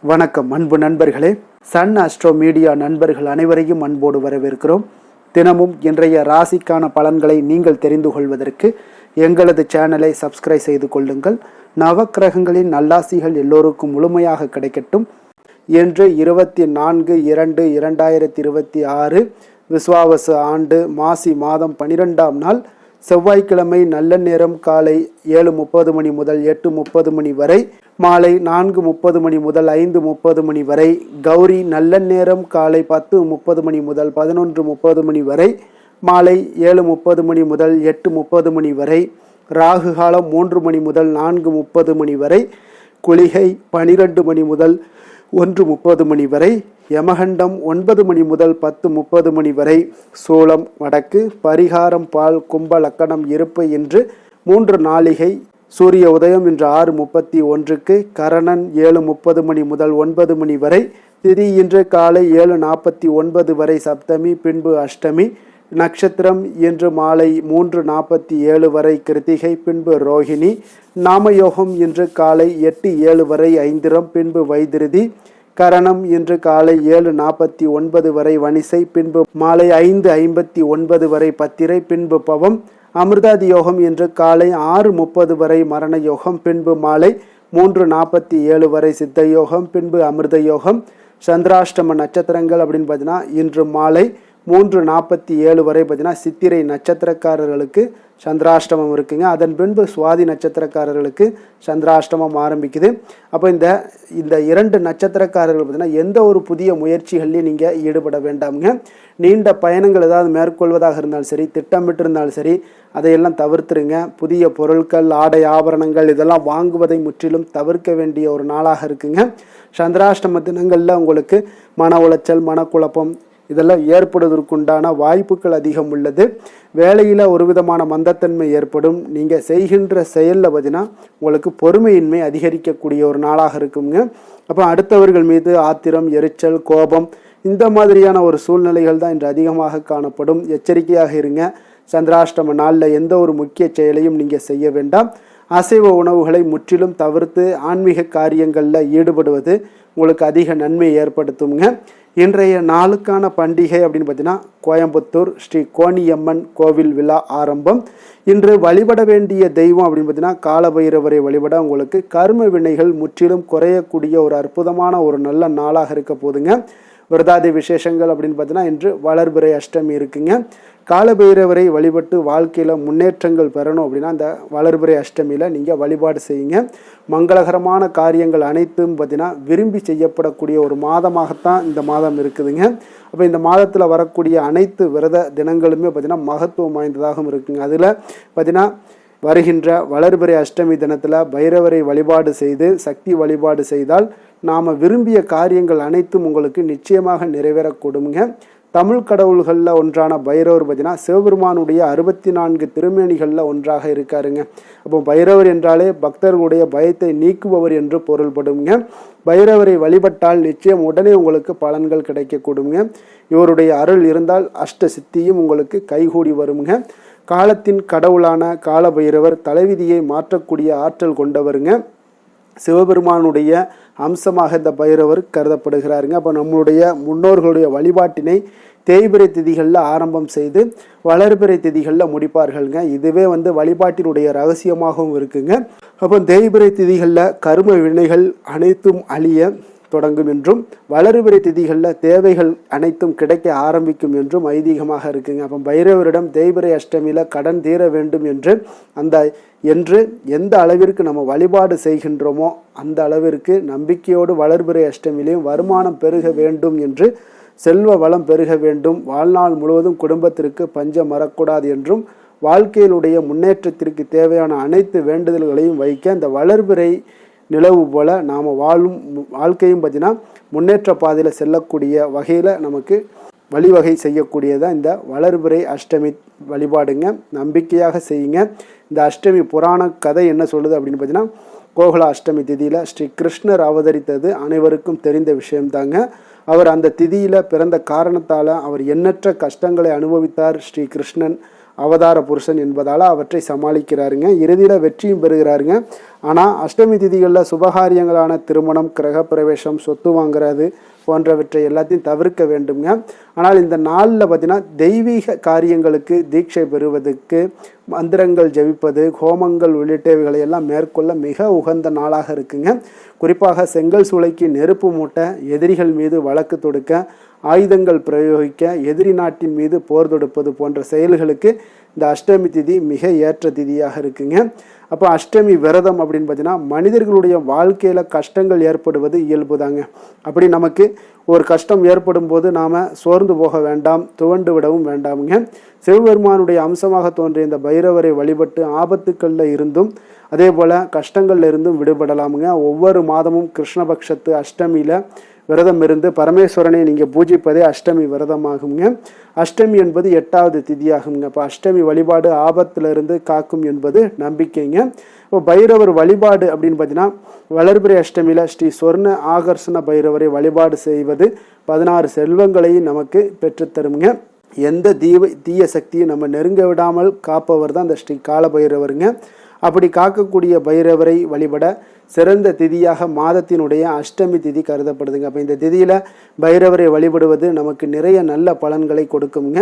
வணக்கம் அன்பு நண்பர்களே. சன் அஸ்ட்ரோ மீடியா நண்பர்கள் அனைவரையும் அன்போடு வரவேற்கிறோம். தினமும் இன்றைய ராசிக்கான பலன்களை நீங்கள் தெரிந்து கொள்வதற்கு எங்களது சேனலை சப்ஸ்கிரைப் செய்து கொள்ளுங்கள். நவக்கிரகங்களின் நல்லாசிகள் எல்லோருக்கும் முழுமையாக கிடைக்கட்டும். இன்று 24/2/2026 விஸ்வாவசு ஆண்டு மாசி மாதம் 12ஆம் நாள் செவ்வாய்க்கிழமை. நல்ல நேரம் காலை 7:30 மணி முதல் 8:30 மணி வரை, மாலை 4:30 மணி முதல் 5:30 மணி வரை. கௌரி நல்ல நேரம் காலை 10:30 மணி முதல் 11:30 மணி வரை, மாலை 7:30 மணி முதல் 8:30 மணி வரை. ராகு காலம் 3 மணி முதல் 4:30 மணி வரை. குளிகை 12 மணி முதல் 1:30 மணி வரை. யமகண்டம் 9 மணி முதல் 10:30 மணி வரை. சூலம் வடக்கு. பரிகாரம் பால். கும்ப லக்கணம் இருப்பு இன்று 3 நாளிகை. சூரிய உதயம் இன்று 6:31க்கு. கரணன் 7:30 மணி முதல் 9 மணி வரை. திதி இன்று காலை 7:49 வரை சப்தமி, பின்பு அஷ்டமி. நட்சத்திரம் இன்று மாலை 3:47 வரை கிருத்திகை, பின்பு ரோஹிணி. நாமயோகம் இன்று காலை 8:07 வரை ஐந்திரம், பின்பு வைத்திருதி. கரணம் இன்று காலை 7:49 வரை வணிசை, பின்பு மாலை 5:59 வரை பத்திரை, பின்பு பவம். அமிர்தாதி யோகம் இன்று காலை 6:30 வரை மரண யோகம், பின்பு மாலை 3:47 வரை சித்த யோகம், பின்பு அமிர்த யோகம். சந்திராஷ்டம நட்சத்திரங்கள் அப்படின்னு பார்த்தீங்கன்னா இன்று மாலை 3:47 வரை பார்த்தீங்கன்னா சித்திரை நட்சத்திரக்காரர்களுக்கு சந்திராஷ்டமம் இருக்குங்க. அதன் பின்பு சுவாதி நட்சத்திரக்காரர்களுக்கு சந்திராஷ்டமம் ஆரம்பிக்குது. அப்போ இந்த 2 நட்சத்திரக்காரர்கள் பார்த்தீங்கன்னா எந்த ஒரு புதிய முயற்சிகள்லையும் நீங்கள் ஈடுபட வேண்டாமுங்க. நீண்ட பயணங்கள் ஏதாவது மேற்கொள்வதாக இருந்தாலும் சரி, திட்டமிட்டு இருந்தாலும் சரி, அதையெல்லாம் தவிர்த்துருங்க. புதிய பொருட்கள், ஆடை, ஆபரணங்கள் இதெல்லாம் வாங்குவதை முற்றிலும் தவிர்க்க வேண்டிய ஒரு நாளாக இருக்குங்க. சந்திராஷ்டம தினங்களில் உங்களுக்கு மன உளைச்சல், மனக்குழப்பம் இதெல்லாம் ஏற்படுவதற்குண்டான வாய்ப்புகள் அதிகம் உள்ளது. வேலையில் ஒரு விதமான மந்தத்தன்மை ஏற்படும். நீங்கள் செய்கின்ற செயலில் பார்த்தீங்கன்னா உங்களுக்கு பொறுமையின்மை அதிகரிக்கக்கூடிய ஒரு நாளாக இருக்குங்க. அப்போ அடுத்தவர்கள் மீது ஆத்திரம், எரிச்சல், கோபம் இந்த மாதிரியான ஒரு சூழ்நிலைகள் தான் இன்று அதிகமாக காணப்படும். எச்சரிக்கையாக இருங்க. சந்திராஷ்டம நாளில் எந்த ஒரு முக்கிய செயலையும் நீங்கள் செய்ய வேண்டாம். அசைவ உணவுகளை முற்றிலும் தவிர்த்து ஆன்மீக காரியங்களில் ஈடுபடுவது உங்களுக்கு அதிக நன்மை ஏற்படுத்துங்க. இன்றைய நாளுக்கான பண்டிகை அப்படின்னு பார்த்தீங்கன்னா கோயம்புத்தூர் ஸ்ரீ கோணியம்மன் கோவில் விழா ஆரம்பம். இன்று வழிபட வேண்டிய தெய்வம் அப்படின்னு பார்த்தீங்கன்னா காலபைரவரை வழிபட உங்களுக்கு கர்ம வினைகள் முற்றிலும் குறையக்கூடிய ஒரு அற்புதமான ஒரு நல்ல நாளாக இருக்க போதுங்க. விரதாதி விசேஷங்கள் அப்படின்னு பார்த்தீங்கன்னா இன்று வளர்பிறை அஷ்டமி இருக்குங்க. காலபைரவரை வழிபட்டு வாழ்க்கையில் முன்னேற்றங்கள் பெறணும் அப்படின்னா அந்த வளர்பிறை அஷ்டமியில் நீங்கள் வழிபாடு செய்யுங்க. மங்களகரமான காரியங்கள் அனைத்தும் பார்த்தீங்கன்னா விரும்பி செய்யப்படக்கூடிய ஒரு மாதமாகத்தான் இந்த மாதம் இருக்குதுங்க. அப்போ இந்த மாதத்தில் வரக்கூடிய அனைத்து விரத தினங்களுமே பார்த்தீங்கன்னா மகத்துவம் வாய்ந்ததாகவும் இருக்குங்க. அதில் பார்த்தீங்கன்னா வருகின்ற வளர்பிறை அஷ்டமி தினத்தில் பைரவரை வழிபாடு செய்து சக்தி வழிபாடு செய்தால் நாம் விரும்பிய காரியங்கள் அனைத்தும் உங்களுக்கு நிச்சயமாக நிறைவேறக்கூடுங்க. தமிழ் கடவுள்களில் ஒன்றான பைரவர் பார்த்தீங்கன்னா சிவபெருமானுடைய 64 திருமேனிகளில் ஒன்றாக இருக்காருங்க. அப்போ பைரவர் என்றாலே பக்தர்களுடைய பயத்தை நீக்குபவர் என்று பொருள்படுங்க. பைரவரை வழிபட்டால் நிச்சயம் உடனே உங்களுக்கு பலன்கள் கிடைக்கக்கூடுங்க. இவருடைய அருள் இருந்தால் அஷ்ட சித்தியும் உங்களுக்கு கைகூடி வருங்க. காலத்தின் கடவுளான கால பைரவர் தலைவிதியை மாற்றக்கூடிய ஆற்றல் கொண்டவருங்க. சிவபெருமானுடைய அம்சமாக இந்த பைரவர் கருதப்படுகிறாருங்க. அப்போ நம்மளுடைய முன்னோர்களுடைய வழிபாட்டினை தேய்பிறை திதிகளில் ஆரம்பம் செய்து வளர்பிறை திதிகளில் முடிப்பார்கள்ங்க. இதுவே வழிபாட்டினுடைய ரகசியமாகவும் இருக்குங்க. அப்போ தேய்பிறை திதிகளில் கர்ம வினைகள் அனைத்தும் அழிய தொடங்கும் என்றும் வளர்பிறை திதிகளில் தேவைகள் அனைத்தும் கிடைக்க ஆரம்பிக்கும் என்றும் ஐதீகமாக இருக்குங்க. அப்போ பைரவரிடம் தேய்பிறை அஷ்டமியில் கடன் தீர வேண்டும் என்று எந்த அளவிற்கு நம்ம வழிபாடு செய்கின்றோமோ அந்த அளவிற்கு நம்பிக்கையோடு வளர்பிறை அஷ்டமியிலையும் வருமானம் பெருக வேண்டும் என்று, செல்வ வளம் பெருக வேண்டும், வாழ்நாள் முழுவதும் குடும்பத்திற்கு பஞ்சம் வரக்கூடாது என்றும், வாழ்க்கையிலுடைய முன்னேற்றத்திற்கு தேவையான அனைத்து வேண்டுதல்களையும் வைக்க இந்த வளர்பிறை நிலவு போல நாம் வாழும் வாழ்க்கையும் பார்த்தீங்கன்னா முன்னேற்ற பாதையில் செல்லக்கூடிய வகையில் நமக்கு வழிவகை செய்யக்கூடியதான் இந்த வளர்பிறை அஷ்டமி வழிபாடுங்க. நம்பிக்கையாக செய்யுங்க. இந்த அஷ்டமி புராண கதை என்ன சொல்லுது அப்படின்னு பார்த்தீங்கன்னா கோகுல அஷ்டமி திதியில் ஸ்ரீ கிருஷ்ணர் அவதரித்தது அனைவருக்கும் தெரிந்த விஷயம்தாங்க. அவர் அந்த திதியில் பிறந்த காரணத்தால் அவர் எண்ணற்ற கஷ்டங்களை அனுபவித்தார் ஸ்ரீ கிருஷ்ணன். அவதார புருஷன் என்பதால் அவற்றை சமாளிக்கிறாருங்க. இறுதியில் வெற்றியும் பெறுகிறாருங்க. ஆனால் அஷ்டமி திதிகளில் சுபகாரியங்களான திருமணம், கிரக பிரவேசம், சொத்து வாங்குறது போன்றவற்றை எல்லாத்தையும் தவிர்க்க வேண்டுங்க. ஆனால் இந்த நாளில் பார்த்தீங்கன்னா தெய்வீக காரியங்களுக்கு தீட்சை பெறுவதற்கு மந்திரங்கள் ஜபிப்பது, ஹோமங்கள் உள்ளிட்டவைகளை எல்லாம் மேற்கொள்ள மிக உகந்த நாளாக இருக்குங்க. குறிப்பாக செங்கல் சூளைக்கு நெருப்பு மூட்ட, எதிரிகள் மீது வழக்கு தொடுக்க, ஆயுதங்கள் பிரயோகிக்க, எதிரி நாட்டின் மீது போர் தொடுப்பது போன்ற செயல்களுக்கு இந்த அஷ்டமி திதி மிக ஏற்ற திதியாக இருக்குங்க. அப்போ அஷ்டமி விரதம் அப்படின்னு பார்த்தீங்கன்னா மனிதர்களுடைய வாழ்க்கையில் கஷ்டங்கள் ஏற்படுவது இயல்பு தாங்க. அப்படி நமக்கு ஒரு கஷ்டம் ஏற்படும் போது நாம் சோர்ந்து போக வேண்டாம், துவண்டு விடவும் வேண்டாமுங்க. சிவபெருமானுடைய அம்சமாக தோன்றிய இந்த பைரவரை வழிபட்டு ஆபத்துக்களில் இருந்தும் அதே போல் கஷ்டங்கள்ல இருந்தும் விடுபடலாமுங்க. ஒவ்வொரு மாதமும் கிருஷ்ணபக்ஷத்து அஷ்டமியில் விரதம் இருந்து பரமேஸ்வரனை நீங்கள் பூஜிப்பதே அஷ்டமி விரதமாகுங்க. அஷ்டமி என்பது 8வது திதியாகுங்க. இப்போ அஷ்டமி வழிபாடு ஆபத்திலிருந்து காக்கும் என்பது நம்பிக்கைங்க. இப்போ பைரவர் வழிபாடு அப்படின்னு பார்த்தீங்கன்னா வளர்பிறை அஷ்டமியில் ஸ்ரீ சொர்ண ஆகர்ஷண பைரவரை வழிபாடு செய்வது 16 செல்வங்களையும் நமக்கு பெற்றுத்தருங்க. எந்த தீய சக்தியை நம்ம நெருங்க விடாமல் காப்பவர் தான் இந்த ஸ்ரீ கால பைரவருங்க. அப்படி காக்கக்கூடிய பைரவரை வழிபட சிறந்த திதியாக மாதத்தினுடைய அஷ்டமி திதி கருதப்படுதுங்க. அப்போ இந்த திதியில் பைரவரை வழிபடுவது நமக்கு நிறைய நல்ல பலன்களை கொடுக்குங்க.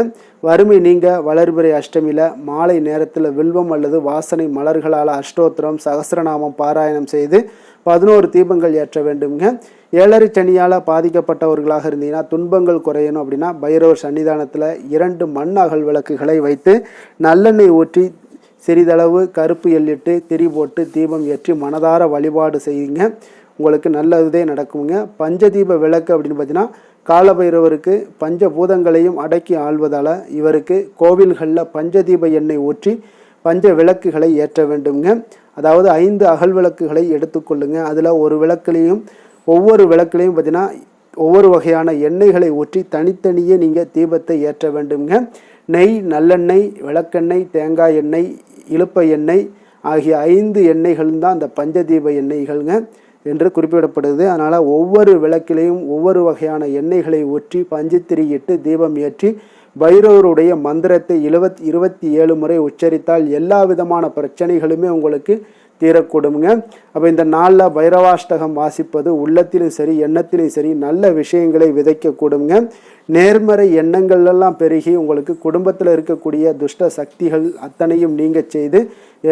வறுமை நீங்க வளர்பிறை அஷ்டமியில் மாலை நேரத்தில் வில்வம் அல்லது வாசனை மலர்களால் அஷ்டோத்திரம், சகஸ்ரநாமம் பாராயணம் செய்து 11 தீபங்கள் ஏற்ற வேண்டுங்க. 7 சனியால் பாதிக்கப்பட்டவர்களாக இருந்தீங்கன்னா துன்பங்கள் குறையணும் அப்படின்னா பைரவர் சன்னிதானத்தில் 2 மண் அகல் விளக்குகளை வைத்து நல்லெண்ணெய் ஊற்றி சிறிதளவு கருப்பு எள்ளிட்டு திரி போட்டு தீபம் ஏற்றி மனதார வழிபாடு செய்யுங்க. உங்களுக்கு நல்லதே நடக்குங்க. பஞ்சதீப விளக்கு அப்படின்னு பார்த்தீங்கன்னா காலபைரவருக்கு பஞ்சபூதங்களையும் அடக்கி ஆள்வதால் இவருக்கு கோவில்களில் பஞ்சதீப எண்ணெய் ஊற்றி பஞ்ச விளக்குகளை ஏற்ற வேண்டுங்க. அதாவது 5 அகல் விளக்குகளை எடுத்துக்கொள்ளுங்க. அதில் ஒவ்வொரு விளக்குலையும் பார்த்தீங்கன்னா ஒவ்வொரு வகையான எண்ணெய்களை ஊற்றி தனித்தனியே நீங்கள் தீபத்தை ஏற்ற வேண்டுங்க. நெய், நல்லெண்ணெய், விளக்கெண்ணெய், தேங்காய் எண்ணெய், இழுப்ப எண்ணெய் ஆகிய 5 எண்ணெய்களும் தான் அந்த பஞ்சதீப எண்ணெய்கள்ங்க என்று குறிப்பிடப்படுது. அதனால் ஒவ்வொரு விளக்கிலையும் ஒவ்வொரு வகையான எண்ணெய்களை ஊற்றி பஞ்சுத்திரியிட்டு தீபம் ஏற்றி பைரவருடைய மந்திரத்தை 27 முறை உச்சரித்தால் எல்லா விதமான பிரச்சனைகளுமே உங்களுக்கு தீரக்கூடுங்க. அப்போ இந்த நாளில் பைரவாஷ்டகம் வாசிப்பது உள்ளத்திலும் சரி எண்ணத்திலும் சரி நல்ல விஷயங்களை விதைக்கக்கூடுங்க. நேர்மறை எண்ணங்கள்லாம் பெருகி உங்களுக்கு குடும்பத்தில் இருக்கக்கூடிய துஷ்ட சக்திகள் அத்தனையும் நீங்க செய்து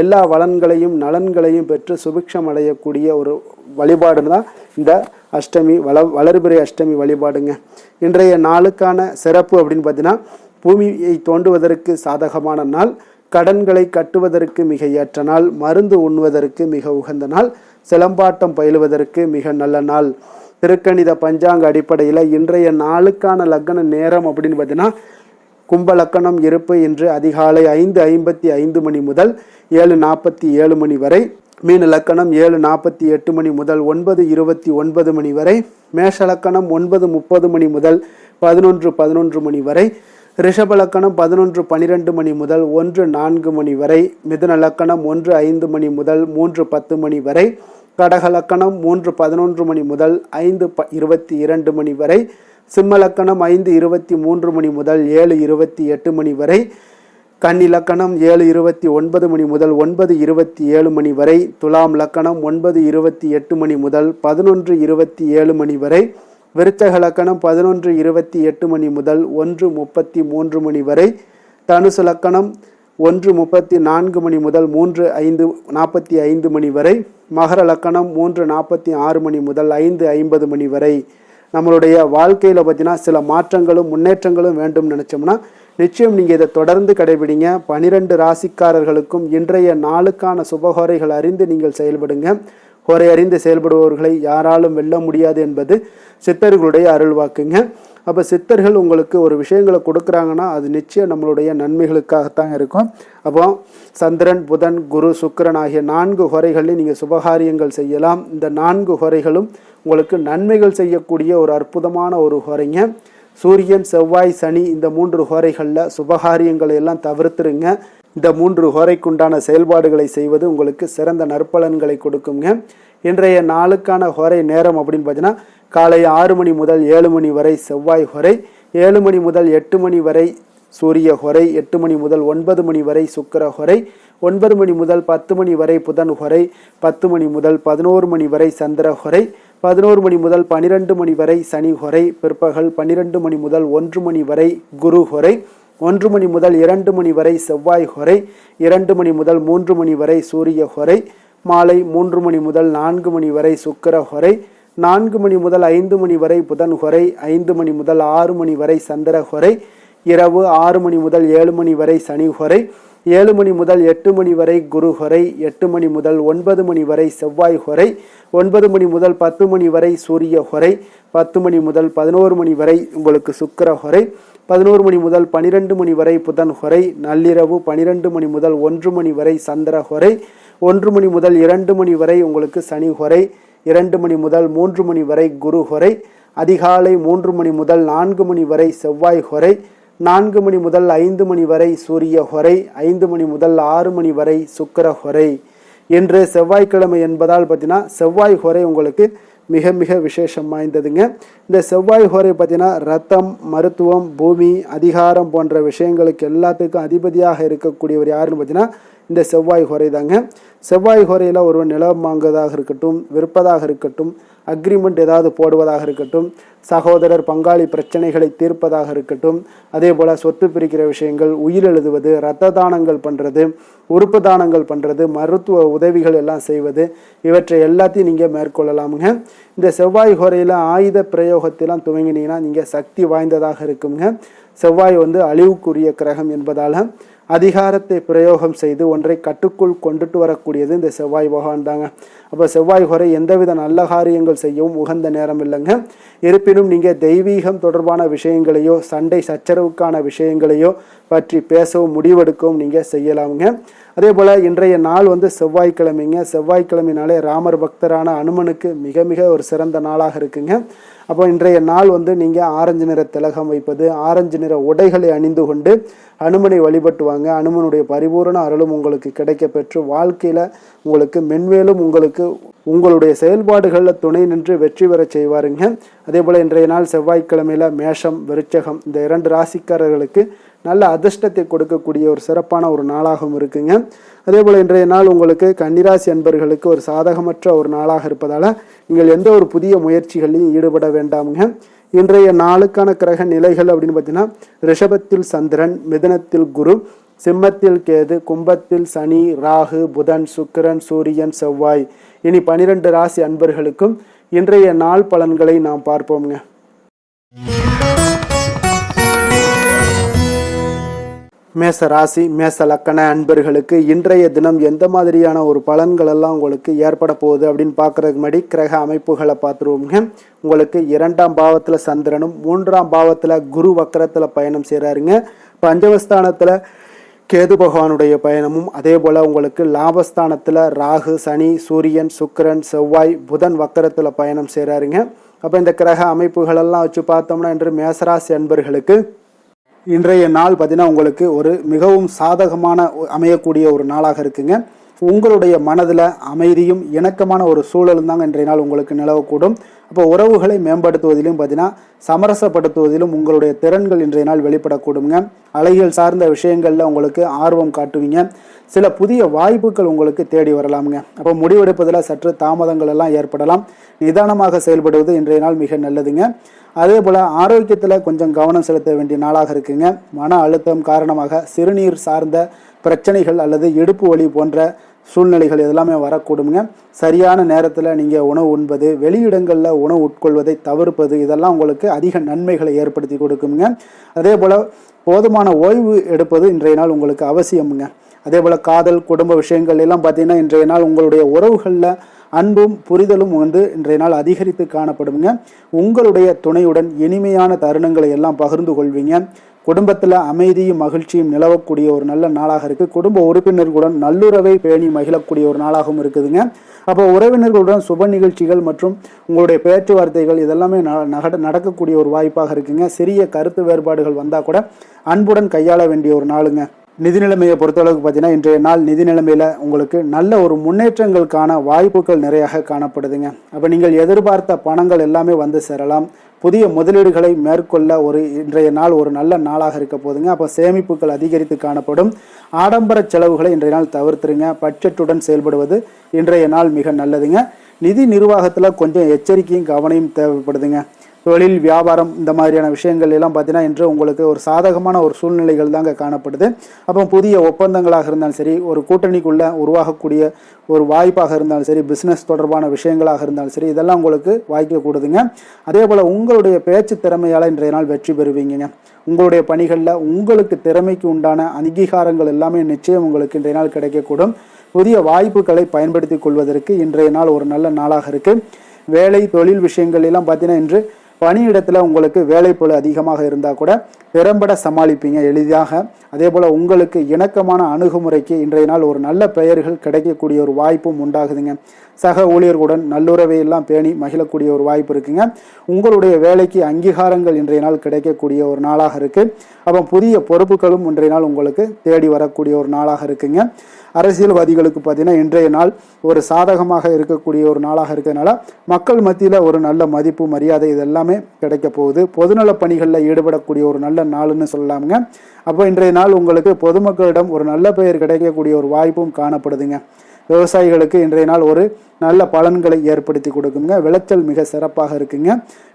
எல்லா வளன்களையும் நலன்களையும் பெற்று சுபிக்ஷம் அடையக்கூடிய ஒரு வழிபாடு தான் இந்த அஷ்டமி வளர்பிறை அஷ்டமி வழிபாடுங்க. இன்றைய நாளுக்கான சிறப்பு அப்படின்னு பார்த்தீங்கன்னா பூமியை தோண்டுவதற்கு சாதகமான நாள், கடன்களை கட்டுவதற்கு மிக ஏற்ற நாள், மருந்து உண்ணுவதற்கு மிக உகந்த நாள், சிலம்பாட்டம் பயிலுவதற்கு மிக நல்ல நாள். திருக்கணித பஞ்சாங்க அடிப்படையில் இன்றைய நாளுக்கான லக்கண நேரம் அப்படின்னு பார்த்தீங்கன்னா கும்ப லக்கணம் இருப்பு இன்று அதிகாலை 5:55 மணி முதல் 7:47 மணி வரை, மீன லக்கணம் 7:48 மணி முதல் 9:29 மணி வரை, மேஷ லக்கணம் 9:30 மணி முதல் 11:11 மணி வரை, ரிஷப லக்கணம் 11:12 மணி முதல் 1:04 மணி வரை, மிதுன லக்கணம் 1:05 மணி முதல் 3:10 மணி வரை, கடக லக்கணம் 3:11 மணி முதல் 5:22 மணி வரை, சிம்ம லக்கணம் 5:23 மணி முதல் 7:28 மணி வரை, கன்னி லக்கணம் 7:29 மணி முதல் 9:27 மணி வரை, துலாம் லக்கணம் 9:28 மணி முதல் 11:27 மணி வரை, விருச்சக லக்கணம் 11:28 மணி முதல் 1:33 மணி வரை, தனுசு லக்கணம் 1:34 மணி முதல் 3:45 மணி வரை, மகர லக்கணம் 3:46 மணி முதல் 5:50 மணி வரை. நம்மளுடைய வாழ்க்கையில் பார்த்தீங்கன்னா சில மாற்றங்களும் முன்னேற்றங்களும் வேண்டும் நினச்சோம்னா நிச்சயம் நீங்கள் இதை தொடர்ந்து கடைபிடிங்க. 12 ராசிக்காரர்களுக்கும் இன்றைய நாளுக்கான சுபகோரைகள் அறிந்து நீங்கள் செயல்படுங்க. ஹோரை அறிந்து செயல்படுபவர்களை யாராலும் வெல்ல முடியாது என்பது சித்தர்களுடைய அருள்வாக்குங்க. அப்போ சித்தர்கள் உங்களுக்கு ஒரு விஷயங்களை கொடுக்குறாங்கன்னா அது நிச்சயம் நம்மளுடைய நன்மைகளுக்காகத்தான் இருக்கும். அப்போ சந்திரன், புதன், குரு, சுக்கிரன் ஆகிய 4 ஹோரைகளில் நீங்கள் சுபகாரியங்கள் செய்யலாம். இந்த 4 ஹோரைகளும் உங்களுக்கு நன்மைகள் செய்யக்கூடிய ஒரு அற்புதமான ஒரு ஹோரைங்க. சூரியன், செவ்வாய், சனி இந்த 3 ஹோரைகளில் சுபகாரியங்களை எல்லாம் தவிர்த்துருங்க. இந்த 3 ஹோரைக்குண்டான செயல்பாடுகளை செய்வது உங்களுக்கு சிறந்த நற்பலன்களை கொடுக்குங்க. இன்றைய நாளுக்கான ஹோரை நேரம் அப்படின்னு பார்த்தீங்கன்னா காலை 6 மணி முதல் 7 மணி வரை செவ்வாய் ஹோரை, 7 மணி முதல் 8 மணி வரை சூரிய ஹொரை, 8 மணி முதல் 9 மணி வரை சுக்கிர ஹொரை, 9 மணி முதல் 10 மணி வரை புதன் ஹொரை, 10 மணி முதல் 11 மணி வரை சந்திர ஹொரை, 11 மணி முதல் 12 மணி வரை சனி ஹொரை, பிற்பகல் 12 மணி முதல் 1 மணி வரை குரு ஹொரை, 1 மணி முதல் 2 மணி வரை செவ்வாய் ஹொரை, 2 மணி முதல் 3 மணி வரை சூரிய ஹொரை, மாலை 3 மணி முதல் 4 மணி வரை சுக்கிர ஹொரை, 4 மணி முதல் 5 மணி வரை புதன் ஹொரை, 5 மணி முதல் 6 மணி வரை சந்திர ஹொரை, இரவு 6 மணி முதல் 7 மணி வரை சனி ஹொரை, 7 மணி முதல் 8 மணி வரை குரு ஹொரை, 8 மணி முதல் 9 மணி வரை செவ்வாய் ஹொரை, 9 மணி முதல் 10 மணி வரை சூரிய ஹொரை, 10 மணி முதல் 11 மணி வரை உங்களுக்கு சுக்கிர ஹொரை, 11 மணி முதல் 12 மணி வரை புதன் ஹொரை, நள்ளிரவு 12 மணி முதல் 1 மணி வரை சந்திர ஹொரை, 1 மணி முதல் 2 மணி வரை உங்களுக்கு சனி ஹொரை, 2 மணி முதல் 3 மணி வரை குரு ஹொரை, அதிகாலை 3 மணி முதல் 4 மணி வரை செவ்வாய் ஹொரை, 4 மணி முதல் 5 மணி வரை சூரிய ஹொரை, 5 மணி முதல் 6 மணி வரை சுக்கிர ஹொரை. இன்று செவ்வாய்க்கிழமை என்பதால் பார்த்தீங்கன்னா செவ்வாய் ஹொரை உங்களுக்கு மிக மிக விசேஷம் வாய்ந்ததுங்க. இந்த செவ்வாய் ஹொரை பார்த்தீங்கன்னா ரத்தம், மருத்துவம், பூமி, அதிகாரம் போன்ற விஷயங்களுக்கு எல்லாத்துக்கும் அதிபதியாக இருக்கக்கூடியவர் யாருன்னு பார்த்தீங்கன்னா இந்த செவ்வாய் ஹொரை தாங்க. செவ்வாய் ஹொரையில் ஒருவன் நிலம் வாங்குவதாக இருக்கட்டும், விற்பதாக இருக்கட்டும், அக்ரிமெண்ட் ஏதாவது போடுவதாக இருக்கட்டும், சகோதரர் பங்காளி பிரச்சனைகளை தீர்ப்பதாக இருக்கட்டும், அதே போல் சொத்து பிரிக்கிற விஷயங்கள், உயிர் எழுதுவது, இரத்த தானங்கள் பண்ணுறது, உறுப்பு தானங்கள் பண்ணுறது, மருத்துவ உதவிகள் எல்லாம் செய்வது, இவற்றை எல்லாத்தையும் நீங்கள் மேற்கொள்ளலாமுங்க. இந்த செவ்வாய் ஹொரையில் ஆயுத பிரயோகத்தெல்லாம் துவங்கினீங்கன்னா நீங்கள் சக்தி வாய்ந்ததாக இருக்குங்க. செவ்வாய் அழிவுக்குரிய கிரகம் என்பதால் அதிகாரத்தை பிரயோகம் செய்து ஒன்றை கட்டுக்குள் கொண்டுட்டு வரக்கூடியது இந்த செவ்வாய் பகவான் தாங்க. அப்போ செவ்வாய் ஹொரை எந்தவித நல்ல காரியங்கள் செய்யவும் உகந்த நேரம் இல்லைங்க. இருப்பினும் நீங்கள் தெய்வீகம் தொடர்பான விஷயங்களையோ, சண்டை சச்சரவுக்கான விஷயங்களையோ பற்றி பேசவும் முடிவெடுக்கவும் நீங்கள் செய்யலாமுங்க. அதே போல் இன்றைய நாள் செவ்வாய்க்கிழமைங்க. செவ்வாய்க்கிழமைனாலே ராமர் பக்தரான அனுமனுக்கு மிக மிக ஒரு சிறந்த நாளாக இருக்குங்க. அப்போ இன்றைய நாள் நீங்கள் ஆரஞ்சு நிற திலகம் வைப்பது, ஆரஞ்சு நிற உடைகளை அணிந்து கொண்டு அனுமனை வழிபட்டுவாங்க. அனுமனுடைய பரிபூரண அருளும் உங்களுக்கு கிடைக்க பெற்று வாழ்க்கையில் உங்களுக்கு மென்மேலும் உங்களுடைய செயல்பாடுகளில் துணை நின்று வெற்றி பெற செய்வாருங்க. அதே போல் இன்றைய நாள் செவ்வாய்க்கிழமையில் மேஷம், விருச்சகம் இந்த 2 ராசிக்காரர்களுக்கு நல்ல அதிர்ஷ்டத்தை கொடுக்கக்கூடிய ஒரு சிறப்பான ஒரு நாளாகவும் இருக்குங்க. அதே போல் இன்றைய நாள் உங்களுக்கு கன்னிராசி அன்பர்களுக்கு ஒரு சாதகமற்ற ஒரு நாளாக இருப்பதால் நீங்கள் எந்த ஒரு புதிய முயற்சிகளையும் ஈடுபட வேண்டாமுங்க. இன்றைய நாளுக்கான கிரக நிலைகள் அப்படின்னு பார்த்தீங்கன்னா ரிஷபத்தில் சந்திரன், மிதுனத்தில் குரு, சிம்மத்தில் கேது, கும்பத்தில் சனி, ராகு, புதன், சுக்கிரன், சூரியன், செவ்வாய். இனி 12 ராசி அன்பர்களுக்கும் இன்றைய நாள் பலன்களை நாம் பார்ப்போம்ங்க. மேச ராசி, மேச லக்கண அன்பர்களுக்கு இன்றைய தினம் எந்த மாதிரியான ஒரு பலன்கள் எல்லாம் உங்களுக்கு ஏற்பட போகுது அப்படின்னு பார்க்கறதுக்கு முன்னாடி கிரக அமைப்புகளை பார்த்துருவோங்க. உங்களுக்கு 2ஆம் பாவத்தில் சந்திரனும், 3ஆம் பாவத்தில் குரு வக்கரத்தில் பயணம் செய்கிறாருங்க. பஞ்சமஸ்தானத்தில் கேது பகவானுடைய பயணமும், அதே போல் உங்களுக்கு லாபஸ்தானத்தில் ராகு, சனி, சூரியன், சுக்கிரன், செவ்வாய், புதன் வக்கரத்தில் பயணம் செய்கிறாருங்க. அப்போ இந்த கிரக அமைப்புகளெல்லாம் வச்சு பார்த்தோம்னா இன்று மேசராசி அன்பர்களுக்கு இன்றைய நாள் பார்த்தீங்கன்னா உங்களுக்கு ஒரு மிகவும் சாதகமான அமையக்கூடிய ஒரு நாளாக இருக்குங்க. உங்களுடைய மனதில் அமைதியும் இணக்கமான ஒரு சூழலும் தாங்க இன்றைய நாள் உங்களுக்கு நிலவக்கூடும். அப்போ உறவுகளை மேம்படுத்துவதிலும் பார்த்தீங்கன்னா சமரசப்படுத்துவதிலும் உங்களுடைய திறன்கள் இன்றைய நாள் வெளிப்படக்கூடுங்க. அலைகள் சார்ந்த விஷயங்களில் உங்களுக்கு ஆர்வம் காட்டுவீங்க. சில புதிய வாய்ப்புகள் உங்களுக்கு தேடி வரலாமுங்க. அப்போ முடிவெடுப்பதில் சற்று தாமதங்கள் எல்லாம் ஏற்படலாம். நிதானமாக செயல்படுவது இன்றைய நாள் மிக நல்லதுங்க. அதே போல் ஆரோக்கியத்தில் கொஞ்சம் கவனம் செலுத்த வேண்டிய நாளாக இருக்குங்க. மன அழுத்தம் காரணமாக சிறுநீர் சார்ந்த பிரச்சனைகள் அல்லது இடுப்பு வலி போன்ற சூழ்நிலைகள் இதெல்லாமே வரக்கூடுங்க. சரியான நேரத்தில் நீங்கள் உணவு உண்பது, வெளியிடங்களில் உணவு உட்கொள்வதை தவிர்ப்பது இதெல்லாம் உங்களுக்கு அதிக நன்மைகளை ஏற்படுத்தி கொடுக்குங்க. அதே போல் போதுமான ஓய்வு எடுப்பது இன்றைய நாள் உங்களுக்கு அவசியமுங்க. அதே போல் காதல், குடும்ப விஷயங்கள் எல்லாம் பார்த்தீங்கன்னா இன்றைய நாள் உங்களுடைய உறவுகளில் அன்பும் புரிதலும் இன்றைய நாள் அதிகரித்து காணப்படுங்க. உங்களுடைய துணையுடன் இனிமையான தருணங்களை எல்லாம் பகிர்ந்து கொள்வீங்க. குடும்பத்தில் அமைதியும் மகிழ்ச்சியும் நிலவக்கூடிய ஒரு நல்ல நாளாக இருக்குது. குடும்ப உறுப்பினர்களுடன் நல்லுறவை பேணி மகிழக்கூடிய ஒரு நாளாகவும் இருக்குதுங்க. அப்போ உறவினர்களுடன் சுப நிகழ்ச்சிகள் மற்றும் உங்களுடைய பேச்சுவார்த்தைகள் இதெல்லாமே நடக்கக்கூடிய ஒரு வாய்ப்பாக இருக்குங்க. சிறிய கருத்து வேறுபாடுகள் வந்தால் கூட அன்புடன் கையாள வேண்டிய ஒரு நாளுங்க. நிதி நிலைமையை பொறுத்தளவுக்கு பார்த்தீங்கன்னா இன்றைய நாள் நிதி நிலைமையில் உங்களுக்கு நல்ல ஒரு முன்னேற்றங்களுக்கான வாய்ப்புகள் நிறையாக காணப்படுதுங்க. அப்போ நீங்கள் எதிர்பார்த்த பணங்கள் எல்லாமே வந்து சேரலாம். புதிய முதலீடுகளை மேற்கொள்ள இன்றைய நாள் ஒரு நல்ல நாளாக இருக்க போதுங்க. அப்போ சேமிப்புகள் அதிகரித்து காணப்படும். ஆடம்பர செலவுகளை இன்றைய நாள் தவிர்த்துருங்க. பட்ஜெட்டுடன் செயல்படுவது இன்றைய நாள் மிக நல்லதுங்க. நிதி நிர்வாகத்தில் கொஞ்சம் எச்சரிக்கையும் கவனையும் தேவைப்படுதுங்க. தொழில் வியாபாரம் இந்த மாதிரியான விஷயங்கள் எல்லாம் பார்த்தீங்கன்னா இன்று உங்களுக்கு ஒரு சாதகமான ஒரு சூழ்நிலைகள் தாங்க காணப்படுது. அப்போ புதிய ஒப்பந்தங்களாக இருந்தாலும் சரி, ஒரு கூட்டணிக்குள்ளே உருவாகக்கூடிய ஒரு வாய்ப்பாக இருந்தாலும் சரி, பிஸ்னஸ் தொடர்பான விஷயங்களாக இருந்தாலும் சரி, இதெல்லாம் உங்களுக்கு வாய்க்கக்கூடுதுங்க. அதே போல் உங்களுடைய பேச்சு திறமையால் இன்றைய நாள் வெற்றி பெறுவீங்க. உங்களுடைய பணிகளில் உங்களுக்கு திறமைக்கு உண்டான அங்கீகாரங்கள் எல்லாமே நிச்சயம் உங்களுக்கு இன்றைய நாள் கிடைக்கக்கூடும். புதிய வாய்ப்புகளை பயன்படுத்தி கொள்வதற்கு இன்றைய நாள் ஒரு நல்ல நாளாக இருக்குது. வேலை தொழில் விஷயங்கள் எல்லாம் பார்த்தீங்கன்னா இன்று பணியிடத்தில் உங்களுக்கு வேலைப்பளு அதிகமாக இருந்தால் கூட திறம்பட சமாளிப்பீங்க எளிதாக. அதே போல் உங்களுக்கு இணக்கமான அணுகுமுறைக்கு இன்றைய நாள் ஒரு நல்ல பெயர்கள் கிடைக்கக்கூடிய ஒரு வாய்ப்பும் உண்டாகுதுங்க. சக ஊழியர்களுடன் நல்லுறவை எல்லாம் பேணி மகிழக்கூடிய ஒரு வாய்ப்பு இருக்குங்க. உங்களுடைய வேலைக்கு அங்கீகாரங்கள் இன்றைய நாள் கிடைக்கக்கூடிய ஒரு நாளாக இருக்குது. அப்போ புதிய பொறுப்புகளும் இன்றைய நாள் உங்களுக்கு தேடி வரக்கூடிய ஒரு நாளாக இருக்குங்க. அரசியல்வாதிகளுக்கு பார்த்தீங்கன்னா இன்றைய நாள் ஒரு சாதகமாக இருக்கக்கூடிய ஒரு நாளாக இருக்கிறதுனால மக்கள் மத்தியில் ஒரு நல்ல மதிப்பு மரியாதை இதெல்லாமே கிடைக்க போகுது. பொதுநல பணிகளில் ஈடுபடக்கூடிய ஒரு நல்ல நாள்னு சொல்லலாமுங்க. அப்போ இன்றைய நாள் உங்களுக்கு பொதுமக்களிடம் ஒரு நல்ல பெயர் கிடைக்கக்கூடிய ஒரு வாய்ப்பும் காணப்படுதுங்க. விவசாயிகளுக்கு இன்றைய நாள் ஒரு நல்ல பலன்களை ஏற்படுத்தி கொடுக்குங்க. விளைச்சல் மிக சிறப்பாக இருக்குங்க.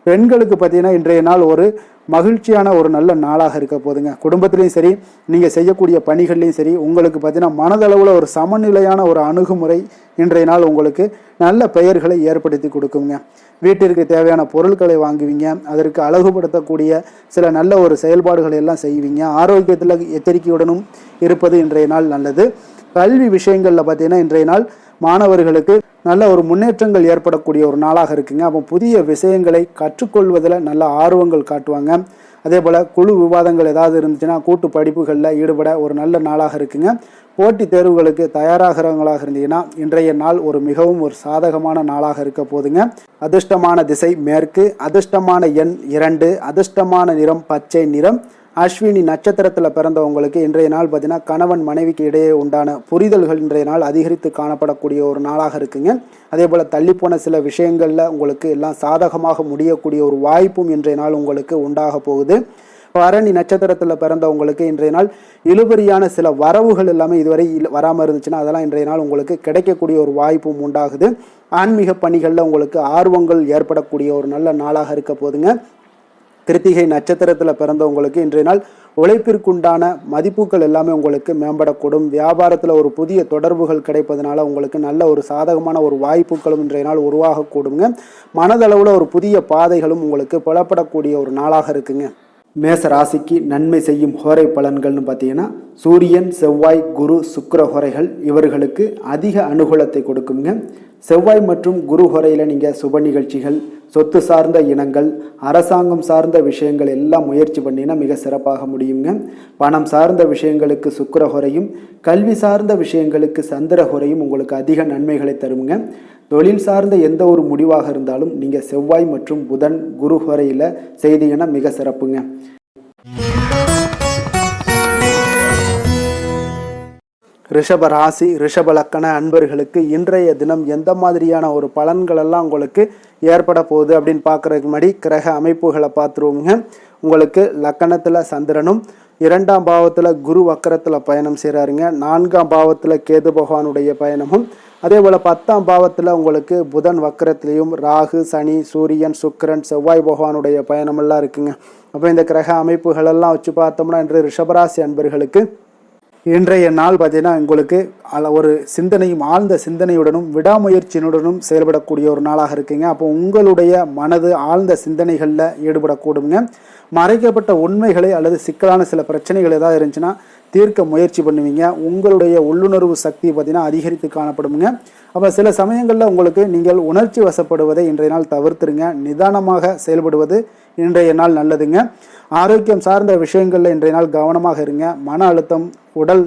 பெண்களுக்கு பார்த்தீங்கன்னா இன்றைய நாள் ஒரு மகிழ்ச்சியான ஒரு நல்ல நாளாக இருக்க போதுங்க. குடும்பத்திலையும் சரி, நீங்கள் செய்யக்கூடிய பணிகள்லையும் சரி, உங்களுக்கு பார்த்தீங்கன்னா மனதளவில் ஒரு சமநிலையான ஒரு அணுகுமுறை இன்றைய நாள் உங்களுக்கு நல்ல பெயர்களை ஏற்படுத்தி கொடுக்குங்க. வீட்டிற்கு தேவையான பொருட்களை வாங்குவீங்க. அதற்கு அழகுபடுத்தக்கூடிய சில நல்ல ஒரு செயல்பாடுகளை எல்லாம் செய்வீங்க. ஆரோக்கியத்தில் எச்சரிக்கையுடனும் இருப்பது இன்றைய நாள் நல்லது. கல்வி விஷயங்களில் பார்த்தீங்கன்னா இன்றைய நாள் மாணவர்களுக்கு நல்ல ஒரு முன்னேற்றங்கள் ஏற்படக்கூடிய ஒரு நாளாக இருக்குங்க. அப்போ புதிய விஷயங்களை கற்றுக்கொள்வதில் நல்ல ஆர்வங்கள் காட்டுவாங்க. அதே போல் குழு விவாதங்கள் ஏதாவது இருந்துச்சுன்னா கூட்டு படிப்புகளில் ஈடுபட ஒரு நல்ல நாளாக இருக்குங்க. போட்டித் தேர்வுகளுக்கு தயாராகிறவங்களாக இருந்தீங்கன்னா இன்றைய நாள் மிகவும் ஒரு சாதகமான நாளாக இருக்க போதுங்க. அதிர்ஷ்டமான திசை மேற்கு, அதிர்ஷ்டமான எண் 2, அதிர்ஷ்டமான நிறம் பச்சை நிறம். அஸ்வினி நட்சத்திரத்தில் பிறந்தவங்களுக்கு இன்றைய நாள் பார்த்தீங்கன்னா கணவன் மனைவிக்கு இடையே உண்டான புரிதல்கள் இன்றைய நாள் அதிகரித்து காணப்படக்கூடிய ஒரு நாளாக இருக்குங்க. அதே போல் தள்ளிப்போன சில விஷயங்களில் உங்களுக்கு எல்லாம் சாதகமாக முடியக்கூடிய ஒரு வாய்ப்பும் இன்றைய நாள் உங்களுக்கு உண்டாக போகுது. பரணி நட்சத்திரத்தில் பிறந்தவங்களுக்கு இன்றைய நாள் இழுபறியான சில வரவுகள் எல்லாமே இதுவரை வராமல் இருந்துச்சுன்னா அதெல்லாம் இன்றைய நாள் உங்களுக்கு கிடைக்கக்கூடிய ஒரு வாய்ப்பும் உண்டாகுது. ஆன்மீக பணிகளில் உங்களுக்கு ஆர்வங்கள் ஏற்படக்கூடிய ஒரு நல்ல நாளாக இருக்க போதுங்க. கிருத்திகை நட்சத்திரத்தில் பிறந்தவங்களுக்கு இன்றைய நாள் உழைப்பிற்குண்டான மதிப்புகள் எல்லாமே உங்களுக்கு மேம்படக்கூடும். வியாபாரத்தில் ஒரு புதிய தொடர்புகள் கிடைப்பதனால உங்களுக்கு நல்ல ஒரு சாதகமான ஒரு வாய்ப்புகளும் இன்றைய நாள் உருவாகக்கூடுங்க. மனதளவில் ஒரு புதிய பாதைகளும் உங்களுக்கு புலப்படக்கூடிய ஒரு நாளாக இருக்குங்க. மேச ராசிக்கு நன்மை செய்யும் ஹோரை பலன்கள்னு பார்த்தீங்கன்னா சூரியன், செவ்வாய், குரு, சுக்கிர ஹோரைகள் இவர்களுக்கு அதிக அனுகூலத்தை கொடுக்குங்க. செவ்வாய் மற்றும் குரு ஹோரையில் நீங்கள் சுப நிகழ்ச்சிகள், சொத்து சார்ந்த இனங்கள், அரசாங்கம் சார்ந்த விஷயங்கள் எல்லாம் முயற்சி பண்ணினா மிக சிறப்பாக முடியுங்க. பணம் சார்ந்த விஷயங்களுக்கு சுக்கிர ஹோரையும், கல்வி சார்ந்த விஷயங்களுக்கு சந்திர ஹோரையும் உங்களுக்கு அதிக நன்மைகளை தருங்க. தொழில் சார்ந்த எந்த ஒரு முடிவாக இருந்தாலும் நீங்கள் செவ்வாய் மற்றும் புதன், குரு ஹோரையில் செய்தீங்கன்னா மிக சிறப்புங்க. ரிஷப ராசி, ரிஷப லக்கண அன்பர்களுக்கு இன்றைய தினம் எந்த மாதிரியான ஒரு பலன்களெல்லாம் உங்களுக்கு ஏற்பட போகுது அப்படின்னு பார்க்குறதுக்கு முன்னாடி கிரக அமைப்புகளை பார்த்துருவோங்க. உங்களுக்கு லக்கணத்தில் சந்திரனும், 2ஆம் பாவத்தில் குரு வக்கரத்தில் பயணம் செய்கிறாருங்க. 4ஆம் பாவத்தில் கேது பகவானுடைய பயணமும், அதே போல் 10ஆம் பாவத்தில் உங்களுக்கு புதன் வக்கரத்திலையும் ராகு, சனி, சூரியன், சுக்கிரன், செவ்வாய் பகவானுடைய பயணமெல்லாம் இருக்குங்க. அப்போ இந்த கிரக அமைப்புகளெல்லாம் வச்சு பார்த்தோம்னா இன்று ரிஷபராசி அன்பர்களுக்கு இன்றைய நாள் பார்த்தீங்கன்னா உங்களுக்கு ஒரு சிந்தனையும் ஆழ்ந்த சிந்தனையுடனும் விடாமுயற்சியினுடனும் செயல்படக்கூடிய ஒரு நாளாக இருக்குங்க. அப்போ உங்களுடைய மனது ஆழ்ந்த சிந்தனைகளில் ஈடுபடக்கூடுங்க. மறைக்கப்பட்ட உண்மைகளை அல்லது சிக்கலான சில பிரச்சனைகள் ஏதாவது இருந்துச்சுன்னா தீர்க்க முயற்சி பண்ணுவீங்க. உங்களுடைய உள்ளுணர்வு சக்தி பார்த்தீங்கன்னா அதிகரித்து காணப்படுங்க. அப்போ சில சமயங்களில் உங்களுக்கு நீங்கள் உணர்ச்சி வசப்படுவதை இன்றைய நாள் தவிர்த்துருங்க. நிதானமாக செயல்படுவது இன்றைய நாள் நல்லதுங்க. ஆரோக்கியம் சார்ந்த விஷயங்களில் இன்றைய நாள் கவனமாக இருங்க. மன அழுத்தம், உடல்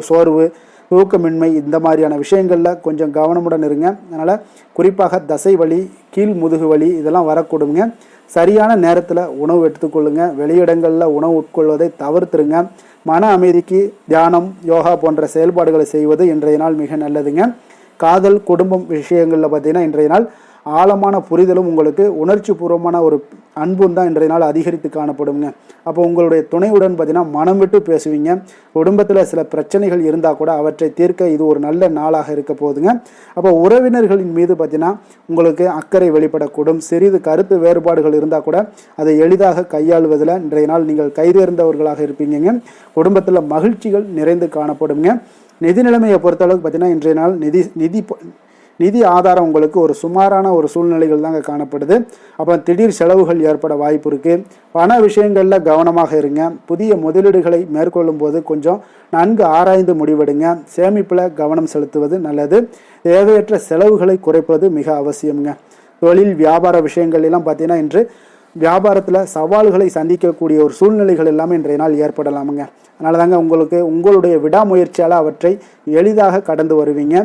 சோர்வு, தூக்கமின்மை இந்த மாதிரியான விஷயங்களில் கொஞ்சம் கவனமுடன் இருங்க. அதனால் குறிப்பாக தசை வலி, கீழ் முதுகு வலி இதெல்லாம் வரக்கூடுங்க. சரியான நேரத்தில் உணவு எடுத்துக்கொள்ளுங்க. வெளியிடங்களில் உணவு உட்கொள்வதை தவிர்த்துருங்க. மன அமைதிக்கு தியானம், யோகா போன்ற செயல்பாடுகளை செய்வது இன்றைய நாள் மிக நல்லதுங்க. காதல், குடும்பம் விஷயங்களில் பார்த்தீங்கன்னா இன்றைய நாள் ஆழமான புரிதலும் உங்களுக்கு உணர்ச்சி பூர்வமான ஒரு அன்பும் தான் இன்றைய நாள் அதிகரித்து காணப்படுங்க. அப்போ உங்களுடைய துணையுடன் பார்த்தீங்கன்னா மனம் விட்டு பேசுவீங்க. குடும்பத்தில் சில பிரச்சனைகள் இருந்தால் கூட அவற்றை தீர்க்க இது ஒரு நல்ல நாளாக இருக்க போகுதுங்க. அப்போ உறவினர்களின் மீது பார்த்தீங்கன்னா உங்களுக்கு அக்கறை வெளிப்படக்கூடும். சிறிது கருத்து வேறுபாடுகள் இருந்தால் கூட அதை எளிதாக கையாளுவதில் இன்றைய நாள் நீங்கள் கைதேர்ந்தவர்களாக இருப்பீங்க. குடும்பத்தில் மகிழ்ச்சிகள் நிறைந்து காணப்படுங்க. நிதி நிலைமையை பொறுத்தளவுக்கு பார்த்தீங்கன்னா இன்றைய நாள் நிதி ஆதாரம் உங்களுக்கு ஒரு சுமாரான ஒரு சூழ்நிலைகள் தாங்க காணப்படுது. அப்போ திடீர் செலவுகள் ஏற்பட வாய்ப்பு இருக்குது. பண விஷயங்களில் கவனமாக இருங்க. புதிய முதலீடுகளை மேற்கொள்ளும் போது கொஞ்சம் நன்கு ஆராய்ந்து முடிவெடுங்க. சேமிப்பில் கவனம் செலுத்துவது நல்லது. தேவையற்ற செலவுகளை குறைப்பது மிக அவசியம்ங்க. தொழில் வியாபார விஷயங்கள் எல்லாம் பார்த்தீங்கன்னா இன்று வியாபாரத்தில் சவால்களை சந்திக்கக்கூடிய ஒரு சூழ்நிலைகள் எல்லாமே இன்றைய நாள் ஏற்படலாமுங்க. அதனால தாங்க உங்களுடைய விடாமுயற்சியால் அவற்றை எளிதாக கடந்து வருவீங்க.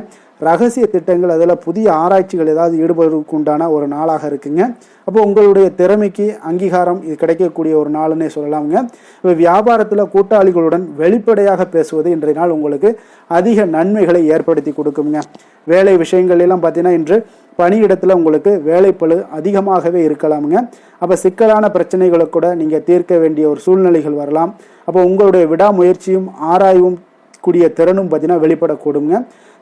ரகசிய திட்டங்கள் அதில் புதிய ஆராய்ச்சிகள் ஏதாவது ஈடுபடுவதற்கு உண்டான ஒரு நாளாக இருக்குங்க. அப்போ உங்களுடைய திறமைக்கு அங்கீகாரம் இது கிடைக்கக்கூடிய ஒரு நாளுன்னே சொல்லலாமுங்க. இப்போ வியாபாரத்தில் கூட்டாளிகளுடன் வெளிப்படையாக பேசுவது இன்றைய நாள் உங்களுக்கு அதிக நன்மைகளை ஏற்படுத்தி கொடுக்குங்க. வேலை விஷயங்கள் எல்லாம் பார்த்தீங்கன்னா இன்று பணியிடத்தில் உங்களுக்கு வேலைப்பளு அதிகமாகவே இருக்கலாமுங்க. அப்போ சிக்கலான பிரச்சனைகளை கூட நீங்கள் தீர்க்க வேண்டிய ஒரு சூழ்நிலைகள் வரலாம். அப்போ உங்களுடைய விடாமுயற்சியும் ஆராயவும் கூடிய திறனும் பார்த்தீங்கன்னா வெளிப்படக்கூடுங்க.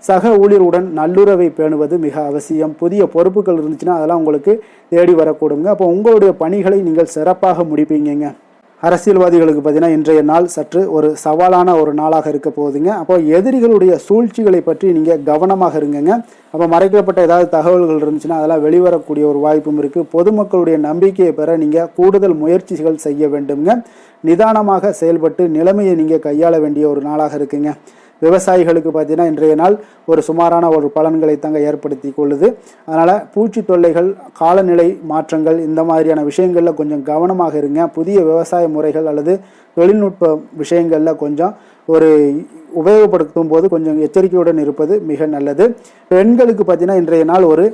சக ஊழியருடன் நல்லுறவை பேணுவது மிக அவசியம். புதிய பொறுப்புகள் இருந்துச்சுன்னா அதெல்லாம் உங்களுக்கு தேடி வரக்கூடுங்க. அப்போ உங்களுடைய பணிகளை நீங்கள் சிறப்பாக முடிப்பீங்க. அரசியல்வாதிகளுக்கு பார்த்தீங்கன்னா இன்றைய நாள் சற்று ஒரு சவாலான ஒரு நாளாக இருக்க போகுதுங்க. அப்போ எதிரிகளுடைய சூழ்ச்சிகளை பற்றி நீங்கள் கவனமாக இருங்கங்க. அப்போ மறைக்கப்பட்ட ஏதாவது தகவல்கள் இருந்துச்சுன்னா அதெல்லாம் வெளிவரக்கூடிய ஒரு வாய்ப்பும் இருக்குது. பொதுமக்களுடைய நம்பிக்கையை பெற நீங்கள் கூடுதல் முயற்சிகள் செய்ய வேண்டுங்க. நிதானமாக செயல்பட்டு நிலைமையை நீங்கள் கையாள வேண்டிய ஒரு நாளாக இருக்குங்க. விவசாயிகளுக்கு பார்த்தீங்கன்னா இன்றைய நாள் ஒரு சுமாரான ஒரு பலன்களை தாங்க ஏற்படுத்தி கொள்ளுது. அதனால் பூச்சி தொல்லைகள், காலநிலை மாற்றங்கள் இந்த மாதிரியான விஷயங்களில் கொஞ்சம் கவனமாக இருங்க. புதிய விவசாய முறைகள் அல்லது தொழில்நுட்ப விஷயங்களில் கொஞ்சம் ஒரு உபயோகப்படுத்தும் போது கொஞ்சம் எச்சரிக்கையுடன் இருப்பது மிக நல்லது. பெண்களுக்கு பார்த்தீங்கன்னா இன்றைய நாள் ஒரு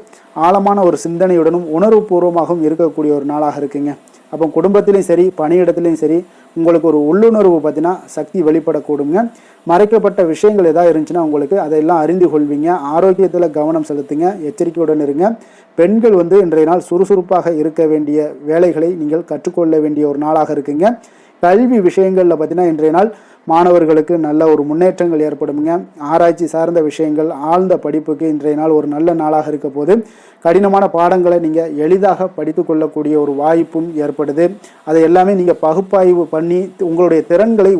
ஆழமான ஒரு சிந்தனையுடனும் உணர்வுபூர்வமாகவும் இருக்கக்கூடிய ஒரு நாளாக இருக்குங்க. அப்போ குடும்பத்திலையும் சரி பணியிடத்துலையும் சரி உங்களுக்கு ஒரு உள்ளுணர்வு பார்த்தீங்கன்னா சக்தி வெளிப்படக்கூடுங்க. மறைக்கப்பட்ட விஷயங்கள் ஏதாவது இருந்துச்சுன்னா உங்களுக்கு அதையெல்லாம் அறிந்து கொள்வீங்க. ஆரோக்கியத்தில் கவனம் செலுத்துங்க. எச்சரிக்கையுடன் இருங்க. பெண்கள் இன்றைய நாள் சுறுசுறுப்பாக இருக்க வேண்டிய வேலைகளை நீங்கள் கற்றுக்கொள்ள வேண்டிய ஒரு நாளாக இருக்குங்க. கல்வி விஷயங்களில் பார்த்தீங்கன்னா இன்றைய நாள் மாணவர்களுக்கு நல்ல ஒரு முன்னேற்றங்கள் ஏற்படுங்க. ஆராய்ச்சி சார்ந்த விஷயங்கள், ஆழ்ந்த படிப்புக்கு இன்றைய நாள் ஒரு நல்ல நாளாக இருக்க போது கடினமான பாடங்களை நீங்கள் எளிதாக படித்து கொள்ளக்கூடிய ஒரு வாய்ப்பும் ஏற்படுது. அதை எல்லாமே நீங்கள் பகுப்பாய்வு பண்ணி உங்களுடைய திறன்களை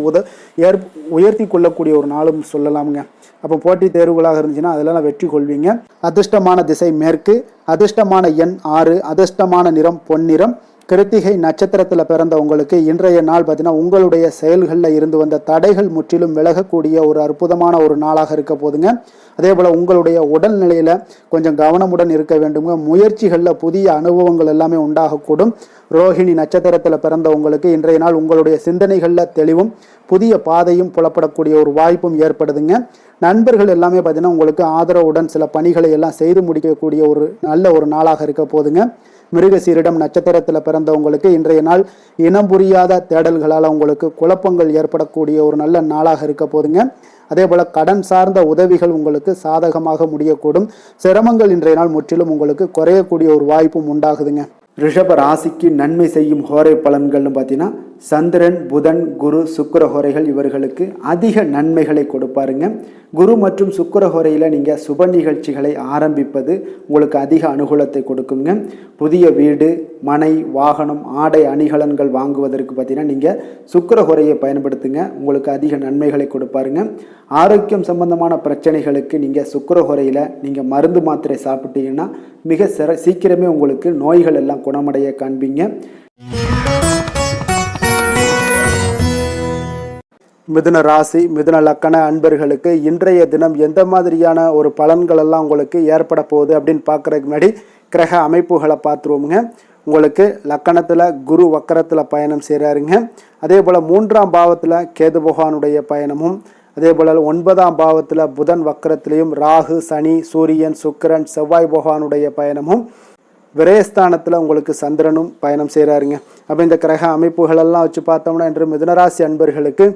உயர்த்தி கொள்ளக்கூடிய ஒரு நாளும் சொல்லலாமுங்க. அப்போ போட்டித் தேர்வுகளாக இருந்துச்சுன்னா அதெல்லாம் வெற்றி கொள்வீங்க. அதிர்ஷ்டமான திசை மேற்கு, அதிர்ஷ்டமான எண் 6, அதிர்ஷ்டமான நிறம் பொன்னிறம். கிருத்திகை நட்சத்திரத்தில் பிறந்த உங்களுக்கு இன்றைய நாள் பார்த்தீங்கன்னா உங்களுடைய செயல்களில் இருந்து வந்த தடைகள் முற்றிலும் விலகக்கூடிய ஒரு அற்புதமான ஒரு நாளாக இருக்க போதுங்க. அதே போல் உங்களுடைய உடல்நிலையில் கொஞ்சம் கவனமுடன் இருக்க வேண்டுங்க. முயற்சிகளில் புதிய அனுபவங்கள் எல்லாமே உண்டாகக்கூடும். ரோஹிணி நட்சத்திரத்தில் பிறந்த உங்களுக்கு இன்றைய நாள் உங்களுடைய சிந்தனைகளில் தெளிவும் புதிய பாதையும் புலப்படக்கூடிய ஒரு வாய்ப்பும் ஏற்படுதுங்க. நண்பர்கள் எல்லாமே பார்த்தீங்கன்னா உங்களுக்கு ஆதரவுடன் சில பணிகளை எல்லாம் செய்து முடிக்கக்கூடிய ஒரு நல்ல ஒரு நாளாக இருக்க போதுங்க. மிருகசீரிடம் நட்சத்திரத்தில் பிறந்தவங்களுக்கு இன்றைய நாள் இனம் புரியாத தேடல்களால் உங்களுக்கு குழப்பங்கள் ஏற்படக்கூடிய ஒரு நல்ல நாளாக இருக்க போதுங்க. அதே போல் கடன் சார்ந்த உதவிகள் உங்களுக்கு சாதகமாக முடியக்கூடும். சிரமங்கள் இன்றைய நாள் முற்றிலும் உங்களுக்கு குறையக்கூடிய ஒரு வாய்ப்பும் உண்டாகுதுங்க. ரிஷப ராசிக்கு நன்மை செய்யும் ஹோரை பலன்கள்னு பார்த்தீங்கன்னா சந்திரன், புதன், குரு, சுக்கிர ஹோரைகள் இவர்களுக்கு அதிக நன்மைகளை கொடுப்பாருங்க. குரு மற்றும் சுக்கிர ஹோரையில் நீங்கள் சுப நிகழ்ச்சிகளை ஆரம்பிப்பது உங்களுக்கு அதிக அனுகூலத்தை கொடுக்குங்க. புதிய வீடு, மனை, வாகனம், ஆடை அணிகலன்கள் வாங்குவதற்கு பார்த்தீங்கன்னா நீங்கள் சுக்கிர ஹோரையை பயன்படுத்துங்க. உங்களுக்கு அதிக நன்மைகளை கொடுப்பாருங்க. ஆரோக்கியம் சம்பந்தமான பிரச்சனைகளுக்கு நீங்கள் சுக்கிர ஹோரையில் நீங்கள் மருந்து மாத்திரை சாப்பிட்டீங்கன்னா மிக சீக்கிரமே உங்களுக்கு நோய்கள் எல்லாம் குணமடைய காண்பீங்க. மிதுன ராசி, மிதுன லக்கண அன்பர்களுக்கு இன்றைய தினம் எந்த மாதிரியான ஒரு பலன்கள் எல்லாம் உங்களுக்கு ஏற்பட போகுது அப்படின்னு பார்க்குறதுக்கு முன்னாடி கிரக அமைப்புகளை பார்த்துருவோமுங்க. உங்களுக்கு லக்கணத்தில் குரு வக்கரத்தில் பயணம் செய்கிறாருங்க. அதே போல் 3ஆம் பாவத்தில் கேது பகவானுடைய பயணமும், அதே போல் 9ஆம் பாவத்தில் புதன் வக்கரத்திலையும் ராகு, சனி, சூரியன், சுக்கிரன், செவ்வாய் பகவானுடைய பயணமும், விரயஸ்தானத்தில் உங்களுக்கு சந்திரனும் பயணம் செய்கிறாருங்க. அப்போ இந்த கிரக அமைப்புகளெல்லாம் வச்சு பார்த்தோம்னா இன்று மிதுனராசி அன்பர்களுக்கு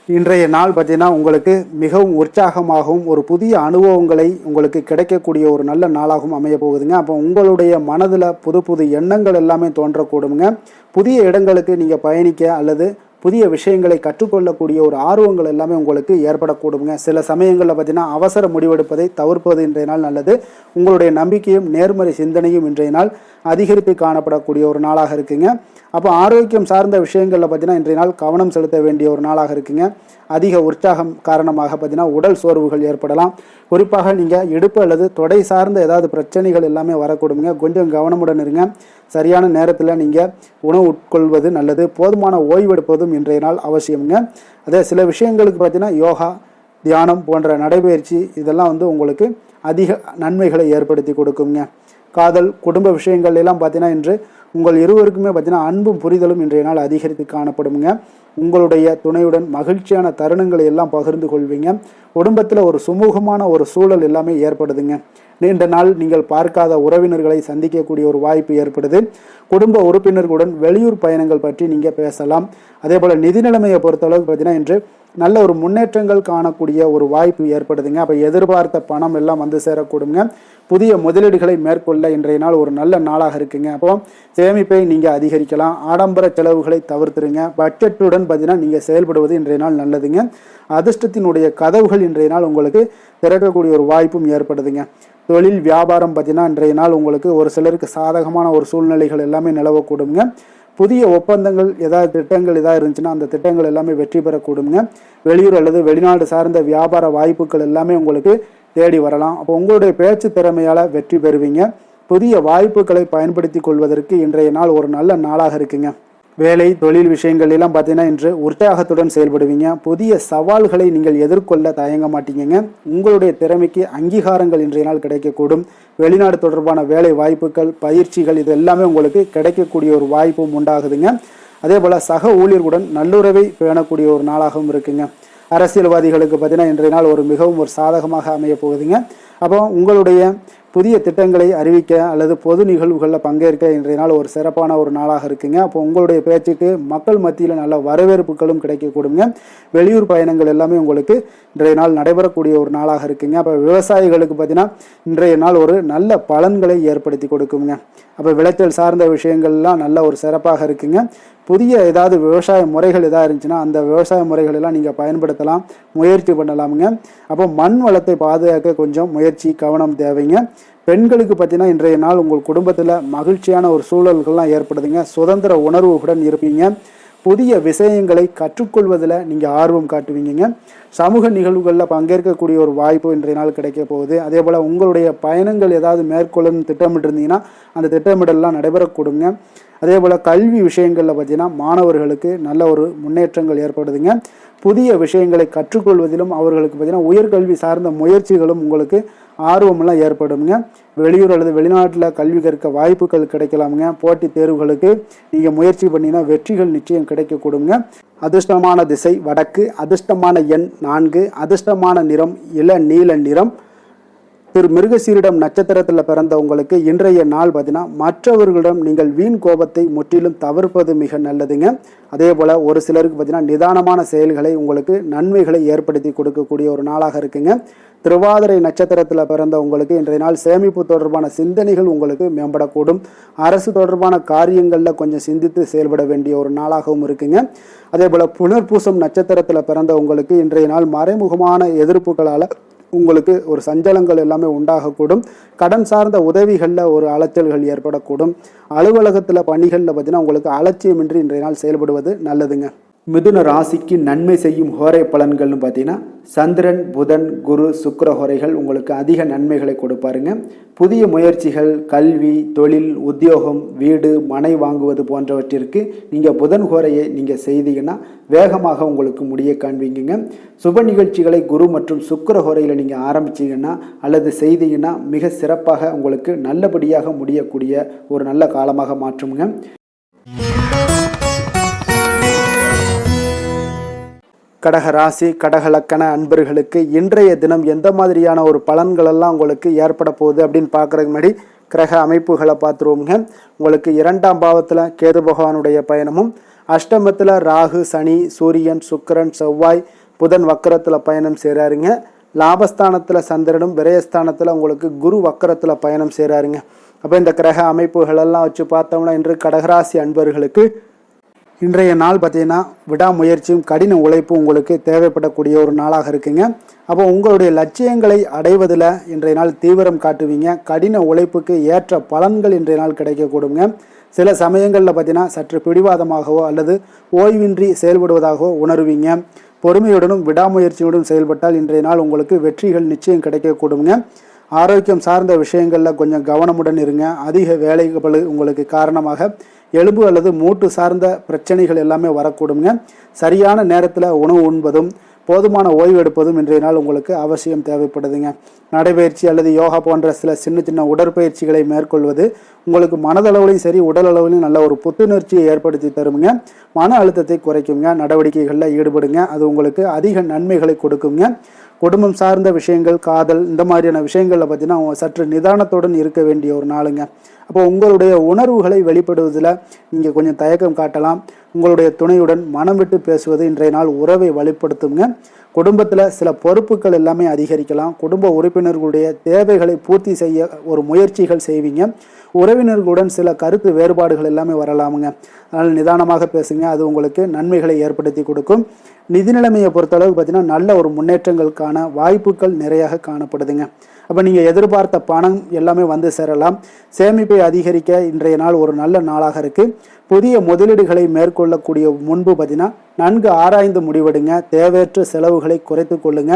இன்றைய நாள் பார்த்தீங்கன்னா உங்களுக்கு மிகவும் உற்சாகமாகவும் ஒரு புதிய அனுபவங்களை உங்களுக்கு கிடைக்கக்கூடிய ஒரு நல்ல நாளாகவும் அமைய போகுதுங்க. அப்போ உங்களுடைய மனதில் புது புது எண்ணங்கள் எல்லாமே தோன்றக்கூடுங்க. புதிய இடங்களுக்கு நீங்கள் பயணிக்க அல்லது புதிய விஷயங்களை கற்றுக்கொள்ளக்கூடிய ஒரு ஆர்வங்கள் எல்லாமே உங்களுக்கு ஏற்படக்கூடுங்க. சில சமயங்களில் பார்த்தீங்கன்னா அவசர முடிவெடுப்பதை தவிர்ப்பது இன்றைய நாள் நல்லது. உங்களுடைய நம்பிக்கையும் நேர்மறை சிந்தனையும் இன்றைய நாள் அதிகரித்து காணப்படக்கூடிய ஒரு நாளாக இருக்குங்க. அப்போ ஆரோக்கியம் சார்ந்த விஷயங்களில் பார்த்தீங்கன்னா இன்றைய நாள் கவனம் செலுத்த வேண்டிய ஒரு நாளாக இருக்குங்க. அதிக உற்சாகம் காரணமாக பார்த்தீங்கன்னா உடல் சோர்வுகள் ஏற்படலாம். குறிப்பாக நீங்கள் இடுப்பு அல்லது தொடை சார்ந்த ஏதாவது பிரச்சனைகள் எல்லாமே வரக்கூடுங்க. கொஞ்சம் கவனமுடன் இருங்க. சரியான நேரத்தில் நீங்கள் உணவு உட்கொள்வது நல்லது. போதுமான ஓய்வெடுப்பதும் இன்றைய நாள் அவசியமுங்க. அதே சில விஷயங்களுக்கு பார்த்தீங்கன்னா யோகா, தியானம் போன்ற நடைபயிற்சி இதெல்லாம் உங்களுக்கு அதிக நன்மைகளை ஏற்படுத்தி கொடுக்குங்க. காதல், குடும்ப விஷயங்கள் எல்லாம் பார்த்தீங்கன்னா இன்று உங்கள் இருவருக்குமே பார்த்தீங்கன்னா அன்பும் புரிதலும் இன்றைய நாள் அதிகரித்து காணப்படுங்க. உங்களுடைய துணையுடன் மகிழ்ச்சியான தருணங்களை எல்லாம் பகிர்ந்து கொள்வீங்க. குடும்பத்தில் ஒரு சுமூகமான ஒரு சூழல் எல்லாமே ஏற்படுதுங்க. நீண்ட நாள் நீங்கள் பார்க்காத உறவினர்களை சந்திக்கக்கூடிய ஒரு வாய்ப்பு ஏற்படுது. குடும்ப உறுப்பினர்களுடன் வெளியூர் பயணங்கள் பற்றி நீங்கள் பேசலாம். அதே போல் நிதி நிலைமையை பொறுத்தளவுக்கு பார்த்தீங்கன்னா இன்று நல்ல ஒரு முன்னேற்றங்கள் காணக்கூடிய ஒரு வாய்ப்பு ஏற்படுதுங்க. அப்போ எதிர்பார்த்த பணம் எல்லாம் வந்து சேரக்கூடுங்க. புதிய முதலீடுகளை மேற்கொள்ள இன்றைய நாள் ஒரு நல்ல நாளாக இருக்குங்க. அப்போ சேமிப்பை நீங்கள் அதிகரிக்கலாம். ஆடம்பர செலவுகளை தவிர்த்துருங்க. பட்ஜெட்டுடன் பார்த்தீங்கன்னா நீங்கள் செயல்படுவது இன்றைய நாள் நல்லதுங்க. அதிர்ஷ்டத்தினுடைய கதவுகள் இன்றைய நாள் உங்களுக்கு திறக்கக்கூடிய ஒரு வாய்ப்பும் ஏற்படுதுங்க. தொழில் வியாபாரம் பார்த்தீங்கன்னா இன்றைய நாள் உங்களுக்கு ஒரு சிலருக்கு சாதகமான ஒரு சூழ்நிலைகள் எல்லாமே நிலவக்கூடுங்க. புதிய ஒப்பந்தங்கள் ஏதாவது திட்டங்கள் ஏதாவது இருந்துச்சுன்னா அந்த திட்டங்கள் எல்லாமே வெற்றி பெறக்கூடுங்க. வெளியூர் அல்லது வெளிநாடு சார்ந்த வியாபார வாய்ப்புகள் எல்லாமே உங்களுக்கு தேடி வரலாம். அப்போ உங்களுடைய பேச்சு திறமையால் வெற்றி பெறுவீங்க. புதிய வாய்ப்புகளை பயன்படுத்தி கொள்வதற்கு இன்றைய நாள் ஒரு நல்ல நாளாக இருக்குங்க. வேலை, தொழில் விஷயங்கள் எல்லாம் பார்த்தீங்கன்னா இன்று உற்சாகத்துடன் செயல்படுவீங்க. புதிய சவால்களை நீங்கள் எதிர்கொள்ள தயங்க மாட்டீங்க. உங்களுடைய திறமைக்கு அங்கீகாரங்கள் இன்றைய நாள் கிடைக்கக்கூடும். வெளிநாடு தொடர்பான வேலை வாய்ப்புகள், பயிற்சிகள் இது எல்லாமே உங்களுக்கு கிடைக்கக்கூடிய ஒரு வாய்ப்பும் உண்டாகுதுங்க. அதே போல் சக ஊழியர்களுடன் நல்லுறவை பேணக்கூடிய ஒரு நாளாகவும் இருக்குங்க. அரசியல்வாதிகளுக்கு பார்த்தீங்கன்னா இன்றைய நாள் மிகவும் ஒரு சாதகமாக அமைய போகுதுங்க. அப்போ உங்களுடைய புதிய திட்டங்களை அறிவிக்க அல்லது பொது நிகழ்வுகளில் பங்கேற்க இன்றைய நாள் ஒரு சிறப்பான ஒரு நாளாக இருக்குங்க. அப்போ உங்களுடைய பேச்சுக்கு மக்கள் மத்தியில் நல்ல வரவேற்புகளும் கிடைக்கக்கூடுங்க. வெளியூர் பயணங்கள் எல்லாமே உங்களுக்கு இன்றைய நாள் நடைபெறக்கூடிய ஒரு நாளாக இருக்குங்க. அப்போ விவசாயிகளுக்கு பார்த்தீங்கன்னா இன்றைய நாள் ஒரு நல்ல பலன்களை ஏற்படுத்தி கொடுக்குங்க. அப்போ விளைச்சல் சார்ந்த விஷயங்கள்லாம் நல்ல ஒரு சிறப்பாக இருக்குங்க. புதிய ஏதாவது விவசாய முறைகள் எதாவது இருந்துச்சுன்னா அந்த விவசாய முறைகள் எல்லாம் நீங்கள் பயன்படுத்தலாம், முயற்சி பண்ணலாமுங்க. அப்போ மண் வளத்தை பாதுகாக்க கொஞ்சம் முயற்சி, கவனம் தேவைங்க. பெண்களுக்கு பார்த்தீங்கன்னா இன்றைய நாள் உங்கள் குடும்பத்தில் மகிழ்ச்சியான ஒரு சூழல்கள்லாம் ஏற்படுதுங்க. சுதந்திர உணர்வுடன் இருப்பீங்க. புதிய விஷயங்களை கற்றுக்கொள்வதில் நீங்கள் ஆர்வம் காட்டுவீங்க. சமூக நிகழ்வுகளில் பங்கேற்கக்கூடிய ஒரு வாய்ப்பு இன்றைய நாள் கிடைக்க போகுது. அதே போல் உங்களுடைய பயணங்கள் ஏதாவது மேற்கொள்ளணும்னு திட்டமிட்டிருந்தீங்கன்னா அந்த திட்டமிடலாம் நடைபெறக்கூடுங்க. அதே போல் கல்வி விஷயங்களில் பார்த்தீங்கன்னா மாணவர்களுக்கு நல்ல ஒரு முன்னேற்றங்கள் ஏற்படுதுங்க. புதிய விஷயங்களை கற்றுக்கொள்வதிலும் அவர்களுக்கு பார்த்தீங்கன்னா உயர்கல்வி சார்ந்த முயற்சிகளும் உங்களுக்கு ஆர்வமெல்லாம் ஏற்படுங்க. வெளியூர் அல்லது வெளிநாட்டில் கல்வி கற்க வாய்ப்புகள் கிடைக்கலாமுங்க. போட்டித் தேர்வுகளுக்கு நீங்கள் முயற்சி பண்ணிங்கன்னா வெற்றிகள் நிச்சயம் கிடைக்கக்கூடுங்க. அதிர்ஷ்டமான திசை வடக்கு, அதிர்ஷ்டமான எண் 4, அதிர்ஷ்டமான நிறம் இளநீல நிறம். திரு மிருகசீரிடம் நட்சத்திரத்தில் பிறந்த உங்களுக்கு இன்றைய நாள் பார்த்தீங்கன்னா மற்றவர்களிடம் நீங்கள் வீண் கோபத்தை முற்றிலும் தவிர்ப்பது மிக நல்லதுங்க. அதே போல் ஒரு சிலருக்கு பார்த்தீங்கன்னா நிதானமான செயல்களை உங்களுக்கு நன்மைகளை ஏற்படுத்தி கொடுக்கக்கூடிய ஒரு நாளாக இருக்குங்க. திருவாதிரை நட்சத்திரத்தில் பிறந்த உங்களுக்கு இன்றைய நாள் சேமிப்பு தொடர்பான சிந்தனைகள் உங்களுக்கு மேம்படக்கூடும். அரசு தொடர்பான காரியங்களில் கொஞ்சம் சிந்தித்து செயல்பட வேண்டிய ஒரு நாளாகவும் இருக்குங்க. அதே போல் புனர்பூசம் நட்சத்திரத்தில் பிறந்த உங்களுக்கு இன்றைய நாள் மறைமுகமான எதிர்ப்புகளால் உங்களுக்கு ஒரு சஞ்சலங்கள் எல்லாமே உண்டாகக்கூடும். கடன் சார்ந்த உதவிகளில் ஒரு அலைச்சல்கள் ஏற்படக்கூடும். அலுவலகத்தில் பணிகளில் பார்த்தீங்கன்னா உங்களுக்கு அலட்சியமின்றி இன்றைய நாள் செயல்படுவது நல்லதுங்க. மிதுன ராசிக்கு நன்மை செய்யும் ஹோரை பலன்கள்னு பார்த்தீங்கன்னா சந்திரன், புதன், குரு, சுக்கிர ஹோரைகள் உங்களுக்கு அதிக நன்மைகளை கொடுப்பாருங்க. புதிய முயற்சிகள், கல்வி, தொழில், உத்தியோகம், வீடு, மனை வாங்குவது போன்றவற்றிற்கு நீங்கள் புதன் ஹோரையை நீங்கள் செய்தீங்கன்னா வேகமாக உங்களுக்கு முடிய காண்பீங்க. சுப நிகழ்ச்சிகளை குரு மற்றும் சுக்கிர ஹோரையில் நீங்கள் ஆரம்பிச்சிங்கன்னா அல்லது செய்தீங்கன்னா மிக சிறப்பாக உங்களுக்கு நல்லபடியாக முடியக்கூடிய ஒரு நல்ல காலமாக மாற்றுங்க. கடக ராசி, கடக லக்கண அன்பர்களுக்கு இன்றைய தினம் எந்த மாதிரியான ஒரு பலன்களெல்லாம் உங்களுக்கு ஏற்பட போகுது அப்படின்னு பார்க்குறதுக்கு முன்னாடி கிரக அமைப்புகளை பார்த்துருவோங்க. உங்களுக்கு 2ஆம் பாவத்தில் கேது பகவானுடைய பயணமும் அஷ்டமத்தில் ராகு, சனி, சூரியன், சுக்கிரன், செவ்வாய், புதன் வக்கரத்தில் பயணம் செய்கிறாருங்க. லாபஸ்தானத்தில் சந்திரனும், விரயஸ்தானத்தில் உங்களுக்கு குரு வக்கரத்தில் பயணம் செய்கிறாருங்க. அப்போ இந்த கிரக அமைப்புகளெல்லாம் வச்சு பார்த்தோம்னா இன்று கடகராசி அன்பர்களுக்கு இன்றைய நாள் பார்த்தீங்கன்னா விடாமுயற்சியும் கடின உழைப்பும் உங்களுக்கு தேவைப்படக்கூடிய ஒரு நாளாக இருக்குங்க. அப்போ உங்களுடைய லட்சியங்களை அடைவதில் இன்றைய நாள் தீவிரம் காட்டுவீங்க. கடின உழைப்புக்கு ஏற்ற பலன்கள் இன்றைய நாள் கிடைக்கக்கூடுங்க. சில சமயங்களில் பார்த்தீங்கன்னா சற்று பிடிவாதமாகவோ அல்லது ஓய்வின்றி செயல்படுவதாகவோ உணர்வீங்க. பொறுமையுடனும் விடாமுயற்சியுடன் செயல்பட்டால் இன்றைய நாள் உங்களுக்கு வெற்றிகள் நிச்சயம் கிடைக்கக்கூடுங்க. ஆரோக்கியம் சார்ந்த விஷயங்களில் கொஞ்சம் கவனமுடன் இருங்க. அதிக வேலைகள் உங்களுக்கு காரணமாக எலும்பு அல்லது மூட்டு சார்ந்த பிரச்சனைகள் எல்லாமே வரக்கூடுங்க. சரியான நேரத்தில் உணவு உண்பதும் போதுமான ஓய்வு எடுப்பதும் இன்றைய நாள் உங்களுக்கு அவசியம் தேவைப்படுதுங்க. நடைபயிற்சி அல்லது யோகா போன்ற சில சின்ன சின்ன உடற்பயிற்சிகளை மேற்கொள்வது உங்களுக்கு மனதளவிலையும் சரி உடல் அளவிலையும் நல்ல ஒரு புத்துணர்ச்சியை ஏற்படுத்தி தருங்க. மன அழுத்தத்தை குறைக்குங்க. நடவடிக்கைகளில் ஈடுபடுங்க. அது உங்களுக்கு அதிக நன்மைகளை கொடுக்குங்க. குடும்பம் சார்ந்த விஷயங்கள், காதல், இந்த மாதிரியான விஷயங்களில் பார்த்தீங்கன்னா சற்று நிதானத்துடன் இருக்க வேண்டிய ஒரு நாளுங்க. அப்போ உங்களுடைய உணர்வுகளை வெளிப்படுவதில் நீங்கள் கொஞ்சம் தயக்கம் காட்டலாம். உங்களுடைய துணையுடன் மனம் விட்டு பேசுவது இன்றைய நாள் உறவை வலுப்படுத்துங்க. குடும்பத்தில் சில பொறுப்புகள் எல்லாமே அதிகரிக்கலாம். குடும்ப உறுப்பினர்களுடைய தேவைகளை பூர்த்தி செய்ய ஒரு முயற்சிகள் செய்வீங்க. உறவினர்களுடன் சில கருத்து வேறுபாடுகள் எல்லாமே வரலாமுங்க. அதனால் நிதானமாக பேசுங்க. அது உங்களுக்கு நன்மைகளை ஏற்படுத்தி கொடுக்கும். நிதி நிலைமையை பொறுத்தளவுக்கு பார்த்தீங்கன்னா நல்ல ஒரு முன்னேற்றங்களுக்கான வாய்ப்புகள் நிறையாக காணப்படுதுங்க. அப்போ நீங்கள் எதிர்பார்த்த பணம் எல்லாமே வந்து சேரலாம். சேமிப்பை அதிகரிக்க இன்றைய நாள் ஒரு நல்ல நாளாக இருக்குது. புதிய முதலீடுகளை மேற்கொள்ளக்கூடிய முன்பு பார்த்தீங்கன்னா நன்கு ஆராய்ந்து முடிவெடுங்க. தேவையற்ற செலவுகளை குறைத்து கொள்ளுங்க.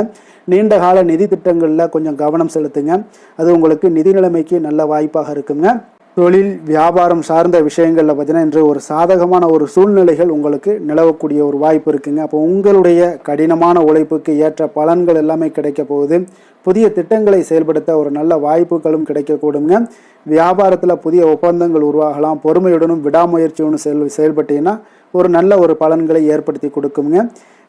நீண்ட கால நிதி திட்டங்களில் கொஞ்சம் கவனம் செலுத்துங்க. அது உங்களுக்கு நிதி நிலைமைக்கு நல்ல வாய்ப்பாக இருக்குங்க. தொழில் வியாபாரம் சார்ந்த விஷயங்களில் பார்த்தீங்கன்னா இன்று ஒரு சாதகமான ஒரு சூழ்நிலைகள் உங்களுக்கு நிலவக்கூடிய ஒரு வாய்ப்பு இருக்குங்க. அப்போ உங்களுடைய கடினமான உழைப்புக்கு ஏற்ற பலன்கள் எல்லாமே கிடைக்க போகுது. புதிய திட்டங்களை செயல்படுத்த ஒரு நல்ல வாய்ப்புகளும் கிடைக்கக்கூடுங்க. வியாபாரத்தில் புதிய ஒப்பந்தங்கள் உருவாகலாம். பொறுமையுடனும் விடாமுயற்சியுடனும் செயல்பட்டீங்கன்னா ஒரு நல்ல ஒரு பலன்களை ஏற்படுத்தி கொடுக்குங்க.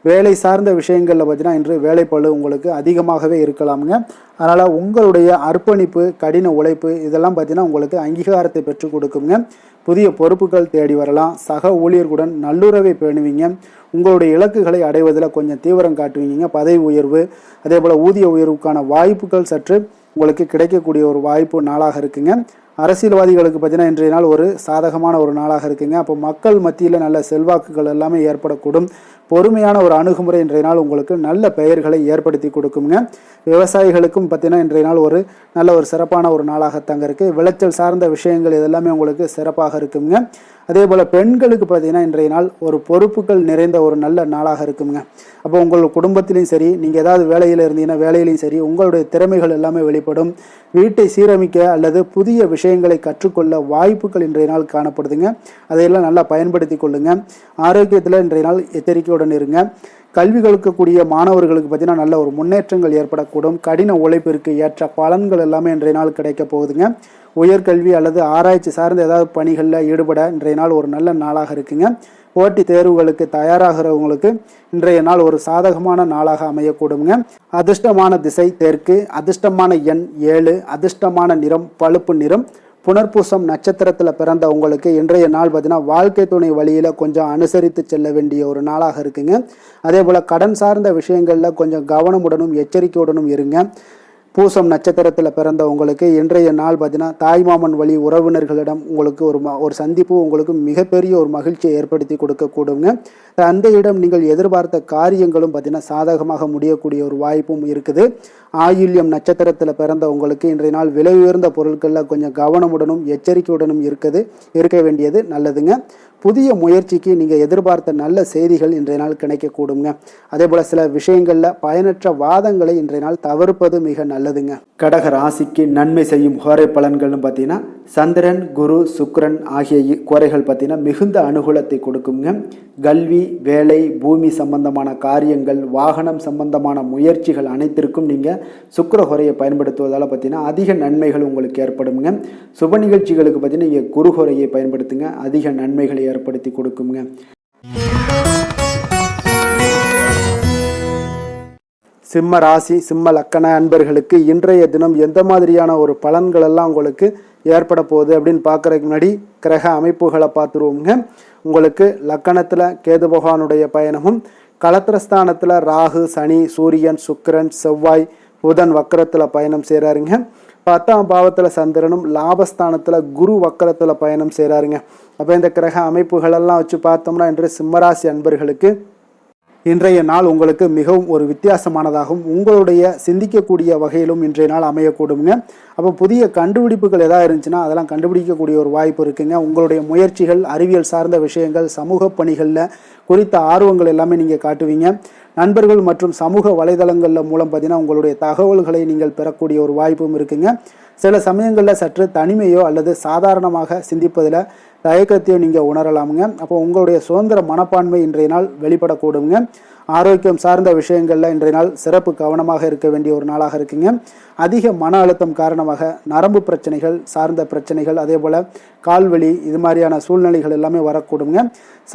வேலை சார்ந்த விஷயங்களில் பார்த்தீங்கன்னா இன்று வேலைப்பளு உங்களுக்கு அதிகமாகவே இருக்கலாமுங்க. அதனால் உங்களுடைய அர்ப்பணிப்பு, கடின உழைப்பு இதெல்லாம் பார்த்தீங்கன்னா உங்களுக்கு அங்கீகாரத்தை பெற்றுக் கொடுக்குங்க. புதிய பொறுப்புகள் தேடி வரலாம். சக ஊழியர்களுடன் நல்லுறவை பேணுவீங்க. உங்களுடைய இலக்குகளை அடைவதில் கொஞ்சம் தீவிரம் காட்டுவீங்க. பதவி உயர்வு, அதே போல் ஊதிய உயர்வுக்கான வாய்ப்புகள் சற்று உங்களுக்கு கிடைக்கக்கூடிய ஒரு வாய்ப்பு நாளாக இருக்குங்க. அரசியல்வாதிகளுக்கு பார்த்தீங்கன்னா இன்றைய நாள் ஒரு சாதகமான ஒரு நாளாக இருக்குங்க. அப்போ மக்கள் மத்தியில் நல்ல செல்வாக்குகள் எல்லாமே ஏற்படக்கூடும். பொறுமையான ஒரு அணுகுமுறை இன்றைய நாள் உங்களுக்கு நல்ல பெயர்களை ஏற்படுத்தி கொடுக்குங்க. விவசாயிகளுக்கும் பார்த்தீங்கன்னா இன்றைய நாள் ஒரு நல்ல ஒரு சிறப்பான ஒரு நாளாகத்தாங்க இருக்குது. விளைச்சல் சார்ந்த விஷயங்கள் இதெல்லாமே உங்களுக்கு சிறப்பாக இருக்குங்க. அதே போல் பெண்களுக்கு பார்த்தீங்கன்னா இன்றைய நாள் ஒரு பொறுப்புகள் நிறைந்த ஒரு நல்ல நாளாக இருக்குங்க. அப்போ உங்கள் குடும்பத்திலையும் சரி, நீங்கள் ஏதாவது வேலையில் இருந்தீங்கன்னா வேலையிலையும் சரி உங்களுடைய திறமைகள் எல்லாமே வெளிப்படும். வீட்டை சீரமைக்க அல்லது புதிய விஷயங்களை கற்றுக்கொள்ள வாய்ப்புகள் இன்றைய நாள் காணப்படுதுங்க. அதையெல்லாம் நல்லா பயன்படுத்தி கொள்ளுங்க. ஆரோக்கியத்தில் இன்றைய நாள் எச்சரிக்கையுடன் இருங்க. கல்வி கற்கக்கூடிய மாணவர்களுக்கு பார்த்தீங்கன்னா நல்ல ஒரு முன்னேற்றங்கள் ஏற்படக்கூடும். கடின உழைப்பிற்கு ஏற்ற பலன்கள் எல்லாமே இன்றைய நாள் கிடைக்க போகுதுங்க. உயர்கல்வி அல்லது ஆராய்ச்சி சார்ந்த ஏதாவது பணிகளில் ஈடுபட இன்றைய நாள் ஒரு நல்ல நாளாக இருக்குங்க. போட்டி தேர்வுகளுக்கு தயாராகிறவங்களுக்கு இன்றைய நாள் ஒரு சாதகமான நாளாக அமையக்கூடுங்க. அதிர்ஷ்டமான திசை தெற்கு, அதிர்ஷ்டமான எண் 7, அதிர்ஷ்டமான நிறம் பழுப்பு நிறம். புனர்பூசம் நட்சத்திரத்தில் பிறந்த உங்களுக்கு இன்றைய நாள் பார்த்தீங்கன்னா வாழ்க்கை துணை வழியில் கொஞ்சம் அனுசரித்து செல்ல வேண்டிய ஒரு நாளாக இருக்குங்க. அதே போல் கடன் சார்ந்த விஷயங்களில் கொஞ்சம் கவனமுடனும் எச்சரிக்கையுடனும் இருங்க. பூசம் நட்சத்திரத்தில் பிறந்த உங்களுக்கு இன்றைய நாள் பார்த்தீங்கன்னா தாய்மாமன் வழி உறவினர்களிடம் உங்களுக்கு ஒரு சந்திப்பு உங்களுக்கு மிகப்பெரிய ஒரு மகிழ்ச்சியை ஏற்படுத்தி கொடுக்கக்கூடுங்க. தந்தையிடம் நீங்கள் எதிர்பார்த்த காரியங்களும் பார்த்தீங்கன்னா சாதகமாக முடியக்கூடிய ஒரு வாய்ப்பும் இருக்குது. ஆயுள்யம் நட்சத்திரத்தில் பிறந்த உங்களுக்கு இன்றைய நாள் விலை உயர்ந்த பொருட்களில் கொஞ்சம் கவனமுடனும் எச்சரிக்கையுடனும் இருக்க வேண்டியது நல்லதுங்க. புதிய முயற்சிக்கு நீங்கள் எதிர்பார்த்த நல்ல செய்திகள் இன்றைய நாள் கிடைக்கக்கூடுங்க. அதே போல் சில விஷயங்களில் பயனற்ற வாதங்களை இன்றைய நாள் தவிர்ப்பது மிக நல்லதுங்க. கடக ராசிக்கு நன்மை செய்யும் கோரை பலன்கள்னு பார்த்தீங்கன்னா சந்திரன், குரு, சுக்கிரன் ஆகிய கோரைகள் பார்த்தீங்கன்னா மிகுந்த அனுகூலத்தை கொடுக்குங்க. கல்வி, வேலை, பூமி சம்பந்தமான காரியங்கள், வாகனம் சம்பந்தமான முயற்சிகள் அனைத்திற்கும் நீங்கள் சுக்கிர கோரையை பயன்படுத்துவதால் பார்த்தீங்கன்னா அதிக நன்மைகள் உங்களுக்கு ஏற்படுங்க. சுப நிகழ்ச்சிகளுக்கு பார்த்தீங்கன்னா நீங்கள் குரு கோரையை பயன்படுத்துங்க. அதிக நன்மைகளை ஏற்படுத்தி கொடுக்குங்க. சிம்ம ராசி சிம்ம லக்கண அன்பர்களுக்கு இன்றைய தினம் எந்த மாதிரியான ஒரு பலன்கள் எல்லாம் உங்களுக்கு ஏற்பட போகுது அப்படின்னு பார்க்கறதுக்கு முன்னாடி கிரக அமைப்புகளை பார்த்துருவோங்க. உங்களுக்கு லக்கணத்தில் கேது பகவானுடைய பயணமும், களத்திரஸ்தானத்தில் ராகு, சனி, சூரியன், சுக்கிரன், செவ்வாய், புதன் வக்கரத்தில் பயணம் செய்கிறாருங்க. 10ஆம் பாவத்தில் சந்திரனும், லாபஸ்தானத்தில் குரு வக்கரத்தில் பயணம் செய்கிறாருங்க. அப்போ இந்த கிரக அமைப்புகளெல்லாம் வச்சு பார்த்தோம்னா இன்று சிம்மராசி அன்பர்களுக்கு இன்றைய நாள் உங்களுக்கு மிகவும் ஒரு வித்தியாசமானதாகவும் உங்களுடைய சிந்திக்கக்கூடிய வகையிலும் இன்றைய நாள் அமையக்கூடுங்க. அப்போ புதிய கண்டுபிடிப்புகள் எதாவது இருந்துச்சுன்னா அதெல்லாம் கண்டுபிடிக்கக்கூடிய ஒரு வாய்ப்பு இருக்குங்க. உங்களுடைய முயற்சிகள், அறிவியல் சார்ந்த விஷயங்கள், சமூக பணிகளில் குறித்த ஆர்வங்கள் எல்லாமே நீங்கள் காட்டுவீங்க. நண்பர்கள் மற்றும் சமூக வலைதளங்களில் மூலம் பார்த்தீங்கன்னா உங்களுடைய தகவல்களை நீங்கள் பெறக்கூடிய ஒரு வாய்ப்பும் இருக்குங்க. சில சமயங்களில் சற்று தனிமையோ அல்லது சாதாரணமாக சிந்திப்பதில் தயக்கத்தையோ நீங்கள் உணரலாமுங்க. அப்போ உங்களுடைய சுதந்திர மனப்பான்மை இன்றைய நாள் வெளிப்படக்கூடுங்க. ஆரோக்கியம் சார்ந்த விஷயங்களில் இன்றைய நாள் சிறப்பு கவனமாக இருக்க வேண்டிய ஒரு நாளாக இருக்குங்க. அதிக மன அழுத்தம் காரணமாக நரம்பு பிரச்சனைகள் சார்ந்த பிரச்சனைகள், அதே போல் கால்வலி, இது மாதிரியான சூழ்நிலைகள் எல்லாமே வரக்கூடுங்க.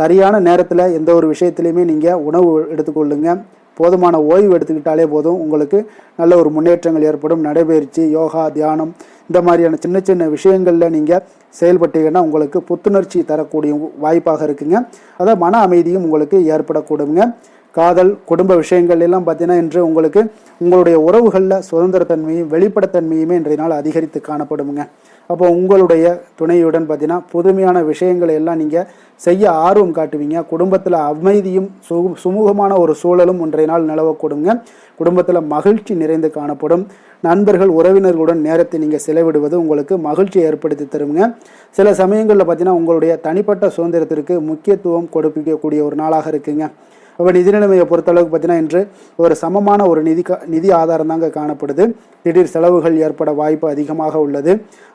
சரியான நேரத்தில் எந்த ஒரு விஷயத்துலையுமே நீங்கள் உணவு எடுத்துக்கொள்ளுங்க. போதுமான ஓய்வு எடுத்துக்கிட்டாலே போதும், உங்களுக்கு நல்ல ஒரு முன்னேற்றங்கள் ஏற்படும். நடைபயிற்சி, யோகா, தியானம் இந்த மாதிரியான சின்ன சின்ன விஷயங்களில் நீங்கள் செயல்பட்டீங்கன்னா உங்களுக்கு புத்துணர்ச்சி தரக்கூடிய வாய்ப்பாக இருக்குங்க. அதாவது மன அமைதியும் உங்களுக்கு ஏற்படக்கூடுங்க. காதல், குடும்ப விஷயங்கள் எல்லாம் பார்த்தீங்கன்னா இன்று உங்களுக்கு உங்களுடைய உறவுகளில் சுதந்திரத்தன்மையும் வெளிப்படத்தன்மையுமே இன்றைய நாள் அதிகரித்து காணப்படுங்க. அப்போ உங்களுடைய துணையுடன் பார்த்தீங்கன்னா புதுமையான விஷயங்களை எல்லாம் நீங்கள் செய்ய ஆர்வம் காட்டுவீங்க. குடும்பத்தில் அமைதியும் சுமூகமான ஒரு சூழலும் இன்றைய நாள் நிலவக்கூடுங்க. குடும்பத்தில் மகிழ்ச்சி நிறைந்து காணப்படும். நண்பர்கள், உறவினர்களுடன் நேரத்தை நீங்கள் செலவிடுவது உங்களுக்கு மகிழ்ச்சி ஏற்படுத்தி தருங்க. சில சமயங்களில் பார்த்தீங்கன்னா உங்களுடைய தனிப்பட்ட சுதந்திரத்திற்கு முக்கியத்துவம் கொடுக்கக்கூடிய ஒரு நாளாக இருக்குங்க. அப்போ நிதி நிலைமையை பொறுத்தளவுக்கு பார்த்தீங்கன்னா இன்று ஒரு சமமான ஒரு நிதி ஆதாரம் தாங்க காணப்படுது. திடீர் செலவுகள் ஏற்பட வாய்ப்பு அதிகமாக உள்ளது.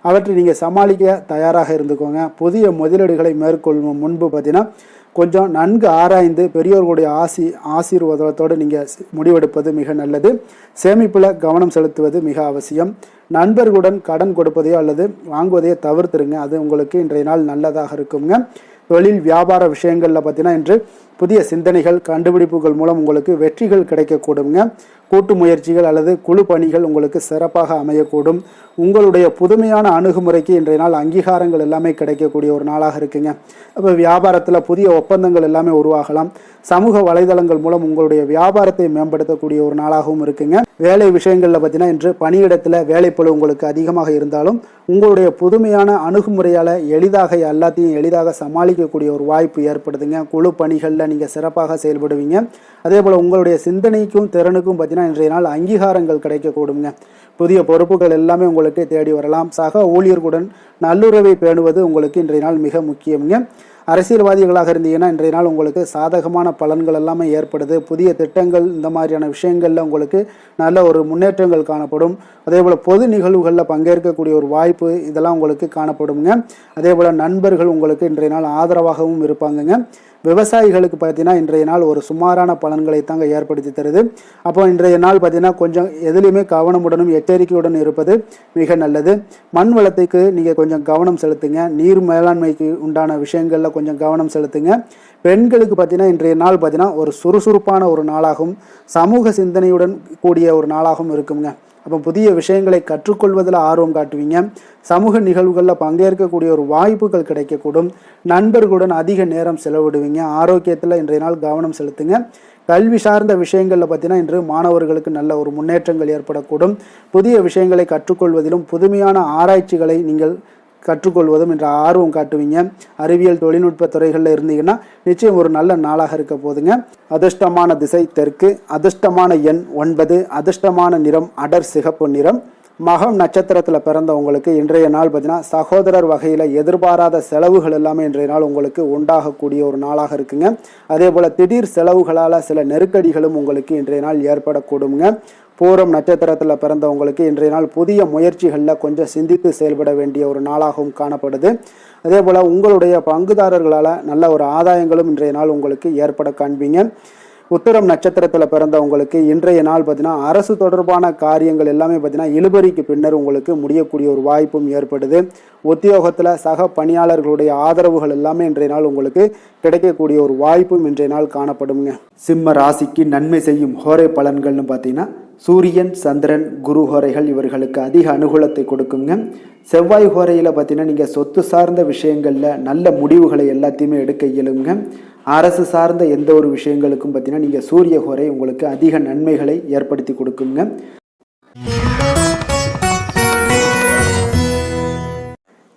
அவற்றை நீங்கள் சமாளிக்க தயாராக இருந்துக்கோங்க. புதிய முதலீடுகளை மேற்கொள்ளும் முன்பு பார்த்தீங்கன்னா கொஞ்சம் நன்கு ஆராய்ந்து பெரியோர்களுடைய ஆசீர்வாதத்தோடு நீங்கள் முடிவெடுப்பது மிக நல்லது. சேமிப்பில் கவனம் செலுத்துவது மிக அவசியம். நண்பர்களுடன் கடன் கொடுப்பதையோ அல்லது வாங்குவதையோ தவிர்த்துருங்க. அது உங்களுக்கு இன்றைய நாள் நல்லதாக இருக்குங்க. தொழில் வியாபார விஷயங்களில் பார்த்தீங்கன்னா இன்று புதிய சிந்தனைகள், கண்டுபிடிப்புகள் மூலம் உங்களுக்கு வெற்றிகள் கிடைக்கக்கூடுங்க. கூட்டு முயற்சிகள் அல்லது குழு பணிகள் உங்களுக்கு சிறப்பாக அமையக்கூடும். உங்களுடைய புதுமையான அணுகுமுறைக்கு இன்றைய நாள் அங்கீகாரங்கள் எல்லாமே கிடைக்கக்கூடிய ஒரு நாளாக இருக்குங்க. அப்போ வியாபாரத்தில் புதிய ஒப்பந்தங்கள் எல்லாமே உருவாகலாம். சமூக வலைதளங்கள் மூலம் உங்களுடைய வியாபாரத்தை மேம்படுத்தக்கூடிய ஒரு நாளாகவும் இருக்குங்க. வேலை விஷயங்களில் பார்த்தீங்கன்னா இன்று பணியிடத்தில் வேலைப்பளு உங்களுக்கு அதிகமாக இருந்தாலும் உங்களுடைய புதுமையான அணுகுமுறையால் எல்லாத்தையும் எளிதாக சமாளிக்கக்கூடிய ஒரு வாய்ப்பு ஏற்படுதுங்க. குழு பணிகளில் நீங்கள் சிறப்பாக செயல்படுவீங்க. அதே போல் உங்களுடைய சிந்தனைக்கும் திறனுக்கும் பார்த்தீங்கன்னா இன்றைய நாள் அங்கீகாரங்கள் கிடைக்கக்கூடுங்க. புதிய பொறுப்புகள் எல்லாமே உங்களுக்கு தேடி வரலாம். சக ஊழியர்களுடன் நல்லுறவை பேணுவது உங்களுக்கு இன்றைய நாள் மிக முக்கியங்க. அரசியல்வாதிகளாக இருந்தீங்கன்னா இன்றைய நாள் உங்களுக்கு சாதகமான பலன்கள் எல்லாமே ஏற்படுது. புதிய திட்டங்கள், இந்த மாதிரியான விஷயங்களில் உங்களுக்கு நல்ல ஒரு முன்னேற்றங்கள் காணப்படும். அதே போல் பொது நிகழ்வுகளில் பங்கேற்கக்கூடிய ஒரு வாய்ப்பு இதெல்லாம் உங்களுக்கு காணப்படுங்க. அதே போல் நண்பர்கள் உங்களுக்கு இன்றைய நாள் ஆதரவாகவும் இருப்பாங்கங்க. விவசாயிகளுக்கு பார்த்தீங்கன்னா இன்றைய நாள் ஒரு சுமாரான பலன்களை தாங்க ஏற்படுத்தி தருது. அப்போ இன்றைய நாள் பார்த்தீங்கன்னா கொஞ்சம் எதுலேயுமே கவனமுடனும் எச்சரிக்கையுடன் இருப்பது மிக நல்லது. மண் வளத்துக்கு நீங்கள் கொஞ்சம் கவனம் செலுத்துங்க. நீர் மேலாண்மைக்கு உண்டான விஷயங்களில் கொஞ்சம் கவனம் செலுத்துங்க. பெண்களுக்கு பார்த்தீங்கன்னா இன்றைய நாள் பார்த்தீங்கன்னா ஒரு சுறுசுறுப்பான ஒரு நாளாகவும் சமூக சிந்தனையுடன் கூடிய ஒரு நாளாகவும் இருக்குங்க. அப்போ புதிய விஷயங்களை கற்றுக்கொள்வதில் ஆர்வம் காட்டுவீங்க. சமூக நிகழ்வுகளில் பங்கேற்கக்கூடிய ஒரு வாய்ப்புகள் கிடைக்கக்கூடும். நண்பர்களுடன் அதிக நேரம் செலவிடுவீங்க. ஆரோக்கியத்தில் இன்றைய நாள் கவனம் செலுத்துங்க. கல்வி சார்ந்த விஷயங்களில் பார்த்தீங்கன்னா இன்று மாணவர்களுக்கு நல்ல ஒரு முன்னேற்றங்கள் ஏற்படக்கூடும். புதிய விஷயங்களை கற்றுக்கொள்வதிலும் புதுமையான ஆராய்ச்சிகளை நீங்கள் கற்றுக்கொள்வதும் என்ற ஆர்வம் காட்டுவீங்க. அறிவியல், தொழில்நுட்ப துறைகளில் இருந்தீங்கன்னா நிச்சயம் ஒரு நல்ல நாளாக இருக்க போதுங்க. அதிர்ஷ்டமான திசை தெற்கு, அதிர்ஷ்டமான எண் 9, அதிர்ஷ்டமான நிறம் அடர் சிகப்பு நிறம். மகம் நட்சத்திரத்தில் பிறந்தவங்களுக்கு இன்றைய நாள் பார்த்தீங்கன்னா சகோதரர் வகையில் எதிர்பாராத செலவுகள் எல்லாமே இன்றைய நாள் உங்களுக்கு உண்டாகக்கூடிய ஒரு நாளாக இருக்குங்க. அதே போல் திடீர் செலவுகளால் சில நெருக்கடிகளும் உங்களுக்கு இன்றைய நாள் ஏற்படக்கூடுங்க. பூரம் நட்சத்திரத்தில் பிறந்தவங்களுக்கு இன்றைய நாள் புதிய முயற்சிகளில் கொஞ்சம் சிந்தித்து செயல்பட வேண்டிய ஒரு நாளாகவும் காணப்படுது. அதே போல் உங்களுடைய பங்குதாரர்களால் நல்ல ஒரு ஆதாயங்களும் இன்றைய நாள் உங்களுக்கு ஏற்பட காண்பீங்க. உத்திரம் நட்சத்திரத்தில் பிறந்தவங்களுக்கு இன்றைய நாள் பார்த்தீங்கன்னா அரசு தொடர்பான காரியங்கள் எல்லாமே பார்த்தீங்கன்னா இழுபறிக்கு பின்னர் உங்களுக்கு முடியக்கூடிய ஒரு வாய்ப்பும் ஏற்படுது. உத்தியோகத்தில் சக பணியாளர்களுடைய ஆதரவுகள் எல்லாமே இன்றைய நாள் உங்களுக்கு கிடைக்கக்கூடிய ஒரு வாய்ப்பும் இன்றைய நாள் காணப்படுங்க. சிம்ம ராசிக்கு நன்மை செய்யும் ஹோரை பலன்கள்னு பார்த்தீங்கன்னா சூரியன், சந்திரன், குரு ஹோரைகள் இவர்களுக்கு அதிக அனுகூலத்தை கொடுக்குங்க. செவ்வாய் ஹோரையில் பார்த்தீங்கன்னா நீங்கள் சொத்து சார்ந்த விஷயங்களில் நல்ல முடிவுகளை எல்லாத்தையுமே எடுக்க இயலுங்க. அரசு சார்ந்த எந்த ஒரு விஷயங்களுக்கும் பார்த்தீங்கன்னா நீங்கள் சூரிய ஹோரை உங்களுக்கு அதிக நன்மைகளை ஏற்படுத்தி கொடுக்குங்க.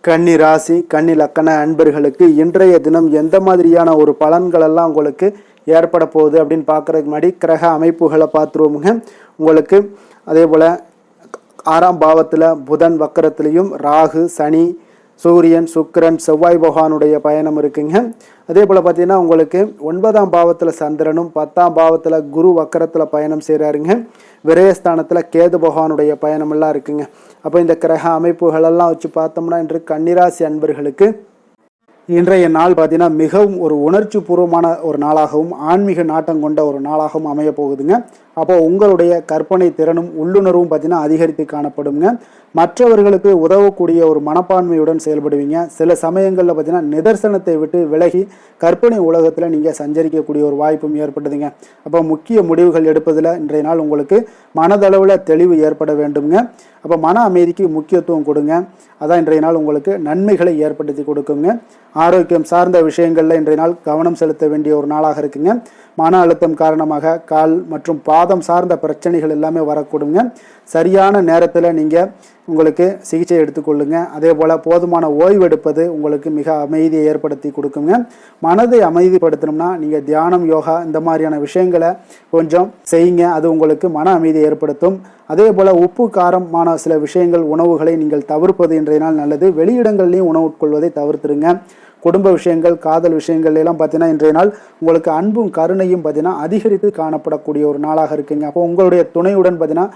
கன்னி ராசி, கன்னி லக்கண அன்பர்களுக்கு இன்றைய தினம் எந்த மாதிரியான ஒரு பலன்களெல்லாம் உங்களுக்கு ஏற்பட போகுது அப்படின்னு பார்க்குறதுக்கு முன்னாடி கிரக அமைப்புகளை பார்த்துருவோமுங்க. உங்களுக்கு அதே போல் 6ஆம் பாவத்தில் புதன் வக்கரத்துலேயும் ராகு, சனி, சூரியன், சுக்கிரன், செவ்வாய் பகவானுடைய பயணம் இருக்குங்க. அதே போல் பார்த்தீங்கன்னா உங்களுக்கு 9ஆம் பாவத்தில் சந்திரனும் 10ஆம் பாவத்தில் குரு வக்கரத்தில் பயணம் செய்கிறாருங்க. விரயஸ்தானத்தில் கேது பகவானுடைய பயணமெல்லாம் இருக்குங்க. அப்போ இந்த கிரக அமைப்புகளெல்லாம் வச்சு பார்த்தோம்னா இன்று கன்னிராசி அன்பர்களுக்கு இன்றைய நாள் பார்த்தீங்கன்னா மிகவும் ஒரு உணர்ச்சி பூர்வமான ஒரு நாளாகவும் ஆன்மீக நாட்டம் கொண்ட ஒரு நாளாகவும் அமைய போகுதுங்க. அப்போ உங்களுடைய கற்பனை திறனும் உள்ளுணர்வும் பார்த்தீங்கன்னா அதிகரித்து காணப்படுங்க. மற்றவர்களுக்கு உதவக்கூடிய ஒரு மனப்பான்மையுடன் செயல்படுவீங்க. சில சமயங்களில் பார்த்தீங்கன்னா நிதர்சனத்தை விட்டு விலகி கற்பனை உலகத்தில் நீங்கள் சஞ்சரிக்கக்கூடிய ஒரு வாய்ப்பும் ஏற்படுதுங்க. அப்போ முக்கிய முடிவுகள் எடுப்பதில் இன்றைய நாள் உங்களுக்கு மனதளவில் தெளிவு ஏற்பட வேண்டுங்க. அப்போ மன அமைதிக்கு முக்கியத்துவம் கொடுங்க. அதான் இன்றைய நாள் உங்களுக்கு நன்மைகளை ஏற்படுத்தி கொடுக்குங்க. ஆரோக்கியம் சார்ந்த விஷயங்களில் இன்றைய நாள் கவனம் செலுத்த வேண்டிய ஒரு நாளாக இருக்குங்க. மன அழுத்தம் காரணமாக கால் மற்றும் பாதம் சார்ந்த பிரச்சனைகள் எல்லாமே வரக்கூடுங்க. சரியான நேரத்தில் நீங்கள் உங்களுக்கு சிகிச்சை எடுத்துக்கொள்ளுங்க. அதே போல் போதுமான ஓய்வு எடுப்பது உங்களுக்கு மிக அமைதியை ஏற்படுத்தி கொடுக்குங்க. மனதை அமைதிப்படுத்தணும்னா நீங்கள் தியானம், யோகா இந்த மாதிரியான விஷயங்களை கொஞ்சம் செய்யுங்க. அது உங்களுக்கு மன அமைதியை ஏற்படுத்தும். அதே போல் உப்பு காரமான சில விஷயங்கள், உணவுகளை நீங்கள் தவிர்ப்பது இன்றைய நாள் நல்லது. வெளியிடங்கள்லையும் உணவு உட்கொள்வதை தவிர்த்துருங்க. குடும்ப விஷயங்கள், காதல் விஷயங்கள் எல்லாம் பார்த்தீங்கன்னா இன்றைய நாள் உங்களுக்கு அன்பும் கருணையும் பார்த்தீங்கன்னா அதிகரித்து காணப்படக்கூடிய ஒரு நாளாக இருக்குங்க. அப்போ உங்களுடைய துணையுடன் பார்த்தீங்கன்னா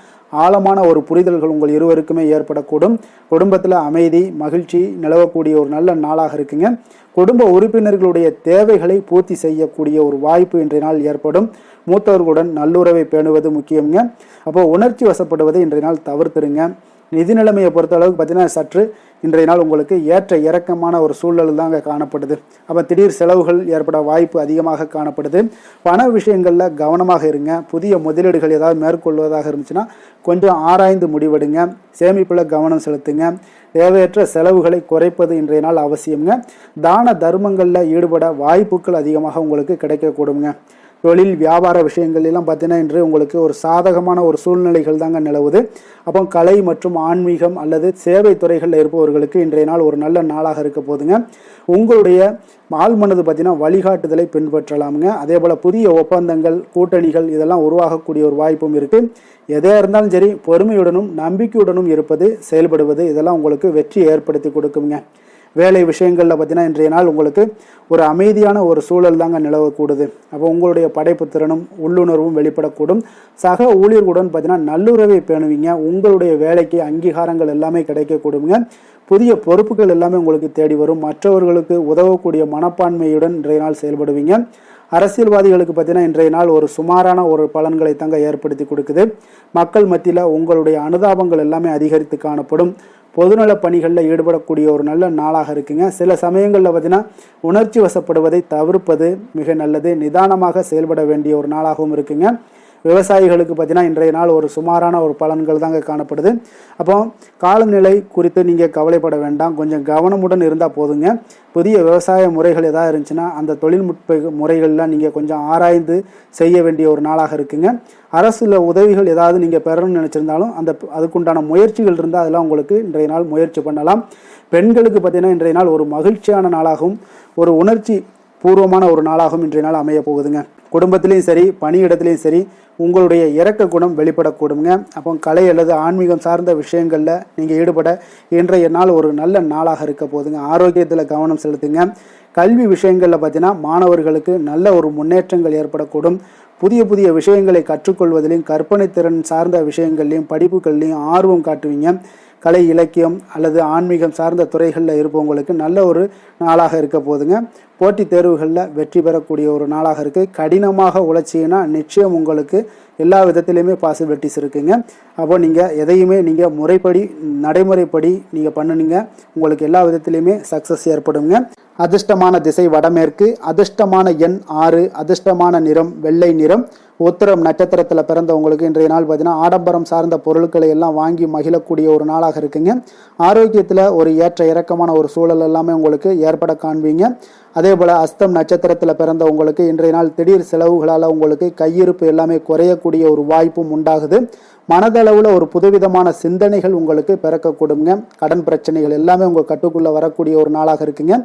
ஆழமான ஒரு புரிதல்கள் உங்கள் இருவருக்குமே ஏற்படக்கூடும். குடும்பத்தில் அமைதி, மகிழ்ச்சி நிலவக்கூடிய ஒரு நல்ல நாளாக இருக்குங்க. குடும்ப உறுப்பினர்களுடைய தேவைகளை பூர்த்தி செய்யக்கூடிய ஒரு வாய்ப்பு இன்றைய நாள் ஏற்படும். மூத்தவர்களுடன் நல்லுறவை பேணுவது முக்கியங்க. அப்போ உணர்ச்சி வசப்படுவதை இன்றைய நாள் தவிர்த்துருங்க. நிதி நிலைமையை பொறுத்த அளவுக்கு பார்த்தீங்கன்னா சற்று இன்றைய நாள் உங்களுக்கு ஏற்ற இறக்கமான ஒரு சூழல் தாங்க காணப்படுது. அப்போ திடீர் செலவுகள் ஏற்பட வாய்ப்பு அதிகமாக காணப்படுது. பண விஷயங்களில் கவனமாக இருங்க. புதிய முதலீடுகள் ஏதாவது மேற்கொள்வதாக இருந்துச்சுன்னா கொஞ்சம் ஆராய்ந்து முடிவெடுங்க. சேமிப்பில் கவனம் செலுத்துங்க. தேவையற்ற செலவுகளை குறைப்பது இன்றைய நாள் அவசியங்க. தான தர்மங்களில் ஈடுபட வாய்ப்புகள் அதிகமாக உங்களுக்கு கிடைக்கக்கூடுங்க. தொழில் வியாபார விஷயங்கள் எல்லாம் பார்த்தீங்கன்னா இன்று உங்களுக்கு ஒரு சாதகமான ஒரு சூழ்நிலைகள் தாங்க நிலவுது. அப்போ கலை மற்றும் ஆன்மீகம் அல்லது சேவை துறைகளில் இருப்பவர்களுக்கு இன்றைய நாள் ஒரு நல்ல நாளாக இருக்க போதுங்க. உங்களுடைய ஆழ்மனது பார்த்தீங்கன்னா வழிகாட்டுதலை பின்பற்றலாமுங்க. அதே போல் புதிய ஒப்பந்தங்கள், கூட்டணிகள் இதெல்லாம் உருவாகக்கூடிய ஒரு வாய்ப்பும் இருக்குது. எதாக இருந்தாலும் சரி பொறுமையுடனும் நம்பிக்கையுடனும் இருப்பது, செயல்படுவது இதெல்லாம் உங்களுக்கு வெற்றி ஏற்படுத்தி கொடுக்குங்க. வேலை விஷயங்களில் பார்த்தீங்கன்னா இன்றைய நாள் உங்களுக்கு ஒரு அமைதியான ஒரு சூழல் தாங்க நிலவக்கூடுது. அப்போ உங்களுடைய படைப்பு திறனும் உள்ளுணர்வும் வெளிப்படக்கூடும். சக ஊழியர்களுடன் பார்த்தீங்கன்னா நல்லுறவை பேணுவீங்க. உங்களுடைய வேலைக்கு அங்கீகாரங்கள் எல்லாமே கிடைக்கக்கூடுங்க. புதிய பொறுப்புகள் எல்லாமே உங்களுக்கு தேடி வரும். மற்றவர்களுக்கு உதவக்கூடிய மனப்பான்மையுடன் இன்றைய நாள் செயல்படுவீங்க. அரசியல்வாதிகளுக்கு பார்த்தீங்கன்னா இன்றைய நாள் ஒரு சுமாரான ஒரு பலன்களை தாங்க ஏற்படுத்தி கொடுக்குது. மக்கள் மத்தியில் உங்களுடைய அனுதாபங்கள் எல்லாமே அதிகரித்து காணப்படும். பொதுநல பணிகளில் ஈடுபடக்கூடிய ஒரு நல்ல நாளாக இருக்குங்க. சில சமயங்களில் பார்த்தீங்கன்னா உணர்ச்சி வசப்படுவதை தவிர்ப்பது மிக நல்லது. நிதானமாக செயல்பட வேண்டிய ஒரு நாளாகவும் இருக்குங்க. விவசாயிகளுக்கு பார்த்தீங்கன்னா இன்றைய நாள் ஒரு சுமாரான ஒரு பலன்கள் தாங்க காணப்படுது. அப்போ காலநிலை குறித்து நீங்கள் கவலைப்பட வேண்டாம். கொஞ்சம் கவனமுடன் இருந்தால் போதுங்க. புதிய விவசாய முறைகள் எதாவது இருந்துச்சுன்னா அந்த தொழில்நுட்ப முறைகள்லாம் நீங்கள் கொஞ்சம் ஆராய்ந்து செய்ய வேண்டிய ஒரு நாளாக இருக்குங்க. அரசுல உதவிகள் ஏதாவது நீங்கள் பெறணும்னு நினச்சிருந்தாலும் அதுக்குண்டான முயற்சிகள் இருந்தால் அதெல்லாம் உங்களுக்கு இன்றைய நாள் முயற்சி பண்ணலாம். பெண்களுக்கு பார்த்தீங்கன்னா இன்றைய நாள் ஒரு மகிழ்ச்சியான நாளாகவும் ஒரு உணர்ச்சி பூர்வமான ஒரு நாளாகவும் இன்றைய நாள் அமைய போகுதுங்க. குடும்பத்திலையும் சரி, பணியிடத்துலையும் சரி உங்களுடைய இரக்க குணம் வெளிப்படக்கூடுங்க. அப்போ கலை அல்லது ஆன்மீகம் சார்ந்த விஷயங்களில் நீங்கள் ஈடுபட இன்றைய நாள் ஒரு நல்ல நாளாக இருக்க போகுதுங்க. ஆரோக்கியத்தில் கவனம் செலுத்துங்க. கல்வி விஷயங்களில் பார்த்தீங்கன்னா மாணவர்களுக்கு நல்ல ஒரு முன்னேற்றங்கள் ஏற்படக்கூடும். புதிய புதிய விஷயங்களை கற்றுக்கொள்வதிலையும் கற்பனை திறன் சார்ந்த விஷயங்கள்லையும் படிப்புகள்லையும் ஆர்வம் காட்டுவீங்க. கலை இலக்கியம் அல்லது ஆன்மீகம் சார்ந்த துறைகளில் இருப்பவங்களுக்கு நல்ல ஒரு நாளாக இருக்க போதுங்க. போட்டித் தேர்வுகளில் வெற்றி பெறக்கூடிய ஒரு நாளாக இருக்குது. கடினமாக உழைச்சிங்கன்னா நிச்சயம் உங்களுக்கு எல்லா விதத்திலையுமே பாசிபிலிட்டிஸ் இருக்குங்க. அப்போ நீங்கள் எதையுமே நீங்கள் முறைப்படி நடைமுறைப்படி நீங்கள் பண்ணுனீங்க, உங்களுக்கு எல்லா விதத்திலையுமே சக்ஸஸ் ஏற்படுங்க. அதிர்ஷ்டமான திசை வடமேற்கு, அதிர்ஷ்டமான எண் 6, அதிர்ஷ்டமான நிறம் வெள்ளை நிறம். உத்திரம் நட்சத்திரத்தில் பிறந்தவங்களுக்கு இன்றைய நாள் பார்த்தீங்கன்னா ஆடம்பரம் சார்ந்த பொருட்களை எல்லாம் வாங்கி மகிழக்கூடிய ஒரு நாளாக இருக்குங்க. ஆரோக்கியத்தில் ஒரு ஏற்ற இறக்கமான ஒரு சூழல் எல்லாமே உங்களுக்கு ஏற்பட காண்பீங்க. அதே போல் அஸ்தம் நட்சத்திரத்தில் பிறந்தவங்களுக்கு இன்றைய நாள் திடீர் செலவுகளால் உங்களுக்கு கையிருப்பு எல்லாமே குறையக்கூடிய ஒரு வாய்ப்பும் உண்டாகுது. மனதளவில் ஒரு புதுவிதமான சிந்தனைகள் உங்களுக்கு பிறக்கக்கூடுங்க. கடன் பிரச்சனைகள் எல்லாமே உங்கள் கட்டுக்குள்ளே வரக்கூடிய ஒரு நாளாக இருக்குங்க.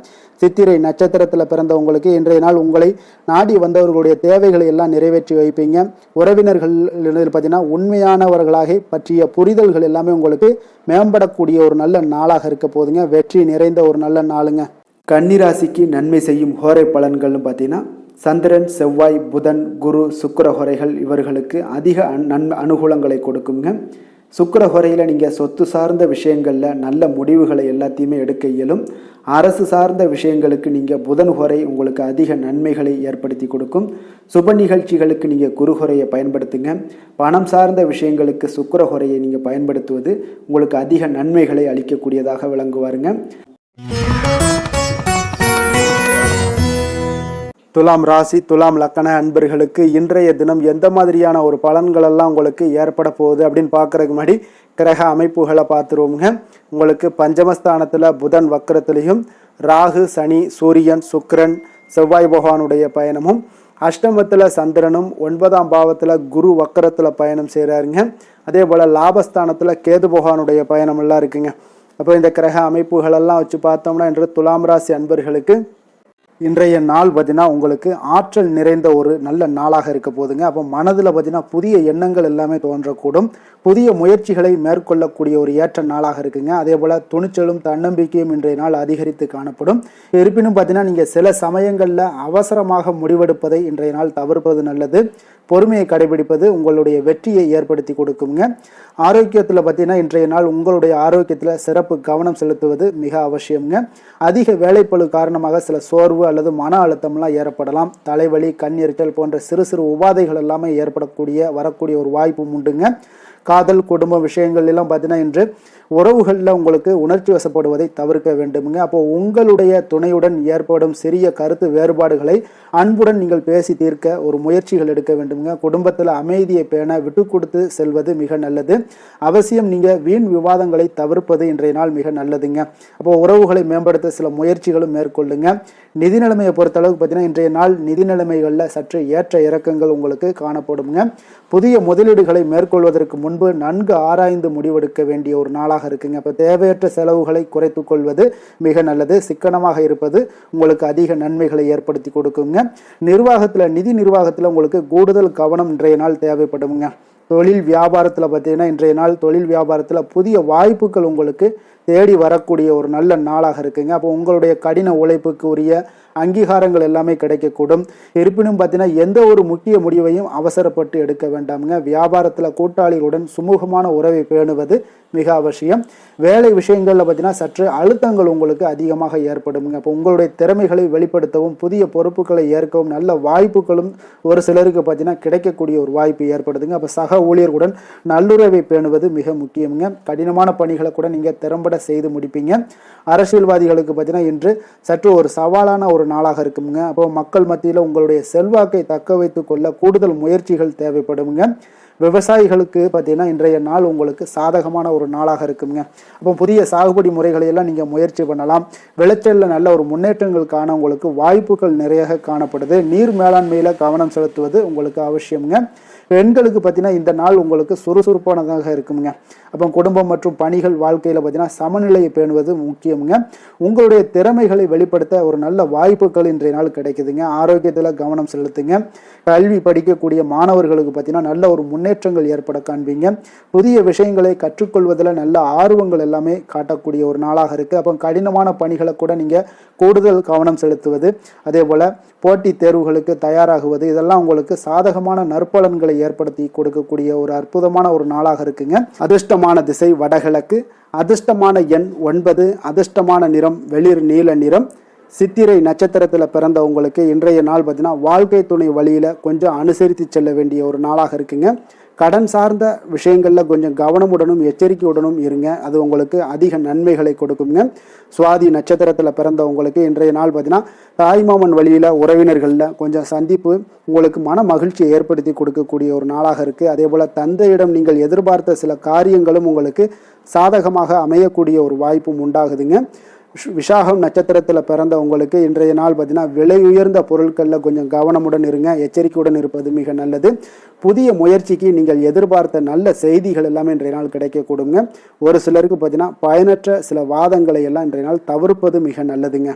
சித்திரை நட்சத்திரத்தில் பிறந்தவங்களுக்கு இன்றைய நாள் உங்களை நாடி வந்தவர்களுடைய தேவைகளை எல்லாம் நிறைவேற்றி வைப்பீங்க. உறவினர்கள் பார்த்தீங்கன்னா உண்மையானவர்களாக பற்றிய புரிதல்கள் எல்லாமே உங்களுக்கு மேம்படக்கூடிய ஒரு நல்ல நாளாக இருக்க போதுங்க. வெற்றி நிறைந்த ஒரு நல்ல நாளுங்க. கன்னிராசிக்கு நன்மை செய்யும் ஹோரை பலன்கள்னு பார்த்தீங்கன்னா சந்திரன், செவ்வாய், புதன், குரு, சுக்கிர ஹோரைகள் இவர்களுக்கு அதிக அனுகூலங்களை கொடுக்குங்க. சுக்கிர ஹோரையில் நீங்கள் சொத்து சார்ந்த விஷயங்களில் நல்ல முடிவுகளை எல்லாத்தையுமே எடுக்க இயலும். அரசு சார்ந்த விஷயங்களுக்கு நீங்கள் புதன் ஹோரை உங்களுக்கு அதிக நன்மைகளை ஏற்படுத்தி கொடுக்கும். சுப நிகழ்ச்சிகளுக்கு நீங்கள் குரு ஹோரையை பயன்படுத்துங்க. பணம் சார்ந்த விஷயங்களுக்கு சுக்கிர ஹோரையை நீங்கள் பயன்படுத்துவது உங்களுக்கு அதிக நன்மைகளை அளிக்கக்கூடியதாக விளங்குவாருங்க. துலாம் ராசி, துலாம் லக்கண அன்பர்களுக்கு இன்றைய தினம் எந்த மாதிரியான ஒரு பலன்களெல்லாம் உங்களுக்கு ஏற்பட போகுது அப்படின்னு பார்க்குறதுக்கு முன்னாடி கிரக அமைப்புகளை பார்த்துருவோங்க. உங்களுக்கு பஞ்சமஸ்தானத்தில் புதன் வக்கரத்திலையும், ராகு, சனி, சூரியன், சுக்கிரன், செவ்வாய் பகவானுடைய பயணமும், அஷ்டமத்தில் சந்திரனும், 9ஆம் பாவத்தில் குரு வக்கரத்தில் பயணம் செய்கிறாருங்க. அதே போல் லாபஸ்தானத்தில் கேது பகவானுடைய பயணமெல்லாம் இருக்குங்க. அப்போ இந்த கிரக அமைப்புகளெல்லாம் வச்சு பார்த்தோம்னா இன்று துலாம் ராசி அன்பர்களுக்கு இன்றைய நாள் பார்த்தீங்கன்னா உங்களுக்கு ஆற்றல் நிறைந்த ஒரு நல்ல நாளாக இருக்க போதுங்க. அப்போ மனதில் பார்த்தீங்கன்னா புதிய எண்ணங்கள் எல்லாமே தோன்றக்கூடும். புதிய முயற்சிகளை மேற்கொள்ளக்கூடிய ஒரு ஏற்ற நாளாக இருக்குங்க. அதே போல் துணிச்சலும் தன்னம்பிக்கையும் இன்றைய நாள் அதிகரித்து காணப்படும். இருப்பினும் பார்த்தீங்கன்னா நீங்கள் சில சமயங்களில் அவசரமாக முடிவெடுப்பதை இன்றைய நாள் தவிர்ப்பது நல்லது. பொறுமையை கடைபிடிப்பது உங்களுடைய வெற்றியை ஏற்படுத்தி கொடுக்குங்க. ஆரோக்கியத்தில் பார்த்தீங்கன்னா இன்றைய நாள் உங்களுடைய ஆரோக்கியத்தில் சிறப்பு கவனம் செலுத்துவது மிக அவசியம்ங்க. அதிக வேலைப்பளு காரணமாக சில சோர்வு அல்லது மன அழுத்தம்லாம் ஏற்படலாம். தலைவலி, கண் எரிச்சல் போன்ற சிறு சிறு உபாதைகள் எல்லாமே வரக்கூடிய ஒரு வாய்ப்பும் உண்டுங்க. காதல், குடும்ப விஷயங்கள் எல்லாம் பார்த்தீங்கன்னா இன்று உறவுகளில் உங்களுக்கு உணர்ச்சி வசப்படுவதை தவிர்க்க வேண்டுமுங்க. அப்போ உங்களுடைய துணையுடன் ஏற்படும் சிறிய கருத்து வேறுபாடுகளை அன்புடன் நீங்கள் பேசி தீர்க்க ஒரு முயற்சிகள் எடுக்க வேண்டுமுங்க. குடும்பத்தில் அமைதியை பேண விட்டு கொடுத்து செல்வது மிக நல்லது. அவசியம் நீங்கள் வீண் விவாதங்களை தவிர்ப்பது இன்றைய நாள் மிக நல்லதுங்க. அப்போ உறவுகளை மேம்படுத்த சில முயற்சிகளும் மேற்கொள்ளுங்க. நிதி நிலைமையை பொறுத்தளவுக்கு பார்த்தீங்கன்னா இன்றைய நாள் நிதி நிலைமைகளில் சற்று ஏற்ற இறக்கங்கள் உங்களுக்கு காணப்படுங்க. புதிய முதலீடுகளை மேற்கொள்வதற்கு முன்பு நன்கு ஆராய்ந்து முடிவெடுக்க வேண்டிய ஒரு நாளாக இருக்குங்க. இப்போ தேவையற்ற செலவுகளை குறைத்து கொள்வது மிக நல்லது. சிக்கனமாக இருப்பது உங்களுக்கு அதிக நன்மைகளை ஏற்படுத்தி கொடுக்குங்க. நிதி நிர்வாகத்தில் உங்களுக்கு கூடுதல் கவனம் இன்றைய நாள் தேவைப்படுங்க. தொழில் வியாபாரத்தில் பார்த்தீங்கன்னா இன்றைய நாள் தொழில் வியாபாரத்தில் புதிய வாய்ப்புகள் உங்களுக்கு தேடி வரக்கூடிய ஒரு நல்ல நாளாக இருக்குங்க. அப்போ உங்களுடைய கடின உழைப்புக்கு உரிய அங்கீகாரங்கள் எல்லாமே கிடைக்கக்கூடும். இருப்பினும் பார்த்தீங்கன்னா எந்த ஒரு முக்கிய முடிவையும் அவசரப்பட்டு எடுக்க வேண்டாமுங்க. வியாபாரத்தில் கூட்டாளிகளுடன் சுமூகமான உறவை பேணுவது மிக அவசியம். வேலை விஷயங்களில் பார்த்தீங்கன்னா சற்று அழுத்தங்கள் உங்களுக்கு அதிகமாக ஏற்படுங்க. அப்போ உங்களுடைய திறமைகளை வெளிப்படுத்தவும் புதிய பொறுப்புகளை ஏற்கவும் நல்ல வாய்ப்புகளும் ஒரு சிலருக்கு பார்த்தீங்கன்னா கிடைக்கக்கூடிய ஒரு வாய்ப்பு ஏற்படுதுங்க. அப்போ சக ஊழியர்களுடன் நல்லுறவை பேணுவது மிக முக்கியமுங்க. கடினமான பணிகளை கூட நீங்கள் திறம்பட செய்து முடிப்பீங்க. அரசியல்வாதிகளுக்கு பார்த்தீங்கன்னா இன்று சற்று ஒரு சவாலான ஒரு நாளாக இருக்குங்க. அப்போ மக்கள் மத்தியில் உங்களுடைய செல்வாக்கை தக்க வைத்துக் கொள்ள கூடுதல் முயற்சிகள் தேவைப்படுங்க. விவசாயிகளுக்கு பார்த்தீங்கன்னா இன்றைய நாள் உங்களுக்கு சாதகமான ஒரு நாளாக இருக்குங்க. அப்போ புதிய சாகுபடி முறைகளை எல்லாம் நீங்கள் முயற்சி பண்ணலாம். விளைச்சலில் நல்ல ஒரு முன்னேற்றங்கள் காண உங்களுக்கு வாய்ப்புகள் நிறைய காணப்படுது. நீர் மேலாண்மையில் கவனம் செலுத்துவது உங்களுக்கு அவசியம்ங்க. பெண்களுக்கு பார்த்தீங்கன்னா இந்த நாள் உங்களுக்கு சுறுசுறுப்பானதாக இருக்குங்க. அப்போ குடும்பம் மற்றும் பணிகள் வாழ்க்கையில் பார்த்தீங்கன்னா சமநிலையை பேணுவது முக்கியமுங்க. உங்களுடைய திறமைகளை வெளிப்படுத்த ஒரு நல்ல வாய்ப்புகள் இன்றைய நாள் கிடைக்குதுங்க. ஆரோக்கியத்தில் கவனம் செலுத்துங்க. கல்வி படிக்கக்கூடிய மாணவர்களுக்கு பார்த்தீங்கன்னா நல்ல ஒரு முன்னேற்றங்கள் ஏற்பட காண்பீங்க. புதிய விஷயங்களை கற்றுக்கொள்வதில் நல்ல ஆர்வங்கள் எல்லாமே காட்டக்கூடிய ஒரு நாளாக இருக்குது. அப்போ கடினமான பணிகளை கூட நீங்கள் கூடுதல் கவனம் செலுத்துவது, அதே போல் போட்டித் தேர்வுகளுக்கு தயாராகுவது, இதெல்லாம் உங்களுக்கு சாதகமான நற்பலன்களை ஏற்படுத்தி கொடுக்கக்கூடிய ஒரு அற்புதமான ஒரு நாளாக இருக்குங்க. அதிர்ஷ்டமான திசை வடகிழக்கு, அதிர்ஷ்டமான எண் 9, அதிர்ஷ்டமான நிறம் வெளிர் நீல நிறம். சித்திரை நட்சத்திரத்தில் பிறந்த உங்களுக்கு இன்றைய நாள் பார்த்தீங்கன்னா வாழ்க்கை துணை வழியில் கொஞ்சம் அனுசரித்து செல்ல வேண்டிய ஒரு நாளாக இருக்குங்க. கடன் சார்ந்த விஷயங்களில் கொஞ்சம் கவனமுடனும் எச்சரிக்கையுடனும் இருங்க. அது உங்களுக்கு அதிக நன்மைகளை கொடுக்குங்க. சுவாதி நட்சத்திரத்தில் பிறந்த உங்களுக்கு இன்றைய நாள் பார்த்தீங்கன்னா தாய்மாமன் வழியில் உறவினர்களில் கொஞ்சம் சந்திப்பு உங்களுக்கு மன மகிழ்ச்சியை ஏற்படுத்தி கொடுக்கக்கூடிய ஒரு நாளாக இருக்குது. அதே போல் தந்தையிடம் நீங்கள் எதிர்பார்த்த சில காரியங்களும் உங்களுக்கு சாதகமாக அமையக்கூடிய ஒரு வாய்ப்பும் உண்டாகுதுங்க. விசாகம் நட்சத்திரத்தில் பிறந்த உங்களுக்கு இன்றைய நாள் பார்த்தீங்கன்னா விலை உயர்ந்த பொருட்களில் கொஞ்சம் கவனமுடன் இருங்க. எச்சரிக்கையுடன் இருப்பது மிக நல்லது. புதிய முயற்சிக்கு நீங்கள் எதிர்பார்த்த நல்ல செய்திகள் எல்லாமே இன்றைய நாள் கிடைக்கக்கூடுங்க. ஒரு சிலருக்கு பார்த்தீங்கன்னா பயனற்ற சில வாதங்களை எல்லாம் இன்றைய நாள் தவிர்ப்பது மிக நல்லதுங்க.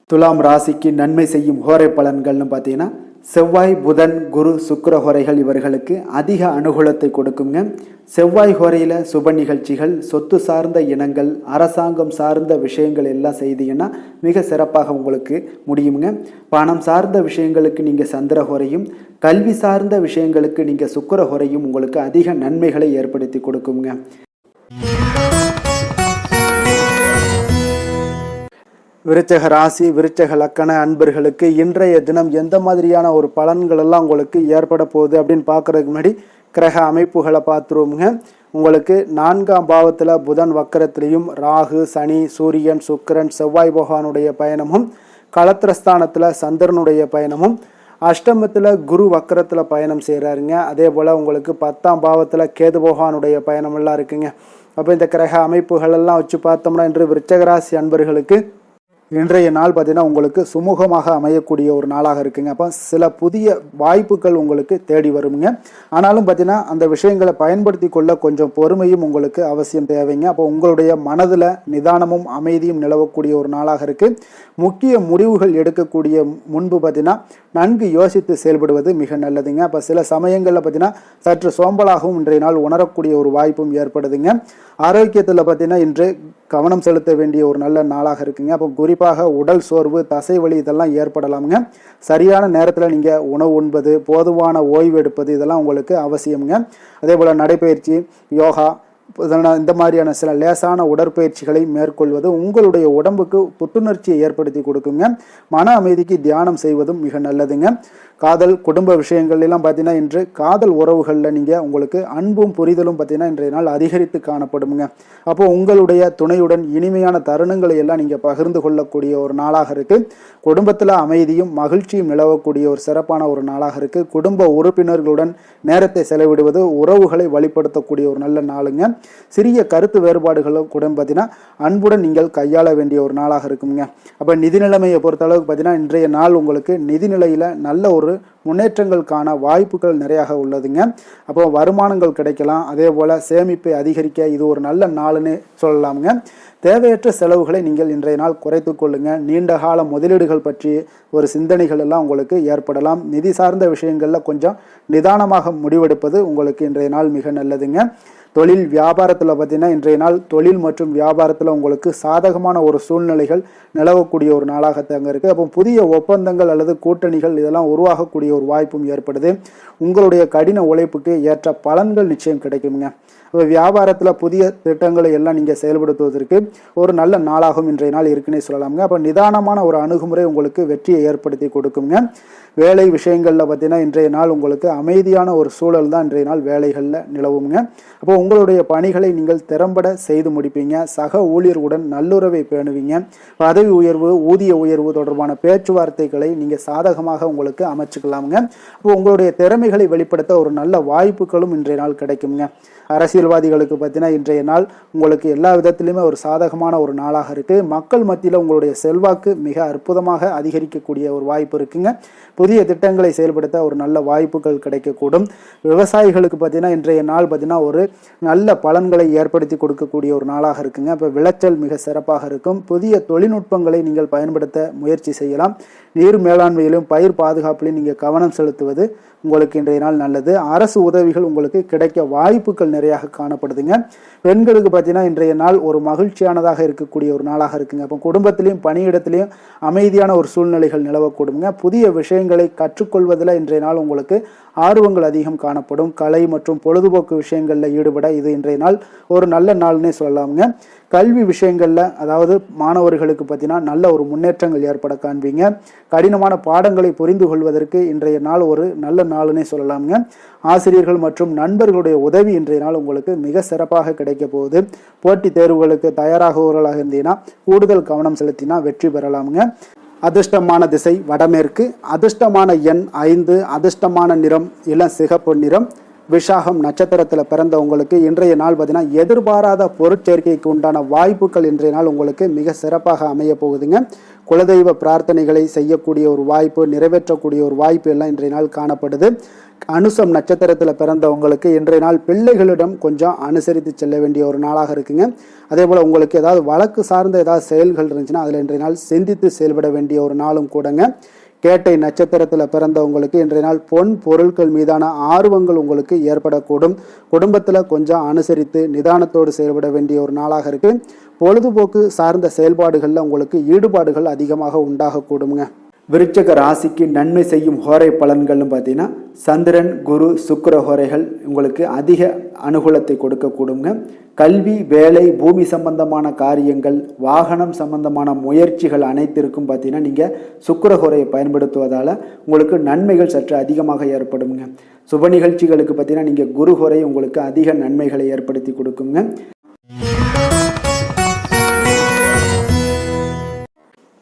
துலாம் ராசிக்கு நன்மை செய்யும் ஹோரை பலன்கள்னு பார்த்தீங்கன்னா செவ்வாய், புதன், குரு, சுக்கிர ஹோரைகள் இவர்களுக்கு அதிக அனுகூலத்தை கொடுக்குங்க. செவ்வாய் ஹோரையில் சுப நிகழ்ச்சிகள், சொத்து சார்ந்த இனங்கள், அரசாங்கம் சார்ந்த விஷயங்கள் எல்லாம் செய்தீங்கன்னா மிக சிறப்பாக உங்களுக்கு முடியுங்க. பணம் சார்ந்த விஷயங்களுக்கு நீங்கள் சந்திர ஹோரையும், கல்வி சார்ந்த விஷயங்களுக்கு நீங்கள் சுக்கிர ஹோரையும் உங்களுக்கு அதிக நன்மைகளை ஏற்படுத்தி கொடுக்குங்க. விருச்சக ராசி, விருச்சக லக்கண அன்பர்களுக்கு இன்றைய தினம் எந்த மாதிரியான ஒரு பலன்கள் எல்லாம் உங்களுக்கு ஏற்பட போகுது அப்படின்னு பார்க்கறதுக்கு முன்னாடி கிரக அமைப்புகளை பார்த்துருவோமுங்க. உங்களுக்கு 4ஆம் பாவத்தில் புதன் வக்கரத்திலையும், ராகு, சனி, சூரியன், சுக்கிரன், செவ்வாய் பகவானுடைய பயணமும், களத்திரஸ்தானத்தில் சந்திரனுடைய பயணமும், அஷ்டமத்தில் குரு வக்கரத்தில் பயணம் செய்கிறாருங்க. அதே போல் உங்களுக்கு 10ஆம் பாவத்தில் கேது பகவானுடைய பயணமெல்லாம் இருக்குங்க. அப்போ இந்த கிரக அமைப்புகள் எல்லாம் வச்சு பார்த்தோம்னா இன்று விருச்சகராசி அன்பர்களுக்கு இன்றைய நாள் பார்த்தீங்கன்னா உங்களுக்கு சுமூகமாக அமையக்கூடிய ஒரு நாளாக இருக்குங்க. அப்போ சில புதிய வாய்ப்புகள் உங்களுக்கு தேடி வருங்க. ஆனாலும் பார்த்தீங்கன்னா அந்த விஷயங்களை பயன்படுத்தி கொள்ள கொஞ்சம் பொறுமையும் உங்களுக்கு அவசியம் தேவைங்க. அப்போ உங்களுடைய மனதில் நிதானமும் அமைதியும் நிலவக்கூடிய ஒரு நாளாக இருக்குது. முக்கிய முடிவுகள் எடுக்கக்கூடிய முன்பு பார்த்தீங்கன்னா நன்கு யோசித்து செயல்படுவது மிக நல்லதுங்க. அப்போ சில சமயங்களில் பார்த்தீங்கன்னா சற்று சோம்பலாகவும் இன்றைய நாள் உணரக்கூடிய ஒரு வாய்ப்பும் ஏற்படுதுங்க. ஆரோக்கியத்தில் பார்த்தீங்கன்னா இன்று கவனம் செலுத்த வேண்டிய ஒரு நல்ல நாளாக இருக்குங்க. அப்போ குறிப்பாக உடல் சோர்வு, தசை வலி இதெல்லாம் ஏற்படலாமுங்க. சரியான நேரத்தில் நீங்கள் உணவு உண்பது, போதுமான ஓய்வு எடுப்பது இதெல்லாம் உங்களுக்கு அவசியமுங்க. அதே போல் நடைப்பயிற்சி, யோகா இந்த மாதிரியான சில லேசான உடற்பயிற்சிகளை மேற்கொள்வது உங்களுடைய உடம்புக்கு புத்துணர்ச்சியை ஏற்படுத்தி கொடுக்குங்க. மன அமைதிக்கு தியானம் செய்வதும் மிக நல்லதுங்க. காதல், குடும்ப விஷயங்கள்லாம் பார்த்தீங்கன்னா இன்று காதல் உறவுகளில் நீங்கள் உங்களுக்கு அன்பும் புரிதலும் பார்த்தீங்கன்னா இன்றைய நாள் அதிகரித்து காணப்படுங்க. அப்போ உங்களுடைய துணையுடன் இனிமையான தருணங்களை எல்லாம் நீங்கள் பகிர்ந்து கொள்ளக்கூடிய ஒரு நாளாக இருக்குது. குடும்பத்தில் அமைதியும் மகிழ்ச்சியும் நிலவக்கூடிய ஒரு சிறப்பான ஒரு நாளாக இருக்குது. குடும்ப உறுப்பினர்களுடன் நேரத்தை செலவிடுவது உறவுகளை வழிபடுத்தக்கூடிய ஒரு நல்ல நாளுங்க. சிறிய கருத்து வேறுபாடுகளும் கூட பார்த்தீங்கன்னா அன்புடன் நீங்கள் கையாள வேண்டிய ஒரு நாளாக இருக்குங்க. அப்போ நிதி நிலைமையை பொறுத்த அளவுக்கு பார்த்தீங்கன்னா இன்றைய நாள் உங்களுக்கு நிதிநிலையில் நல்ல ஒரு முன்னேற்றங்களுக்கான வாய்ப்புகள் நிறையாக உள்ளதுங்க. அப்போ வருமானங்கள் கிடைக்கலாம். அதே போல் சேமிப்பை அதிகரிக்க இது ஒரு நல்ல நாள்னு சொல்லலாமுங்க. தேவையற்ற செலவுகளை நீங்கள் இன்றைய நாள் குறைத்து கொள்ளுங்க. நீண்ட கால முதலீடுகள் பற்றி ஒரு சிந்தனைகள் எல்லாம் உங்களுக்கு ஏற்படலாம். நிதி சார்ந்த விஷயங்களில் கொஞ்சம் நிதானமாக முடிவெடுப்பது உங்களுக்கு இன்றைய நாள் மிக நல்லதுங்க. தொழில் வியாபாரத்தில் பார்த்தீங்கன்னா இன்றைய நாள் தொழில் மற்றும் வியாபாரத்தில் உங்களுக்கு சாதகமான ஒரு சூழ்நிலைகள் நிலவக்கூடிய ஒரு நாளாக தாங்க இருக்குது. அப்போ புதிய ஒப்பந்தங்கள் அல்லது கூட்டணிகள் இதெல்லாம் உருவாகக்கூடிய ஒரு வாய்ப்பும் ஏற்படுது. உங்களுடைய கடின உழைப்புக்கு ஏற்ற பலன்கள் நிச்சயம் கிடைக்குங்க. அப்போ வியாபாரத்தில் புதிய திட்டங்களை எல்லாம் நீங்கள் செயல்படுத்துவதற்கு ஒரு நல்ல நாளாகவும் இன்றைய நாள் இருக்குன்னே சொல்லலாமுங்க. அப்போ நிதானமான ஒரு அணுகுமுறை உங்களுக்கு வெற்றியை ஏற்படுத்தி கொடுக்குங்க. வேலை விஷயங்களில் பார்த்தீங்கன்னா இன்றைய நாள் உங்களுக்கு அமைதியான ஒரு சூழல் தான் இன்றைய நாள் வேலைகளில் நிலவுங்க. அப்போ உங்களுடைய பணிகளை நீங்கள் திறம்பட செய்து முடிப்பீங்க. சக ஊழியர்களுடன் நல்லுறவை பேணுவீங்க. பதவி உயர்வு, ஊதிய உயர்வு தொடர்பான பேச்சுவார்த்தைகளை நீங்கள் சாதகமாக உங்களுக்கு அமைச்சுக்கலாமுங்க. அப்போ உங்களுடைய திறமைகளை வெளிப்படுத்த ஒரு நல்ல வாய்ப்புகளும் இன்றைய நாள் கிடைக்குங்க. அரசியல்வாதிகளுக்கு பார்த்தீங்கன்னா இன்றைய நாள் உங்களுக்கு எல்லா விதத்திலுமே ஒரு சாதகமான ஒரு நாளாக இருக்குது. மக்கள் மத்தியில் உங்களுடைய செல்வாக்கு மிக அற்புதமாக அதிகரிக்கக்கூடிய ஒரு வாய்ப்பு இருக்குங்க. புதிய திட்டங்களை செயல்படுத்த ஒரு நல்ல வாய்ப்புகள் கிடைக்கக்கூடும். விவசாயிகளுக்கு பார்த்தீங்கன்னா இன்றைய நாள் பார்த்தீங்கன்னா ஒரு நல்ல பலன்களை ஏற்படுத்தி கொடுக்கக்கூடிய ஒரு நாளாக இருக்குங்க. இப்போ விளைச்சல் மிக சிறப்பாக இருக்கும். புதிய தொழில்நுட்பங்களை நீங்கள் பயன்படுத்த முயற்சி செய்யலாம். நீர் மேலாண்மையிலும் பயிர் பாதுகாப்பிலும் நீங்கள் கவனம் செலுத்துவது உங்களுக்கு இன்றைய நாள் நல்லது. அரசு உதவிகள் உங்களுக்கு கிடைக்க வாய்ப்புகள் நிறையாக நாளாக காணப்படுதுங்க. பெண்களுக்கு பார்த்தீங்கன்னா இன்றைய நாள் ஒரு மகிழ்ச்சியானதாக இருக்கக்கூடிய ஒரு நாளாக இருக்குங்க. அப்போ குடும்பத்திலையும் பணியிடத்திலையும் அமைதியான ஒரு சூழ்நிலைகள் நிலவக்கூடுங்க. புதிய விஷயங்களை கற்றுக்கொள்வதில் இன்றைய நாள் உங்களுக்கு ஆர்வங்கள் அதிகம் காணப்படும். கலை மற்றும் பொழுதுபோக்கு விஷயங்களில் ஈடுபட இது இன்றைய நாள் ஒரு நல்ல நாள்னே சொல்லலாமுங்க. கல்வி விஷயங்களில் அதாவது மாணவர்களுக்கு பார்த்தீங்கன்னா நல்ல ஒரு முன்னேற்றங்கள் ஏற்பட காண்பீங்க. கடினமான பாடங்களை புரிந்து கொள்வதற்கு இன்றைய நாள் ஒரு நல்ல நாள்னே சொல்லலாமுங்க. ஆசிரியர்கள் மற்றும் நண்பர்களுடைய உதவி இன்றைய நாள் உங்களுக்கு மிக சிறப்பாக கிடைக்க போகுது. போட்டித் தேர்வுகளுக்கு தயாராகவர்களாக இருந்தீங்கன்னா கூடுதல் கவனம் செலுத்தினா வெற்றி பெறலாமுங்க. அதிர்ஷ்டமான திசை வடமேற்கு, அதிர்ஷ்டமான எண் 5, அதிர்ஷ்டமான நிறம் இளம் சிகப்பு நிறம். விஷாகம் நட்சத்திரத்தில் பிறந்தவங்களுக்கு இன்றைய நாள் பார்த்தீங்கன்னா எதிர்பாராத பொருட்சேர்க்கைக்கு உண்டான வாய்ப்புகள் இன்றைய நாள் உங்களுக்கு மிக சிறப்பாக அமைய போகுதுங்க. குலதெய்வ பிரார்த்தனைகளை செய்யக்கூடிய ஒரு வாய்ப்பு, நிறைவேற்றக்கூடிய ஒரு வாய்ப்பு எல்லாம் இன்றைய நாள் காணப்படுது. அனுசம் நட்சத்திரத்தில் பிறந்தவங்களுக்கு இன்றைய நாள் பிள்ளைகளிடம் கொஞ்சம் அனுசரித்து செல்ல வேண்டிய ஒரு நாளாக இருக்குங்க. அதே போல் உங்களுக்கு ஏதாவது வழக்கு சார்ந்த ஏதாவது செயல்கள் இருந்துச்சுன்னா அதில் இன்றைய நாள் சிந்தித்து செயல்பட வேண்டிய ஒரு நாளும் கூடங்க. கேட்டை நட்சத்திரத்தில் பிறந்தவங்களுக்கு இன்றைய நாள் பொன் பொருட்கள் மீதான ஆர்வங்கள் உங்களுக்கு ஏற்படக்கூடும். குடும்பத்தில் கொஞ்சம் அனுசரித்து நிதானத்தோடு செயல்பட வேண்டிய ஒரு நாளாக இருக்கு. பொழுதுபோக்கு சார்ந்த செயல்பாடுகளில் உங்களுக்கு ஈடுபாடுகள் அதிகமாக உண்டாகக்கூடுங்க. விருச்சக ராசிக்கு நன்மை செய்யும் ஹோரை பலன்கள்னு பார்த்தீங்கன்னா சந்திரன், குரு, சுக்கிர ஹோரைகள் உங்களுக்கு அதிக அனுகூலத்தை கொடுக்கக்கூடுங்க. கல்வி, வேலை, பூமி சம்பந்தமான காரியங்கள், வாகனம் சம்பந்தமான முயற்சிகள் அனைத்திற்கும் பார்த்தீங்கன்னா நீங்கள் சுக்கிர ஹோரையை பயன்படுத்துவதால் உங்களுக்கு நன்மைகள் சற்று அதிகமாக ஏற்படுங்க. சுப நிகழ்ச்சிகளுக்கு பார்த்தீங்கன்னா நீங்கள் குரு ஹோரை உங்களுக்கு அதிக நன்மைகளை ஏற்படுத்தி கொடுக்குங்க.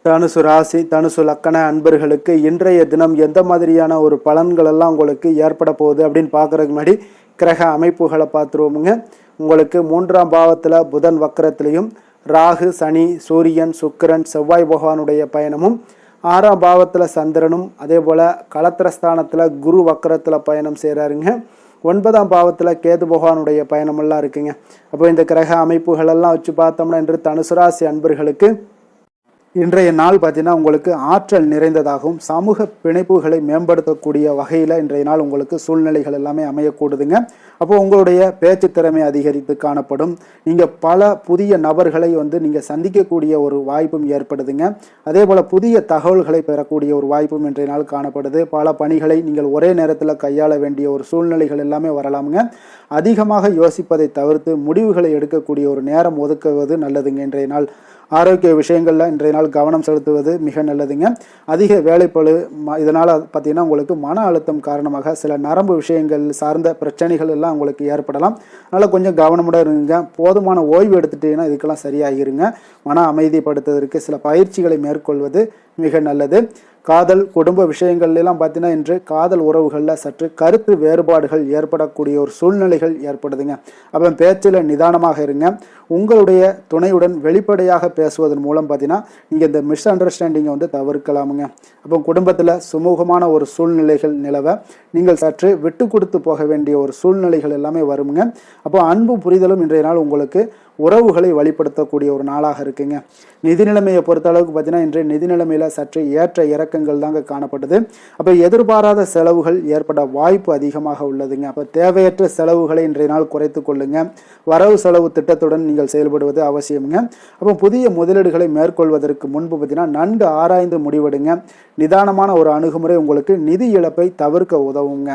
தனுசு ராசி, தனுசு லக்கண அன்பர்களுக்கு இன்றைய தினம் எந்த மாதிரியான ஒரு பலன்கள் எல்லாம் உங்களுக்கு ஏற்பட போகுது அப்படின்னு பார்க்கறதுக்கு முன்னாடி கிரக அமைப்புகளை பார்த்துருவோமுங்க. உங்களுக்கு 3ஆம் பாவத்தில் புதன் வக்கரத்திலையும், ராகு, சனி, சூரியன், சுக்கிரன், செவ்வாய் பகவானுடைய பயணமும், 6ஆம் பாவத்தில் சந்திரனும், அதே போல் களத்திரஸ்தானத்தில் குரு வக்கரத்தில் பயணம் செய்கிறாருங்க. 9ஆம் பாவத்தில் கேது பகவானுடைய பயணமெல்லாம் இருக்குங்க. அப்போ இந்த கிரக அமைப்புகளெல்லாம் வச்சு பார்த்தோம்னா இன்று தனுசு ராசி அன்பர்களுக்கு இன்றைய நாள் பார்த்தீங்கன்னா உங்களுக்கு ஆற்றல் நிறைந்ததாகவும் சமூக பிணைப்புகளை மேம்படுத்தக்கூடிய வகையில் இன்றைய நாள் உங்களுக்கு சூழ்நிலைகள் எல்லாமே அமையக்கூடுதுங்க. அப்போ உங்களுடைய பேச்சு திறமை அதிகரித்து காணப்படும். நீங்கள் பல புதிய நபர்களை நீங்கள் சந்திக்கக்கூடிய ஒரு வாய்ப்பும் ஏற்படுதுங்க. அதே போல் புதிய தகவல்களை பெறக்கூடிய ஒரு வாய்ப்பும் இன்றைய நாள் காணப்படுது. பல பணிகளை நீங்கள் ஒரே நேரத்தில் கையாள வேண்டிய ஒரு சூழ்நிலைகள் எல்லாமே வரலாமுங்க. அதிகமாக யோசிப்பதை தவிர்த்து முடிவுகளை எடுக்கக்கூடிய ஒரு நேரம் ஒதுக்குவது நல்லதுங்க. இன்றைய நாள் ஆரோக்கிய விஷயங்களில் இன்றைய நாள் கவனம் செலுத்துவது மிக நல்லதுங்க. அதிக வேலைப்பளு இதனால் பார்த்தீங்கன்னா உங்களுக்கு மன அழுத்தம் காரணமாக சில நரம்பு விஷயங்கள் சார்ந்த பிரச்சனைகள் எல்லாம் உங்களுக்கு ஏற்படலாம். அதனால் கொஞ்சம் கவனமுடன் இருங்க. போதுமான ஓய்வு எடுத்துட்டீங்கன்னா இதுக்கெல்லாம் சரியாகிருங்க. மன அமைதிப்படுத்துவதற்கு சில பயிற்சிகளை மேற்கொள்வது மிக நல்லது. காதல், குடும்ப விஷயங்கள்லாம் பார்த்தீங்கன்னா இன்று காதல் உறவுகளில் சற்று கருத்து வேறுபாடுகள் ஏற்படக்கூடிய ஒரு சூழ்நிலைகள் ஏற்படுதுங்க. அப்போ பேச்சில் நிதானமாக இருங்க. உங்களுடைய துணையுடன் வெளிப்படையாக பேசுவதன் மூலம் பார்த்தீங்கன்னா நீங்கள் இந்த மிஸ் அண்டர்ஸ்டாண்டிங்கை தவிர்க்கலாமுங்க. அப்போ குடும்பத்தில் சுமூகமான ஒரு சூழ்நிலைகள் நிலவ நீங்கள் சற்று விட்டு கொடுத்து போக வேண்டிய ஒரு சூழ்நிலைகள் எல்லாமே வருங்க. அப்போ அன்பும் புரிதலும் இன்றைய நாள் உங்களுக்கு உறவுகளை வழிப்படுத்தக்கூடிய ஒரு நாளாக இருக்குங்க. நிதி நிலைமையை பொறுத்த அளவுக்கு பார்த்தீங்கன்னா இன்றைய நிதி நிலைமையில் சற்று ஏற்ற இறக்கங்கள் தாங்க காணப்படுது. அப்போ எதிர்பாராத செலவுகள் ஏற்பட வாய்ப்பு அதிகமாக உள்ளதுங்க. அப்போ தேவையற்ற செலவுகளை இன்றைய நாள் குறைத்து கொள்ளுங்க. வரவு செலவு திட்டத்துடன் நீங்கள் செயல்படுவது அவசியமுங்க. அப்போ புதிய முதலீடுகளை மேற்கொள்வதற்கு முன்பு பார்த்தீங்கன்னா நன்கு ஆராய்ந்து முடிவெடுங்க. நிதானமான ஒரு அணுகுமுறை உங்களுக்கு நிதி இழப்பை தவிர்க்க உதவுங்க.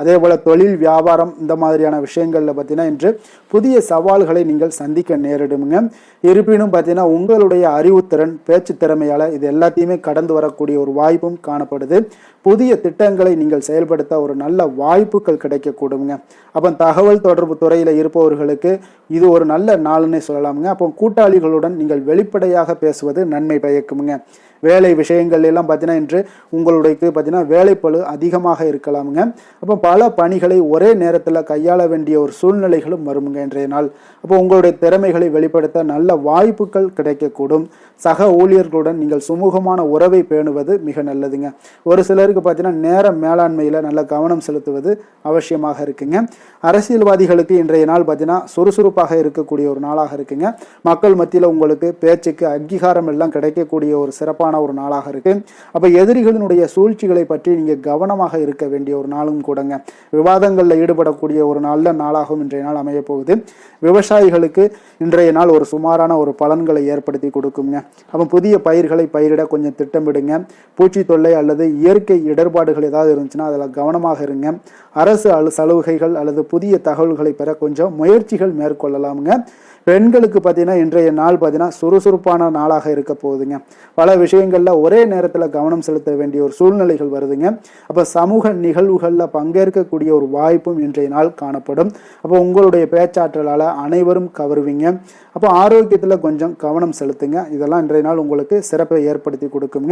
அதே போல் தொழில், வியாபாரம் இந்த மாதிரியான விஷயங்களில் பார்த்தீங்கன்னா இன்று புதிய சவால்களை நீங்கள் சந்திக்க நேரிடுங்க. இருப்பினும் பார்த்தீங்கன்னா உங்களுடைய அறிவுத்திறன், பேச்சு திறமையால் இது எல்லாத்தையுமே கடந்து வரக்கூடிய ஒரு வாய்ப்பும் காணப்படுது. புதிய திட்டங்களை நீங்கள் செயல்படுத்த ஒரு நல்ல வாய்ப்புகள் கிடைக்கக்கூடுங்க. அப்போ தகவல் தொடர்பு துறையில் இருப்பவர்களுக்கு இது ஒரு நல்ல நாள்னே சொல்லலாமுங்க. அப்போ கூட்டாளிகளுடன் நீங்கள் வெளிப்படையாக பேசுவது நன்மை பயக்குமுங்க. வேலை விஷயங்கள் எல்லாம் பார்த்தீங்கன்னா இன்று உங்களுடைய பார்த்தீங்கன்னா வேலைப்பளு அதிகமாக இருக்கலாமுங்க. அப்போ பல பணிகளை ஒரே நேரத்தில் கையாள வேண்டிய ஒரு சூழ்நிலைகளும் வருமுங்க இன்றைய நாள். அப்போ உங்களுடைய திறமைகளை வெளிப்படுத்த நல்ல வாய்ப்புகள் கிடைக்கக்கூடும். சக ஊழியர்களுடன் நீங்கள் சுமூகமான உறவை பேணுவது மிக நல்லதுங்க. ஒரு சிலருக்கு பார்த்தீங்கன்னா நேர மேலாண்மையில் நல்ல கவனம் செலுத்துவது அவசியமாக இருக்குங்க. அரசியல்வாதிகளுக்கு இன்றைய நாள் பார்த்தீங்கன்னா சுறுசுறுப்பாக இருக்கக்கூடிய ஒரு நாளாக இருக்குங்க. மக்கள் மத்தியில் உங்களுக்கு பேச்சுக்கு அங்கீகாரம் எல்லாம் கிடைக்கக்கூடிய ஒரு சிறப்பான சிறப்பான ஒரு நாளாக இருக்கு. அப்போ எதிரிகளினுடைய சூழ்ச்சிகளை பற்றி நீங்கள் கவனமாக இருக்க வேண்டிய ஒரு நாளும் கூடங்க. விவாதங்களில் ஈடுபடக்கூடிய ஒரு நல்ல நாளாகவும் இன்றைய நாள் அமைய போகுது. விவசாயிகளுக்கு இன்றைய நாள் ஒரு சுமாரான ஒரு பலன்களை ஏற்படுத்தி கொடுக்குங்க. அப்போ புதிய பயிர்களை பயிரிட கொஞ்சம் திட்டமிடுங்க. பூச்சி தொல்லை அல்லது இயற்கை இடர்பாடுகள் ஏதாவது இருந்துச்சுன்னா அதில் கவனமாக இருங்க. அரசு சலுகைகள் அல்லது புதிய தகவல்களை பெற கொஞ்சம் முயற்சிகள் மேற்கொள்ளலாமுங்க. பெண்களுக்கு பார்த்தீங்கன்னா இன்றைய நாள் பார்த்தீங்கன்னா சுறுசுறுப்பான நாளாக இருக்க போகுதுங்க. பல விஷயங்களில் ஒரே நேரத்தில் கவனம் செலுத்த வேண்டிய ஒரு சூழ்நிலைகள் வருதுங்க. அப்போ சமூக நிகழ்வுகளில் பங்கேற்கக்கூடிய ஒரு வாய்ப்பும் இன்றைய நாள் காணப்படும். அப்போ உங்களுடைய பேச்சாற்றலால் அனைவரும் கவருவீங்க. அப்போ ஆரோக்கியத்தில் கொஞ்சம் கவனம் செலுத்துங்க. இதெல்லாம் இன்றைய நாள் உங்களுக்கு சிறப்பை ஏற்படுத்தி கொடுக்குங்க.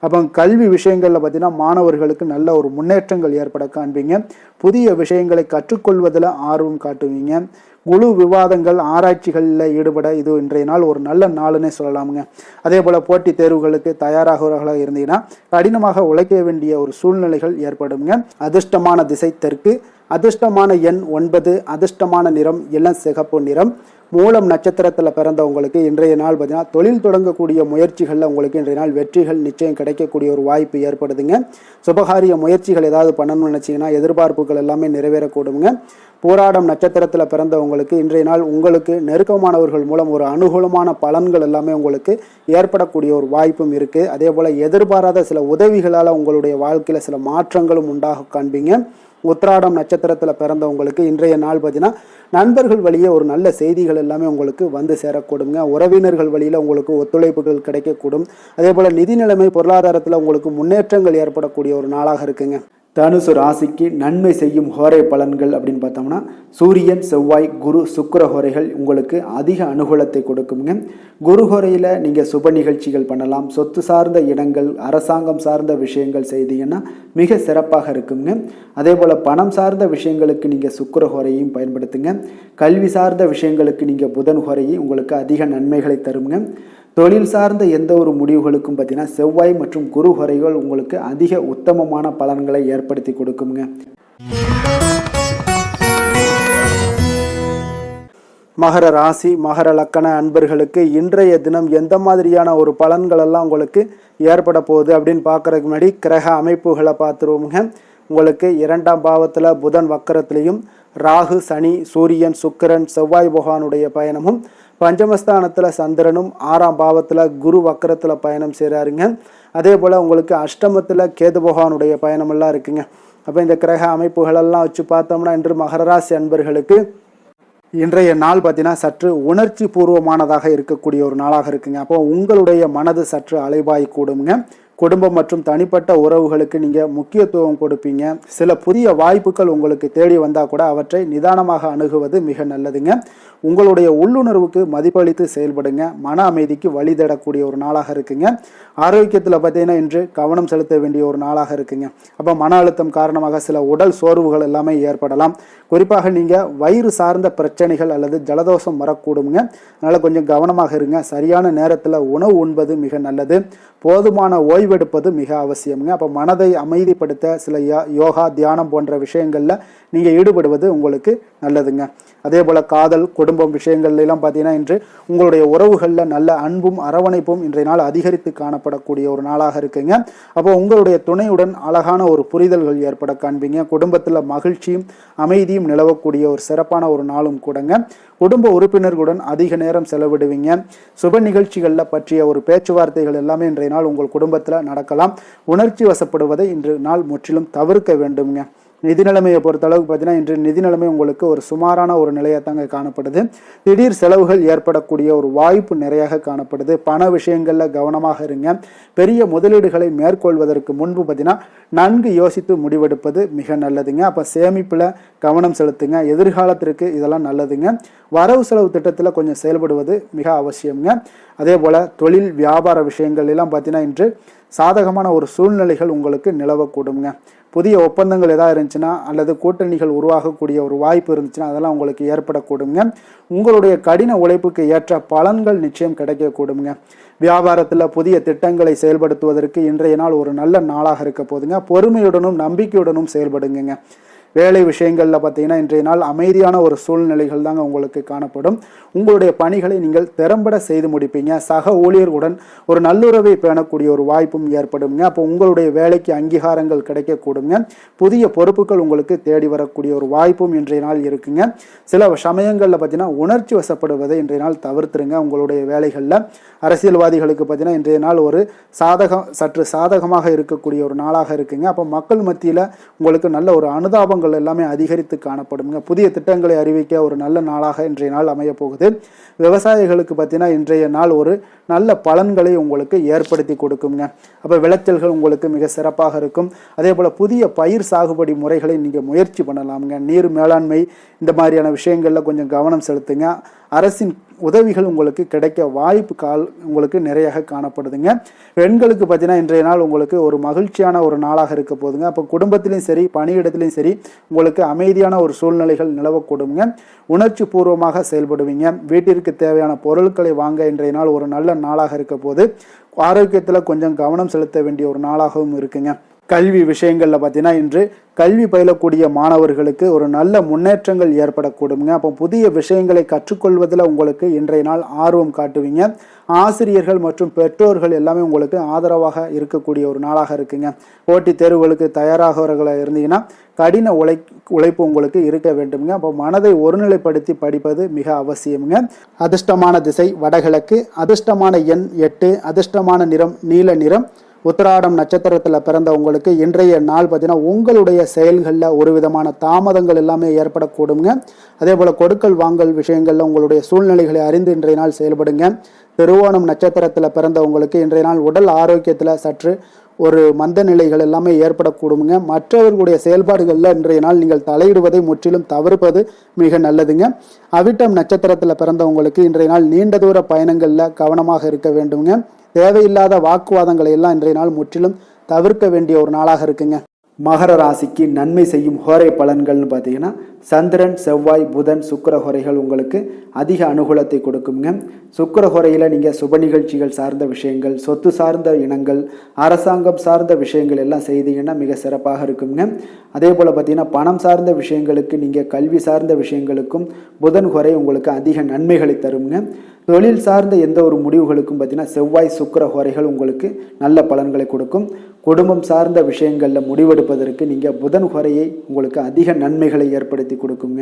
அப்போ கல்வி விஷயங்களில் பார்த்தீங்கன்னா மாணவர்களுக்கு நல்ல ஒரு முன்னேற்றங்கள் ஏற்பட காண்பீங்க. புதிய விஷயங்களை கற்றுக்கொள்வதில் ஆர்வம் காட்டுவீங்க. குழு விவாதங்கள் ஆராய்ச்சிகளில் ஈடுபட இது இன்றைய நாள் ஒரு நல்ல நாளுன்னே சொல்லலாமுங்க. அதே போல் போட்டித் தேர்வுகளுக்கு தயாராகிறவர்களாக இருந்தீங்கன்னா கடினமாக உழைக்க வேண்டிய ஒரு சூழ்நிலைகள் ஏற்படுங்க. அதிர்ஷ்டமான திசை தெற்கு, அதிர்ஷ்டமான எண் 9, அதிர்ஷ்டமான நிறம் இளம் சிகப்பு நிறம். மூலம் நட்சத்திரத்தில் பிறந்தவங்களுக்கு இன்றைய நாள் பார்த்தீங்கன்னா தொழில் தொடங்கக்கூடிய முயற்சிகளில் உங்களுக்கு இன்றைய நாள் வெற்றிகள் நிச்சயம் கிடைக்கக்கூடிய ஒரு வாய்ப்பு ஏற்படுதுங்க. சுபகாரிய முயற்சிகள் ஏதாவது பண்ணணும்னு நினச்சிங்கன்னா எதிர்பார்ப்புகள் எல்லாமே நிறைவேறக்கூடுங்க. போராடம் நட்சத்திரத்தில் பிறந்தவங்களுக்கு இன்றைய நாள் உங்களுக்கு நெருக்கமானவர்கள் மூலம் ஒரு அனுகூலமான பலன்கள் எல்லாமே உங்களுக்கு ஏற்படக்கூடிய ஒரு வாய்ப்பும் இருக்குது. அதே போல் எதிர்பாராத சில உதவிகளால் உங்களுடைய வாழ்க்கையில் சில மாற்றங்களும் உண்டாக காண்பீங்க. உத்திராடம் நட்சத்திரத்தில் பிறந்தவங்களுக்கு இன்றைய நாள் பார்த்தீங்கன்னா நண்பர்கள் வழியே ஒரு நல்ல செய்திகள் எல்லாமே உங்களுக்கு வந்து சேரக்கூடுங்க. உறவினர்கள் வழியில் உங்களுக்கு ஒத்துழைப்புகள் கிடைக்கக்கூடும். அதே போல் நிதி நிலைமை பொருளாதாரத்தில் உங்களுக்கு முன்னேற்றங்கள் ஏற்படக்கூடிய ஒரு நாளாக இருக்குங்க. தனுசு ராசிக்கு நன்மை செய்யும் ஹோரை பலன்கள் அப்படின்னு பார்த்தோம்னா சூரியன், செவ்வாய், குரு, சுக்கிர ஹோரைகள் உங்களுக்கு அதிக அனுகூலத்தை கொடுக்குங்க. குரு ஹோரையில் நீங்கள் சுப நிகழ்ச்சிகள் பண்ணலாம். சொத்து சார்ந்த இடங்கள், அரசாங்கம் சார்ந்த விஷயங்கள் செய்தீங்கன்னா மிக சிறப்பாக இருக்குங்க. அதே போல் பணம் சார்ந்த விஷயங்களுக்கு நீங்கள் சுக்கிர ஹோரையும் பயன்படுத்துங்க. கல்வி சார்ந்த விஷயங்களுக்கு நீங்கள் புதன் ஹோரையும் உங்களுக்கு அதிக நன்மைகளை தருங்க. தொழில் சார்ந்த எந்த ஒரு முடிவுகளுக்கும் பார்த்தீங்கன்னா செவ்வாய் மற்றும் குரு ஹோரைகள் உங்களுக்கு அதிக உத்தமமான பலன்களை ஏற்படுத்தி கொடுக்குங்க. மகர ராசி, மகர லக்கண அன்பர்களுக்கு இன்றைய தினம் எந்த மாதிரியான ஒரு பலன்கள் எல்லாம் உங்களுக்கு ஏற்பட போகுது அப்படின்னு பார்க்கறதுக்கு முன்னாடி கிரக அமைப்புகளை பார்த்துருவோங்க. உங்களுக்கு 2ஆம் பாவத்தில் புதன் வக்கரத்திலையும், ராகு, சனி, சூரியன், சுக்கிரன், செவ்வாய் பகவானுடைய பயணமும், பஞ்சமஸ்தானத்தில் சந்திரனும், 6ஆம் பாவத்தில் குரு வக்கரத்தில் பயணம் செய்கிறாருங்க. அதே போல் உங்களுக்கு அஷ்டமத்தில் கேது பகவானுடைய பயணமெல்லாம் இருக்குங்க. அப்போ இந்த கிரக அமைப்புகளெல்லாம் வச்சு பார்த்தோம்னா இன்று மகர ராசி அன்பர்களுக்கு இன்றைய நாள் பார்த்தீங்கன்னா சற்று உணர்ச்சி பூர்வமானதாக இருக்கக்கூடிய ஒரு நாளாக இருக்குங்க. அப்போ உங்களுடைய மனது சற்று அலைபாய் கூடுங்க. குடும்பம் மற்றும் தனிப்பட்ட உறவுகளுக்கு நீங்கள் முக்கியத்துவம் கொடுப்பீங்க. சில புதிய வாய்ப்புகள் உங்களுக்கு தேடி வந்தால் கூட அவற்றை நிதானமாக அணுகுவது மிக நல்லதுங்க. உங்களுடைய உள்ளுணர்வுக்கு மதிப்பளித்து செயல்படுங்க. மன அமைதிக்கு வழி தேடக்கூடிய ஒரு நாளாக இருக்குங்க. ஆரோக்கியத்தில் பார்த்தீங்கன்னா இன்று கவனம் செலுத்த வேண்டிய ஒரு நாளாக இருக்குங்க. அப்போ மன அழுத்தம் காரணமாக சில உடல் சோர்வுகள் எல்லாமே ஏற்படலாம். குறிப்பாக நீங்கள் வயிறு சார்ந்த பிரச்சனைகள் அல்லது ஜலதோஷம் வரக்கூடுங்க. அதனால் கொஞ்சம் கவனமாக இருங்க. சரியான நேரத்தில் உணவு உண்பது மிக நல்லது. போதுமான ஓய்வெடுப்பது மிக அவசியம்ங்க. அப்போ மனதை அமைதிப்படுத்த சில யோகா, தியானம் போன்ற விஷயங்களில் நீங்கள் ஈடுபடுவது உங்களுக்கு நல்லதுங்க. அதே போல் காதல், குடும்பம் விஷயங்கள்லாம் பார்த்தீங்கன்னா இன்று உங்களுடைய உறவுகளில் நல்ல அன்பும் அரவணைப்பும் இன்றைய நாள் அதிகரித்து காணப்படக்கூடிய ஒரு நாளாக இருக்குங்க. அப்போ உங்களுடைய துணையுடன் அழகான ஒரு புரிதல்கள் ஏற்பட காண்பீங்க. குடும்பத்தில் மகிழ்ச்சியும் அமைதியும் நிலவக்கூடிய ஒரு சிறப்பான ஒரு நாளும் கூடங்க. குடும்ப உறுப்பினர்களுடன் அதிக நேரம் செலவிடுவீங்க. சுப நிகழ்ச்சிகளில் பற்றிய ஒரு பேச்சுவார்த்தைகள் எல்லாமே இன்றைய நாள் உங்கள் குடும்பத்தில் நடக்கலாம். உணர்ச்சி வசப்படுவதை இன்று நாள் முற்றிலும் தவிர்க்க வேண்டுங்க. நிதி நிலைமையை பொறுத்தளவுக்கு பார்த்தீங்கன்னா இன்று நிதி நிலைமை உங்களுக்கு ஒரு சுமாரான ஒரு நிலையாக தாங்க காணப்படுது. திடீர் செலவுகள் ஏற்படக்கூடிய ஒரு வாய்ப்பு நிறையாக காணப்படுது. பண விஷயங்களில் கவனமாக இருங்க. பெரிய முதலீடுகளை மேற்கொள்வதற்கு முன்பு பார்த்தீங்கன்னா நன்கு யோசித்து முடிவெடுப்பது மிக நல்லதுங்க. அப்போ சேமிப்பில் கவனம் செலுத்துங்க. எதிர்காலத்திற்கு இதெல்லாம் நல்லதுங்க. வரவு செலவு திட்டத்தில் கொஞ்சம் செயல்படுவது மிக அவசியம்ங்க. அதே போல் தொழில் வியாபார விஷயங்கள் எல்லாம் பார்த்தீங்கன்னா இன்று சாதகமான ஒரு சூழ்நிலைகள் உங்களுக்கு நிலவக்கூடுங்க. புதிய ஒப்பந்தங்கள் ஏதாவது இருந்துச்சுன்னா அல்லது கூட்டணிகள் உருவாகக்கூடிய ஒரு வாய்ப்பு இருந்துச்சுன்னா அதெல்லாம் உங்களுக்கு ஏற்படக்கூடுங்க. உங்களுடைய கடின உழைப்புக்கு ஏற்ற பலன்கள் நிச்சயம் கிடைக்கக்கூடுங்க. வியாபாரத்தில் புதிய திட்டங்களை செயல்படுத்துவதற்கு இன்றைய நாள் ஒரு நல்ல நாளாக இருக்க போதுங்க. பொறுமையுடனும் நம்பிக்கையுடனும் செயல்படுங்க. வேலை விஷயங்களில் பார்த்தீங்கன்னா இன்றைய நாள் அமைதியான ஒரு சூழ்நிலைகள் தாங்க உங்களுக்கு காணப்படும். உங்களுடைய பணிகளை நீங்கள் திறம்பட செய்து முடிப்பீங்க. சக ஊழியர்களுடன் ஒரு நல்லுறவை பேணக்கூடிய ஒரு வாய்ப்பும் ஏற்படுங்க. அப்போ உங்களுடைய வேலைக்கு அங்கீகாரங்கள் கிடைக்கக்கூடுங்க. புதிய பொறுப்புகள் உங்களுக்கு தேடி வரக்கூடிய ஒரு வாய்ப்பும் இன்றைய நாள் இருக்குங்க. சில சமயங்களில் பார்த்தீங்கன்னா உணர்ச்சி வசப்படுவதை இன்றைய நாள் தவிர்த்துருங்க. உங்களுடைய வேலைகளில் அரசியல்வாதிகளுக்கு பார்த்தீங்கன்னா இன்றைய நாள் ஒரு சற்று சாதகமாக இருக்கக்கூடிய ஒரு நாளாக இருக்குங்க. அப்போ மக்கள் மத்தியில் உங்களுக்கு நல்ல ஒரு அனுதாபங்கள் எல்லாமே அதிகரித்து காணப்படுங்க. புதிய திட்டங்களை அறிவிக்க ஒரு நல்ல நாளாக இன்றைய நாள் அமைய போகுது. விவசாயிகளுக்கு பார்த்தீங்கன்னா இன்றைய நாள் ஒரு நல்ல பலன்களை உங்களுக்கு ஏற்படுத்தி கொடுக்குங்க. அப்போ விளைச்சல்கள் உங்களுக்கு மிக சிறப்பாக இருக்கும். அதே போல் புதிய பயிர் சாகுபடி முறைகளை நீங்கள் முயற்சி பண்ணலாமுங்க. நீர் மேலாண்மை இந்த மாதிரியான விஷயங்களில் கொஞ்சம் கவனம் செலுத்துங்க. அரசின் உதவிகள் உங்களுக்கு கிடைக்க வாய்ப்பு உங்களுக்கு நிறைய காணப்படுதுங்க. பெண்களுக்கு பார்த்தீங்கன்னா இன்றைய நாள் உங்களுக்கு ஒரு மகிழ்ச்சியான ஒரு நாளாக இருக்க போதுங்க. அப்போ குடும்பத்திலையும் சரி பணியிடத்திலையும் சரி உங்களுக்கு அமைதியான ஒரு சூழ்நிலைகள் நிலவக்கூடுங்க. உணர்ச்சி பூர்வமாக செயல்படுவீங்க. வீட்டிற்கு தேவையான பொருட்களை வாங்க இன்றைய நாள் ஒரு நல்ல நாளாக இருக்க போது. ஆரோக்கியத்தில் கொஞ்சம் கவனம் செலுத்த வேண்டிய ஒரு நாளாகவும் இருக்குங்க. கல்வி விஷயங்களில் பார்த்தீங்கன்னா இன்று கல்வி பயிலக்கூடிய மாணவர்களுக்கு ஒரு நல்ல முன்னேற்றங்கள் ஏற்படக்கூடுங்க. அப்போ புதிய விஷயங்களை கற்றுக்கொள்வதில் உங்களுக்கு இன்றைய நாள் ஆர்வம் காட்டுவீங்க. ஆசிரியர்கள் மற்றும் பெற்றோர்கள் எல்லாமே உங்களுக்கு ஆதரவாக இருக்கக்கூடிய ஒரு நாளாக இருக்குங்க. போட்டித் தேர்வுகளுக்கு தயாராகவர்களாக இருந்தீங்கன்னா கடின உழைப்பு உங்களுக்கு இருக்க வேண்டுங்க. அப்போ மனதை ஒருநிலைப்படுத்தி படிப்பது மிக அவசியமுங்க. அதிர்ஷ்டமான திசை வடகிழக்கு, அதிர்ஷ்டமான எண் 8, அதிர்ஷ்டமான நிறம் நீல நிறம். உத்திராடம் நட்சத்திரத்தில் பிறந்த உங்களுக்கு இன்றைய நாள் பார்த்தீங்கன்னா உங்களுடைய செயல்களில் ஒரு விதமான தாமதங்கள் எல்லாமே ஏற்படக்கூடுங்க. அதே போல் கொடுக்கல் வாங்கல் விஷயங்களில் உங்களுடைய சூழ்நிலைகளை அறிந்து இன்றைய நாள் செயல்படுங்க. திருவோணம் நட்சத்திரத்தில் பிறந்த உங்களுக்கு இன்றைய நாள் உடல் ஆரோக்கியத்தில் சற்று ஒரு மந்த நிலைகள் எல்லாமே ஏற்படக்கூடுங்க. மற்றவர்களுடைய செயல்பாடுகளில் இன்றைய நாள் நீங்கள் தலையிடுவதை முற்றிலும் தவிர்ப்பது மிக நல்லதுங்க. அவிட்டம் நட்சத்திரத்தில் பிறந்தவங்களுக்கு இன்றைய நாள் நீண்ட தூர பயணங்களில் கவனமாக இருக்க வேண்டுங்க. தேவையில்லாத வாக்குவாதங்களை எல்லாம் இன்றைய நாள் முற்றிலும் தவிர்க்க வேண்டிய ஒரு நாளாக இருக்குங்க. மகர ராசிக்கு நன்மை செய்யும் ஹோரை பலன்கள்னு பார்த்தீங்கன்னா சந்திரன், செவ்வாய், புதன், சுக்கிர ஹோரைகள் உங்களுக்கு அதிக அனுகூலத்தை கொடுக்குங்க. சுக்கிர ஹோரையில் நீங்கள் சுப நிகழ்ச்சிகள் சார்ந்த விஷயங்கள், சொத்து சார்ந்த இனங்கள், அரசாங்கம் சார்ந்த விஷயங்கள் எல்லாம் செய்தீங்கன்னா மிக சிறப்பாக இருக்குங்க. அதே போல் பார்த்தீங்கன்னா பணம் சார்ந்த விஷயங்களுக்கு நீங்கள் கல்வி சார்ந்த விஷயங்களுக்கும் புதன் ஹோரை உங்களுக்கு அதிக நன்மைகளை தருங்க. தொழில் சார்ந்த எந்த ஒரு முடிவுகளுக்கும் பார்த்தீங்கன்னா செவ்வாய், சுக்கிர ஹோரைகள் உங்களுக்கு நல்ல பலன்களை கொடுக்கும். குடும்பம் சார்ந்த விஷயங்களில் முடிவெடுப்பதற்கு நீங்கள் புதன் ஹோரையை உங்களுக்கு அதிக நன்மைகளை ஏற்படுத்தி கொடுக்குங்க.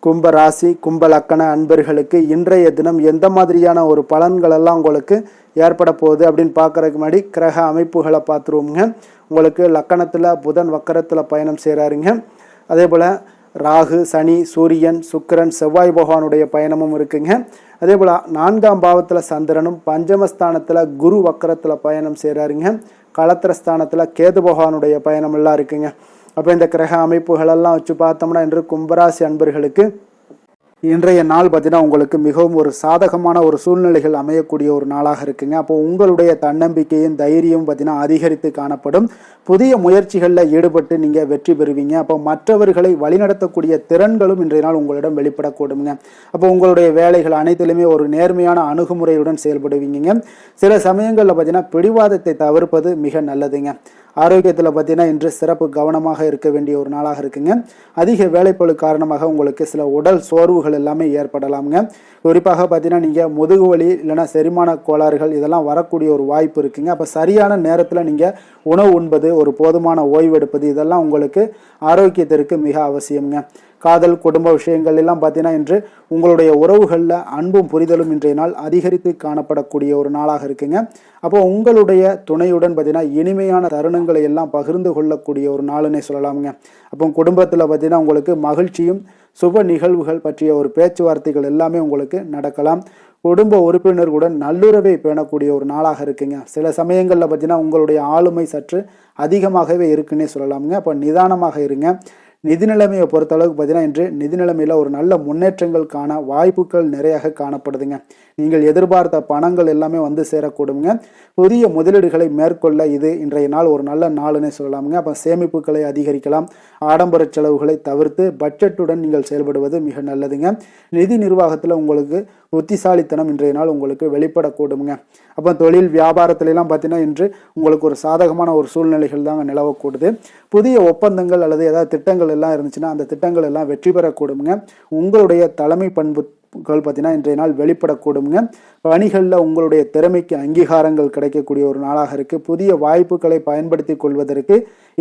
கும்ப ராசி கும்ப லக்கண அன்பர்களுக்கு இன்றைய தினம் எந்த மாதிரியான ஒரு பலன்கள் எல்லாம் உங்களுக்கு ஏற்பட போகுது அப்படின்னு பார்க்கறதுக்கு முன்னாடி கிரக அமைப்புகளை பார்த்துருவோங்க. உங்களுக்கு லக்கணத்தில் புதன் வக்கரத்தில் பயணம் செய்கிறாருங்க. அதே போல் ராகு, சனி, சூரியன், சுக்கிரன், செவ்வாய் பகவானுடைய பயணமும் இருக்குங்க. அதே போல் 4ஆம் பாவத்தில் சந்திரனும், பஞ்சமஸ்தானத்தில் குரு வக்கரத்தில் பயணம் செய்கிறாருங்க. களத்திரஸ்தானத்தில் கேது பகவானுடைய பயணம் எல்லாம் இருக்குங்க. அப்போ இந்த கிரக அமைப்புகளெல்லாம் வச்சு பார்த்தோம்னா இன்று கும்பராசி அன்பர்களுக்கு இன்றைய நாள் பார்த்தீங்கன்னா உங்களுக்கு மிகவும் ஒரு சாதகமான ஒரு சூழ்நிலைகள் அமையக்கூடிய ஒரு நாளாக இருக்குங்க. அப்போ உங்களுடைய தன்னம்பிக்கையும் தைரியம் பார்த்தீங்கன்னா அதிகரித்து காணப்படும். புதிய முயற்சிகளில் ஈடுபட்டு நீங்கள் வெற்றி பெறுவீங்க. அப்போ மற்றவர்களை வழிநடத்தக்கூடிய திறன்களும் இன்றைய நாள் உங்களிடம் வெளிப்படக்கூடுங்க. அப்போ உங்களுடைய வேலைகள் அனைத்திலுமே ஒரு நேர்மையான அணுகுமுறையுடன் செயல்படுவீங்க. சில சமயங்களில் பார்த்தீங்கன்னா பிடிவாதத்தை தவிர்ப்பது மிக நல்லதுங்க. ஆரோக்கியத்தில் பார்த்தீங்கன்னா இன்று சிறப்பு கவனமாக இருக்க வேண்டிய ஒரு நாளாக இருக்குங்க. அதிக வேலைப்பளு காரணமாக உங்களுக்கு சில உடல் சோர்வுகள் எல்லாமே ஏற்படலாமுங்க. குறிப்பாக பார்த்தீங்கன்னா நீங்கள் முதுகு வலி இல்லைன்னா செரிமான கோளாறுகள் இதெல்லாம் வரக்கூடிய ஒரு வாய்ப்பு இருக்குங்க. அப்போ சரியான நேரத்தில் நீங்கள் உணவு உண்பது, ஒரு போதுமான ஓய்வு எடுப்பது இதெல்லாம் உங்களுக்கு ஆரோக்கியத்திற்கு மிக அவசியம்ங்க. காதல், குடும்ப விஷயங்கள் எல்லாம் பார்த்தீங்கன்னா இன்று உங்களுடைய உறவுகளில் அன்பும் புரிதலும் இன்றைய நாள் அதிகரித்து காணப்படக்கூடிய ஒரு நாளாக இருக்குங்க. அப்போ உங்களுடைய துணையுடன் பார்த்தீங்கன்னா இனிமையான தருணங்களை எல்லாம் பகிர்ந்து கொள்ளக்கூடிய ஒரு நாளுன்னே சொல்லலாமுங்க. அப்போ குடும்பத்தில் பார்த்தீங்கன்னா உங்களுக்கு மகிழ்ச்சியும் சுப நிகழ்வுகள் பற்றிய ஒரு பேச்சுவார்த்தைகள் எல்லாமே உங்களுக்கு நடக்கலாம். குடும்ப உறுப்பினர்களுடன் நல்லுறவை பேணக்கூடிய ஒரு நாளாக இருக்குங்க. சில சமயங்களில் பார்த்தீங்கன்னா உங்களுடைய ஆளுமை சற்று அதிகமாகவே இருக்குன்னே சொல்லலாமுங்க. அப்போ நிதானமாக இருங்க. நிதி நிலைமையை பொறுத்தளவுக்கு பார்த்தீங்கன்னா இன்று நிதி நிலைமையில் ஒரு நல்ல முன்னேற்றங்கள் காண வாய்ப்புகள் நிறைய காணப்படுதுங்க. நீங்கள் எதிர்பார்த்த பணங்கள் எல்லாமே வந்து சேரக்கூடுங்க. புதிய முதலீடுகளை மேற்கொள்ள இது இன்றைய நாள் ஒரு நல்ல நாளுன்னே சொல்லலாமுங்க. அப்போ சேமிப்புகளை அதிகரிக்கலாம். ஆடம்பர செலவுகளை தவிர்த்து பட்ஜெட்டுடன் நீங்கள் செயல்படுவது மிக நல்லதுங்க. நிதி நிர்வாகத்தில் உங்களுக்கு புத்திசாலித்தனம் இன்றைய நாள் உங்களுக்கு வெளிப்படக்கூடுங்க. அப்போ தொழில் வியாபாரத்திலலாம் பார்த்தீங்கன்னா இன்று உங்களுக்கு ஒரு சாதகமான ஒரு சூழ்நிலைகள் தாங்க நிலவக்கூடுது. புதிய ஒப்பந்தங்கள் அல்லது ஏதாவது திட்டங்கள் எல்லாம் இருந்துச்சுன்னா அந்த திட்டங்கள் எல்லாம் வெற்றி பெறக்கூடுங்க. உங்களுடைய தலைமை பண்புகள் பார்த்தீங்கன்னா இன்றைய நாள் வெளிப்படக்கூடுங்க. பணிகளில் உங்களுடைய திறமைக்கு அங்கீகாரங்கள் கிடைக்கக்கூடிய ஒரு நாளாக இருக்குது. புதிய வாய்ப்புகளை பயன்படுத்தி கொள்வதற்கு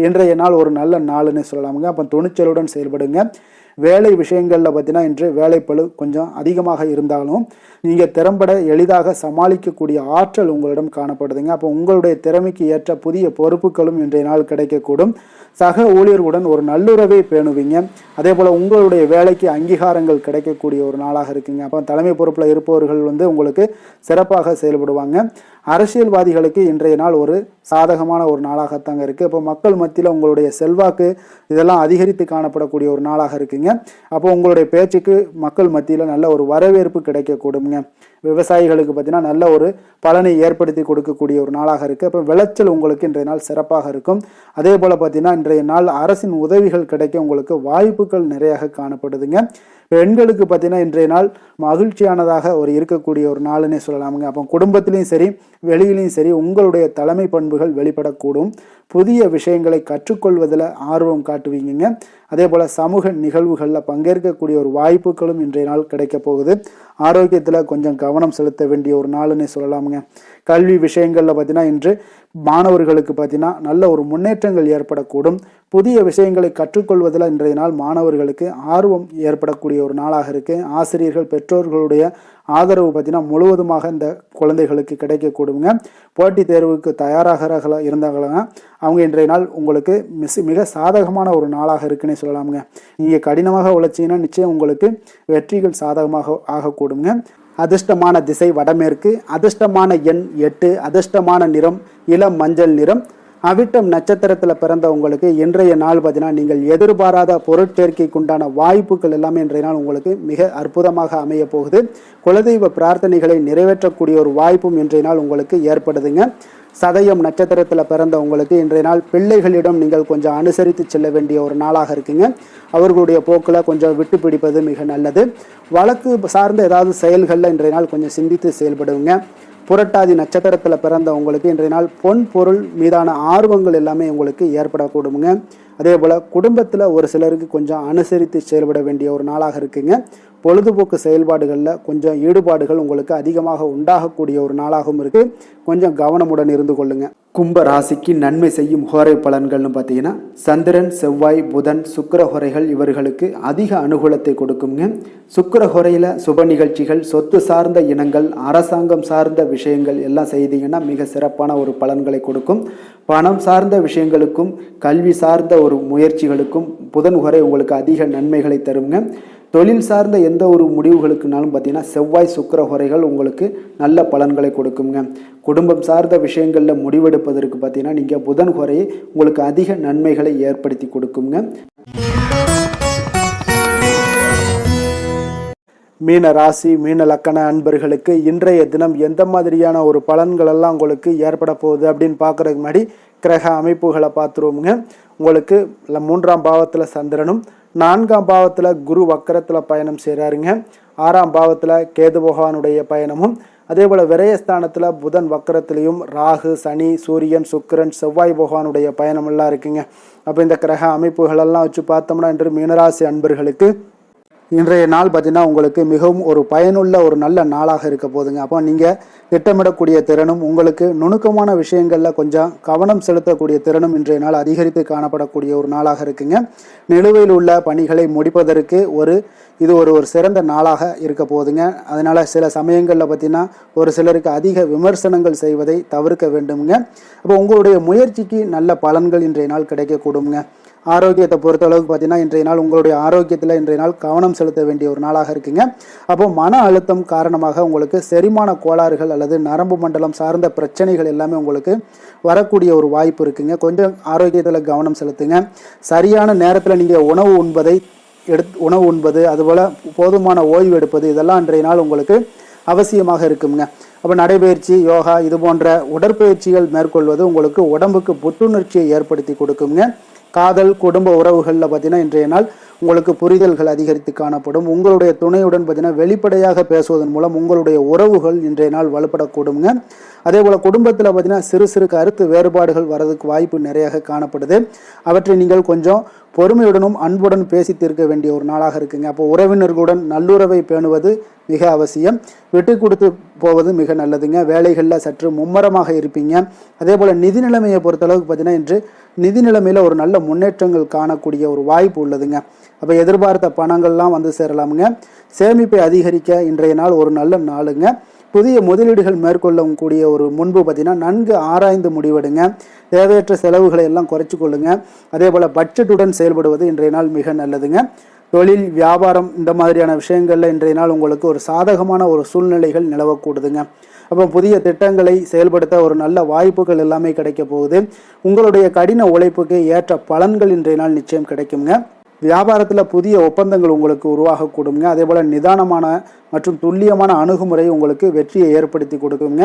இன்றைய நாள் ஒரு நல்ல நாள்னு சொல்லலாமுங்க. அப்போ துணிச்சலுடன் செயல்படுங்க. வேலை விஷயங்களில் பார்த்தீங்கன்னா இன்று வேலைப்பளு கொஞ்சம் அதிகமாக இருந்தாலும் நீங்கள் திறம்பட எளிதாக சமாளிக்கக்கூடிய ஆற்றல் உங்களிடம் காணப்படுதுங்க. அப்போ உங்களுடைய திறமைக்கு ஏற்ற புதிய பொறுப்புகளும் இன்றைய நாள் கிடைக்கக்கூடும். சக ஊழியர்களுடன் ஒரு நல்லுறவை பேணுவீங்க. அதே போல் உங்களுடைய வேலைக்கு அங்கீகாரங்கள் கிடைக்கக்கூடிய ஒரு நாளாக இருக்குங்க. அப்போ தலைமை பொறுப்பில் இருப்பவர்கள் உங்களுக்கு சிறப்பாக செயல்படுவாங்க. அரசியல்வாதிகளுக்கு இன்றைய நாள் ஒரு சாதகமான ஒரு நாளாகத்தாங்க இருக்குது. அப்போ மக்கள் மத்தியில் உங்களுடைய செல்வாக்கு இதெல்லாம் அதிகரித்து காணப்படக்கூடிய ஒரு நாளாக இருக்குங்க. அப்போ உங்களுடைய பேச்சுக்கு மக்கள் மத்தியில் நல்ல ஒரு வரவேற்பு கிடைக்கக்கூடுங்க. விவசாயிகளுக்கு பார்த்தீங்கன்னா நல்ல ஒரு பலனை ஏற்படுத்தி கொடுக்கக்கூடிய ஒரு நாளாக இருக்குது. அப்போ விளைச்சல் உங்களுக்கு இன்றைய நாள் சிறப்பாக இருக்கும். அதே போல் பார்த்தீங்கன்னா இன்றைய நாள் அரசின் உதவிகள் கிடைக்க உங்களுக்கு வாய்ப்புகள் நிறையாக காணப்படுதுங்க. பெண்களுக்கு பார்த்தீங்கன்னா இன்றைய நாள் மகிழ்ச்சியானதாக ஒரு இருக்கக்கூடிய ஒரு நாளுன்னே சொல்லலாமுங்க. அப்போ குடும்பத்திலையும் சரி வெளியிலையும் சரி உங்களுடைய தலைமை பண்புகள் வெளிப்படக்கூடும். புதிய விஷயங்களை கற்றுக்கொள்வதில் ஆர்வம் காட்டுவீங்க. அதே போல் சமூக நிகழ்வுகளில் பங்கேற்கக்கூடிய ஒரு வாய்ப்புகளும் இன்றைய நாள் கிடைக்க போகுது. ஆரோக்கியத்தில் கொஞ்சம் கவனம் செலுத்த வேண்டிய ஒரு நாளுன்னே சொல்லலாமுங்க. கல்வி விஷயங்களில் பார்த்தீங்கன்னா இன்று மாணவர்களுக்கு பார்த்தீங்கன்னா நல்ல ஒரு முன்னேற்றங்கள் ஏற்படக்கூடும். புதிய விஷயங்களை கற்றுக்கொள்வதில் இன்றைய நாள் மாணவர்களுக்கு ஆர்வம் ஏற்படக்கூடிய ஒரு நாளாக இருக்குது. ஆசிரியர்கள் பெற்றோர்களுடைய ஆதரவு பார்த்தீங்கன்னா முழுவதுமாக இந்த குழந்தைகளுக்கு கிடைக்கக்கூடுங்க. போட்டித் தேர்வுக்கு தயாராக இருந்தாங்கன்னா அவங்க இன்றைய நாள் உங்களுக்கு மிக சாதகமான ஒரு நாளாக இருக்குன்னே சொல்லலாமுங்க. நீங்கள் கடினமாக உழைச்சிங்கன்னா நிச்சயம் உங்களுக்கு வெற்றிகள் சாதகமாக ஆகக்கூடுங்க. அதிர்ஷ்டமான திசை வடமேற்கு, அதிர்ஷ்டமான எண் 8, அதிர்ஷ்டமான நிறம் இளம் மஞ்சள் நிறம். அவிட்டம் நட்சத்திரத்தில் பிறந்த உங்களுக்கு இன்றைய நாள் பார்த்தீங்கன்னா நீங்கள் எதிர்பாராத பொருட்சேர்க்கைக்கு உண்டான வாய்ப்புகள் எல்லாமே இன்றைய நாள் உங்களுக்கு மிக அற்புதமாக அமைய போகுது. குலதெய்வ பிரார்த்தனைகளை நிறைவேற்றக்கூடிய ஒரு வாய்ப்பும் இன்றைய நாள் உங்களுக்கு ஏற்படுதுங்க. சதயம் நட்சத்திரத்தில் பிறந்த உங்களுக்கு இன்றைய நாள் பிள்ளைகளிடம் நீங்கள் கொஞ்சம் அனுசரித்து செல்ல வேண்டிய ஒரு நாளாக இருக்குங்க. அவர்களுடைய போக்கில் கொஞ்சம் விட்டு பிடிப்பது மிக நல்லது. வழக்கு சார்ந்த ஏதாவது செயல்களில் இன்றைய நாள் கொஞ்சம் சிந்தித்து செயல்படுங்க. புரட்டாதி நட்சத்திரத்தில் பிறந்த உங்களுக்கு இன்றைய நாள் பொன் பொருள் மீதான ஆர்வங்கள் எல்லாமே உங்களுக்கு ஏற்படக்கூடுங்க. அதே போல் குடும்பத்தில் ஒரு சிலருக்கு கொஞ்சம் அனுசரித்து செயல்பட வேண்டிய ஒரு நாளாக இருக்குங்க. பொழுதுபோக்கு செயல்பாடுகளில் கொஞ்சம் ஈடுபாடுகள் உங்களுக்கு அதிகமாக உண்டாகக்கூடிய ஒரு நாளாகவும் இருக்குது. கொஞ்சம் கவனமுடன் இருந்து கொள்ளுங்க. கும்ப ராசிக்கு நன்மை செய்யும் ஹோரை பலன்கள்னு பார்த்தீங்கன்னா சந்திரன், செவ்வாய், புதன், சுக்கிர ஹோரைகள் இவர்களுக்கு அதிக அனுகூலத்தை கொடுக்குங்க. சுக்கிர ஹோரையில் சுப நிகழ்ச்சிகள், சொத்து சார்ந்த இனங்கள், அரசாங்கம் சார்ந்த விஷயங்கள் எல்லாம் செய்தீங்கன்னா மிக சிறப்பான ஒரு பலன்களை கொடுக்கும். பணம் சார்ந்த விஷயங்களுக்கும் கல்வி சார்ந்த ஒரு முயற்சிகளுக்கும் புதன் ஹோரை உங்களுக்கு அதிக நன்மைகளை தருங்க. தொழில் சார்ந்த எந்த ஒரு முடிவுகளுக்குனாலும் பார்த்தீங்கன்னா செவ்வாய், சுக்கிர ஹோரைகள் உங்களுக்கு நல்ல பலன்களை கொடுக்குங்க. குடும்பம் சார்ந்த விஷயங்களில் முடிவெடுப்பதற்கு பார்த்தீங்கன்னா நீங்கள் புதன் ஹோரையை உங்களுக்கு அதிக நன்மைகளை ஏற்படுத்தி கொடுக்குங்க. மீன ராசி, மீன லக்கண அன்பர்களுக்கு இன்றைய தினம் எந்த மாதிரியான ஒரு பலன்கள் எல்லாம் உங்களுக்கு ஏற்பட போகுது அப்படின்னு பார்க்குறதுக்கு முன்னாடி கிரக அமைப்புகளை பார்த்துருவோமுங்க. உங்களுக்கு 3ஆம் பாவத்தில் சந்திரனும், 4ஆம் பாவத்தில் குரு வக்கரத்தில் பயணம் செய்கிறாருங்க. 6ஆம் பாவத்தில் கேது பகவானுடைய பயணமும், அதே போல் விரயஸ்தானத்தில் புதன் வக்கரத்திலையும் ராகு, சனி, சூரியன், சுக்கிரன், செவ்வாய் பகவானுடைய பயணமெல்லாம் இருக்குங்க. அப்போ இந்த கிரக அமைப்புகளெல்லாம் வச்சு பார்த்தோம்னா இன்று மீனராசி அன்பர்களுக்கு இன்றைய நாள் பார்த்தீங்கன்னா உங்களுக்கு மிகவும் ஒரு பயனுள்ள ஒரு நல்ல நாளாக இருக்க போதுங்க. அப்போ நீங்கள் திட்டமிடக்கூடிய திறனும் உங்களுக்கு நுணுக்கமான விஷயங்களில் கொஞ்சம் கவனம் செலுத்தக்கூடிய திறனும் இன்றைய நாள் அதிகரித்து காணப்படக்கூடிய ஒரு நாளாக இருக்குங்க. நிலுவையில் உள்ள பணிகளை முடிப்பதற்கு இது ஒரு சிறந்த நாளாக இருக்க போதுங்க. அதனால் சில சமயங்களில் பார்த்தீங்கன்னா ஒரு சிலருக்கு அதிக விமர்சனங்கள் செய்வதை தவிர்க்க வேண்டுங்க. அப்போ உங்களுடைய முயற்சிக்கு நல்ல பலன்கள் இன்றைய நாள் கிடைக்கக்கூடுங்க. ஆரோக்கியத்தை பொறுத்தளவுக்கு பார்த்தீங்கன்னா இன்றைய நாள் உங்களுடைய ஆரோக்கியத்தில் இன்றைய நாள் கவனம் செலுத்த வேண்டிய ஒரு நாளாக இருக்குங்க. அப்போ மன அழுத்தம் காரணமாக உங்களுக்கு செரிமான கோளாறுகள் அல்லது நரம்பு மண்டலம் சார்ந்த பிரச்சனைகள் எல்லாமே உங்களுக்கு வரக்கூடிய ஒரு வாய்ப்பு இருக்குங்க. கொஞ்சம் ஆரோக்கியத்தில் கவனம் செலுத்துங்க. சரியான நேரத்தில் நீங்கள் உணவு உண்பது அதுபோல் போதுமான ஓய்வு எடுப்பது இதெல்லாம் இன்றைய நாள் உங்களுக்கு அவசியமாக இருக்குங்க. அப்போ நடைபயிற்சி, யோகா இது போன்ற உடற்பயிற்சிகள் மேற்கொள்வது உங்களுக்கு உடம்புக்கு புத்துணர்ச்சியை ஏற்படுத்தி கொடுக்குங்க. காதல் குடும்ப உறவுகளில் பார்த்தீங்கன்னா இன்றைய நாள் உங்களுக்கு புரிதல்கள் அதிகரித்து காணப்படும். உங்களுடைய துணையுடன் பார்த்தீங்கன்னா வெளிப்படையாக பேசுவதன் மூலம் உங்களுடைய உறவுகள் இன்றைய நாள் வலுப்படக்கூடுங்க. அதே போல் குடும்பத்தில் பார்த்தீங்கன்னா சிறு சிறு கருத்து வேறுபாடுகள் வரதுக்கு வாய்ப்பு நிறையாக காணப்படுது. அவற்றை நீங்கள் கொஞ்சம் பொறுமையுடனும் அன்புடன் பேசி தீர்க்க வேண்டிய ஒரு நாளாக இருக்குங்க. அப்போ உறவினர்களுடன் நல்லுறவை பேணுவது மிக அவசியம். விட்டு கொடுத்து போவது மிக நல்லதுங்க. வேலைகளில் சற்று மும்மரமாக இருப்பீங்க. அதே போல் நிதி நிலைமையை பொறுத்தளவுக்கு பார்த்தீங்கன்னா இன்று நிதி நிலைமையில் ஒரு நல்ல முன்னேற்றங்கள் காணக்கூடிய ஒரு வாய்ப்பு உள்ளதுங்க. அப்போ எதிர்பார்த்த பணங்கள்லாம் வந்து சேரலாமுங்க. சேமிப்பை அதிகரிக்க இன்றைய நாள் ஒரு நல்ல நாளுங்க. புதிய முதலீடுகள் மேற்கொள்ளக்கூடிய ஒரு முன்பு பார்த்தீங்கன்னா நன்கு ஆராய்ந்து முடிவெடுங்க. தேவையற்ற செலவுகளை எல்லாம் குறைச்சி கொள்ளுங்க. அதே போல் பட்ஜெட்டுடன் செயல்படுவது இன்றைய நாள் மிக நல்லதுங்க. தொழில் வியாபாரம் இந்த மாதிரியான விஷயங்களில் இன்றைய நாள் உங்களுக்கு ஒரு சாதகமான ஒரு சூழ்நிலைகள் நிலவக்கூடுதுங்க. அப்போ புதிய திட்டங்களை செயல்படுத்த ஒரு நல்ல வாய்ப்புகள் எல்லாமே கிடைக்க போகுது. உங்களுடைய கடின உழைப்புக்கு ஏற்ற பலன்கள் இன்றைய நாள் நிச்சயம் கிடைக்குங்க. வியாபாரத்தில் புதிய ஒப்பந்தங்கள் உங்களுக்கு உருவாகக்கூடுங்க. அதே போல் நிதானமான மற்றும் துல்லியமான அணுகுமுறை உங்களுக்கு வெற்றியை ஏற்படுத்தி கொடுக்குங்க.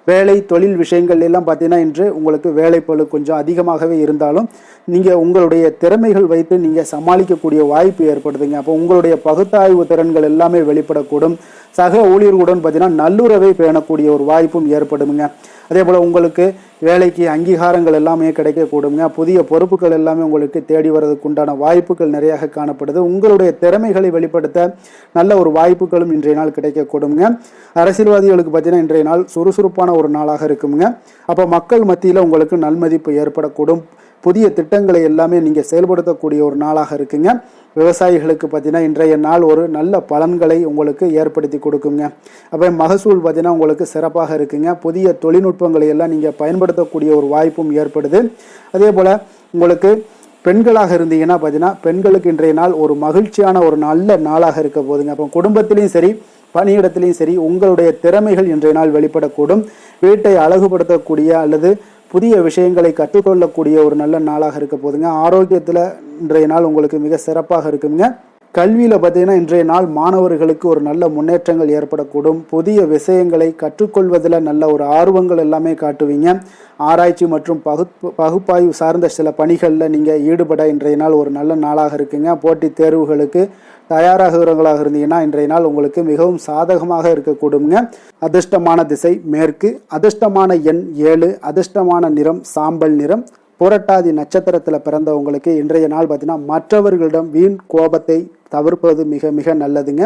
வேலை தொழில் விஷயங்கள் எல்லாம் பார்த்தீங்கன்னா இன்று உங்களுக்கு வேலைப்பளு கொஞ்சம் அதிகமாகவே இருந்தாலும் நீங்கள் உங்களுடைய திறமைகள் வைத்து நீங்கள் சமாளிக்கக்கூடிய வாய்ப்பு ஏற்படுதுங்க. அப்போ உங்களுடைய பகுத்தாய்வு திறன்கள் எல்லாமே வெளிப்படக்கூடும். சக ஊழியர்களுடன் பார்த்தீங்கன்னா நல்லுறவை பேணக்கூடிய ஒரு வாய்ப்பும் ஏற்படுங்க. அதே போல் உங்களுக்கு வேலைக்கு அங்கீகாரங்கள் எல்லாமே கிடைக்கக்கூடுங்க. புதிய பொறுப்புகள் எல்லாமே உங்களுக்கு தேடி வர்றதுக்கு உண்டான வாய்ப்புகள் நிறையாக காணப்படுது. உங்களுடைய திறமைகளை வெளிப்படுத்த நல்ல ஒரு வாய்ப்புகளும் இன்றைய நாள் கிடைக்கக்கூடுங்க. அரசியல்வாதிகளுக்கு பார்த்தீங்கன்னா இன்றைய நாள் சுறுசுறுப்பான ஒரு நாளாக இருக்குங்க. அப்போ மக்கள் மத்தியில் உங்களுக்கு நல்மதிப்பு ஏற்படக்கூடும். புதிய திட்டங்களை எல்லாமே நீங்கள் செயல்படுத்தக்கூடிய ஒரு நாளாக இருக்குங்க. விவசாயிகளுக்கு பார்த்தீங்கன்னா இன்றைய நாள் ஒரு நல்ல பலன்களை உங்களுக்கு ஏற்படுத்தி கொடுக்குங்க. அப்போ மகசூல் பார்த்தீங்கன்னா உங்களுக்கு சிறப்பாக இருக்குங்க. புதிய தொழில்நுட்பங்களை எல்லாம் நீங்கள் பயன்படுத்தக்கூடிய ஒரு வாய்ப்பும் ஏற்படுது. அதே போல் உங்களுக்கு பெண்களாக இருந்தீங்கன்னா பார்த்தீங்கன்னா பெண்களுக்கு இன்றைய நாள் ஒரு மகிழ்ச்சியான ஒரு நல்ல நாளாக இருக்க போதுங்க. அப்போ குடும்பத்திலையும் சரி பணியிடத்திலையும் சரி உங்களுடைய திறமைகள் இன்றைய நாள் வெளிப்படக்கூடும். வீட்டை அழகுபடுத்தக்கூடிய அல்லது புதிய விஷயங்களை கற்றுக்கொள்ளக்கூடிய ஒரு நல்ல நாளாக இருக்க போதுங்க. ஆரோக்கியத்தில் இன்றைய நாள் உங்களுக்கு மிக சிறப்பாக இருக்குங்க. கல்வியில் பார்த்தீங்கன்னா இன்றைய நாள் மாணவர்களுக்கு ஒரு நல்ல முன்னேற்றங்கள் ஏற்படக்கூடும். புதிய விஷயங்களை கற்றுக்கொள்வதில் நல்ல ஒரு ஆர்வங்கள் எல்லாமே காட்டுவீங்க. ஆராய்ச்சி மற்றும் பகுப்பாய்வு சார்ந்த சில பணிகளில் நீங்கள் ஈடுபட இன்றைய நாள் ஒரு நல்ல நாளாக இருக்குங்க. போட்டித் தேர்வுகளுக்கு தயாராகிறவங்களாக இருந்தீங்கன்னா இன்றைய நாள் உங்களுக்கு மிகவும் சாதகமாக இருக்கக்கூடுங்க. அதிர்ஷ்டமான திசை மேற்கு, அதிர்ஷ்டமான எண் 7, அதிர்ஷ்டமான நிறம் சாம்பல் நிறம். புரட்டாதி நட்சத்திரத்தில் பிறந்தவங்களுக்கு இன்றைய நாள் பார்த்தீங்கன்னா மற்றவர்களிடம் வீண் கோபத்தை தவிர்ப்பது மிக மிக நல்லதுங்க.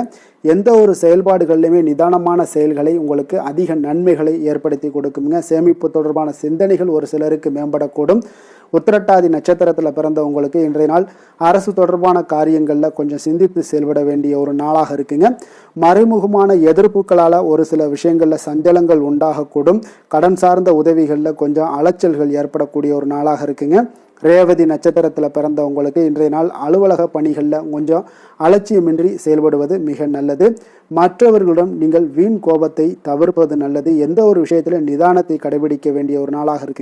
எந்த ஒரு செயல்பாடுகள்லையுமே நிதானமான செயல்களை உங்களுக்கு அதிக நன்மைகளை ஏற்படுத்தி கொடுக்குங்க. சேமிப்பு தொடர்பான சிந்தனைகள் ஒரு சிலருக்கு மேம்படக்கூடும். உத்திரட்டாதி நட்சத்திரத்தில் பிறந்தவங்களுக்கு இன்றைய நாள் அரசு தொடர்பான காரியங்களில் கொஞ்சம் சிந்தித்து செயல்பட வேண்டிய ஒரு நாளாக இருக்குங்க. மறைமுகமான எதிர்ப்புகளால் ஒரு சில விஷயங்களில் சஞ்சலங்கள் உண்டாகக்கூடும். கடன் சார்ந்த உதவிகளில் கொஞ்சம் அலைச்சல்கள் ஏற்படக்கூடிய ஒரு நாளாக இருக்குங்க. ரேவதி நட்சத்திரத்தில் பிறந்தவங்களுக்கு இன்றைய நாள் அலுவலக பணிகளில் கொஞ்சம் அலட்சியமின்றி செயல்படுவது மிக நல்லது. மற்றவர்களிடம் நீங்கள் வீண் கோபத்தை தவிர்ப்பது நல்லது. எந்த ஒரு விஷயத்திலும் நிதானத்தை கடைபிடிக்க வேண்டிய ஒரு நாளாக இருக்கு.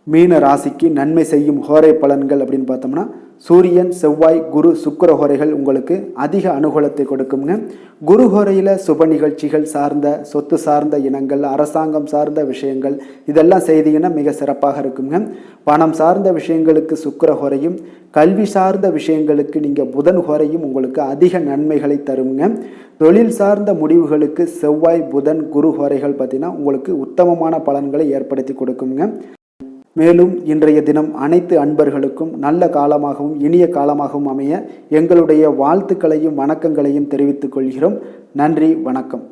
மீன ராசிக்கு நன்மை செய்யும் ஹோரை பலன்கள் அப்படின்னு பார்த்தோம்னா சூரியன் செவ்வாய் குரு சுக்கிர ஹோரைகள் உங்களுக்கு அதிக அனுகூலத்தை கொடுக்குங்க. குரு ஹோரையில் சுப நிகழ்ச்சிகள் சார்ந்த சொத்து சார்ந்த இனங்கள் அரசாங்கம் சார்ந்த விஷயங்கள் இதெல்லாம் செய்தீங்கன்னா மிக சிறப்பாக இருக்குங்க. பணம் சார்ந்த விஷயங்களுக்கு சுக்கிர ஹோரையும் கல்வி சார்ந்த விஷயங்களுக்கு நீங்கள் புதன் ஹோரையும் உங்களுக்கு அதிக நன்மைகளை தருங்க. தொழில் சார்ந்த முடிவுகளுக்கு செவ்வாய் புதன் குரு ஹோரைகள் பார்த்தீங்கன்னா உங்களுக்கு உத்தமமான பலன்களை ஏற்படுத்தி கொடுக்குங்க. மேலும் இன்றைய தினம் அனைத்து அன்பர்களுக்கும் நல்ல காலமாகவும் இனிய காலமாகவும் அமைய எங்களுடைய வாழ்த்துக்களையும் வணக்கங்களையும் தெரிவித்துக் கொள்கிறோம். நன்றி, வணக்கம்.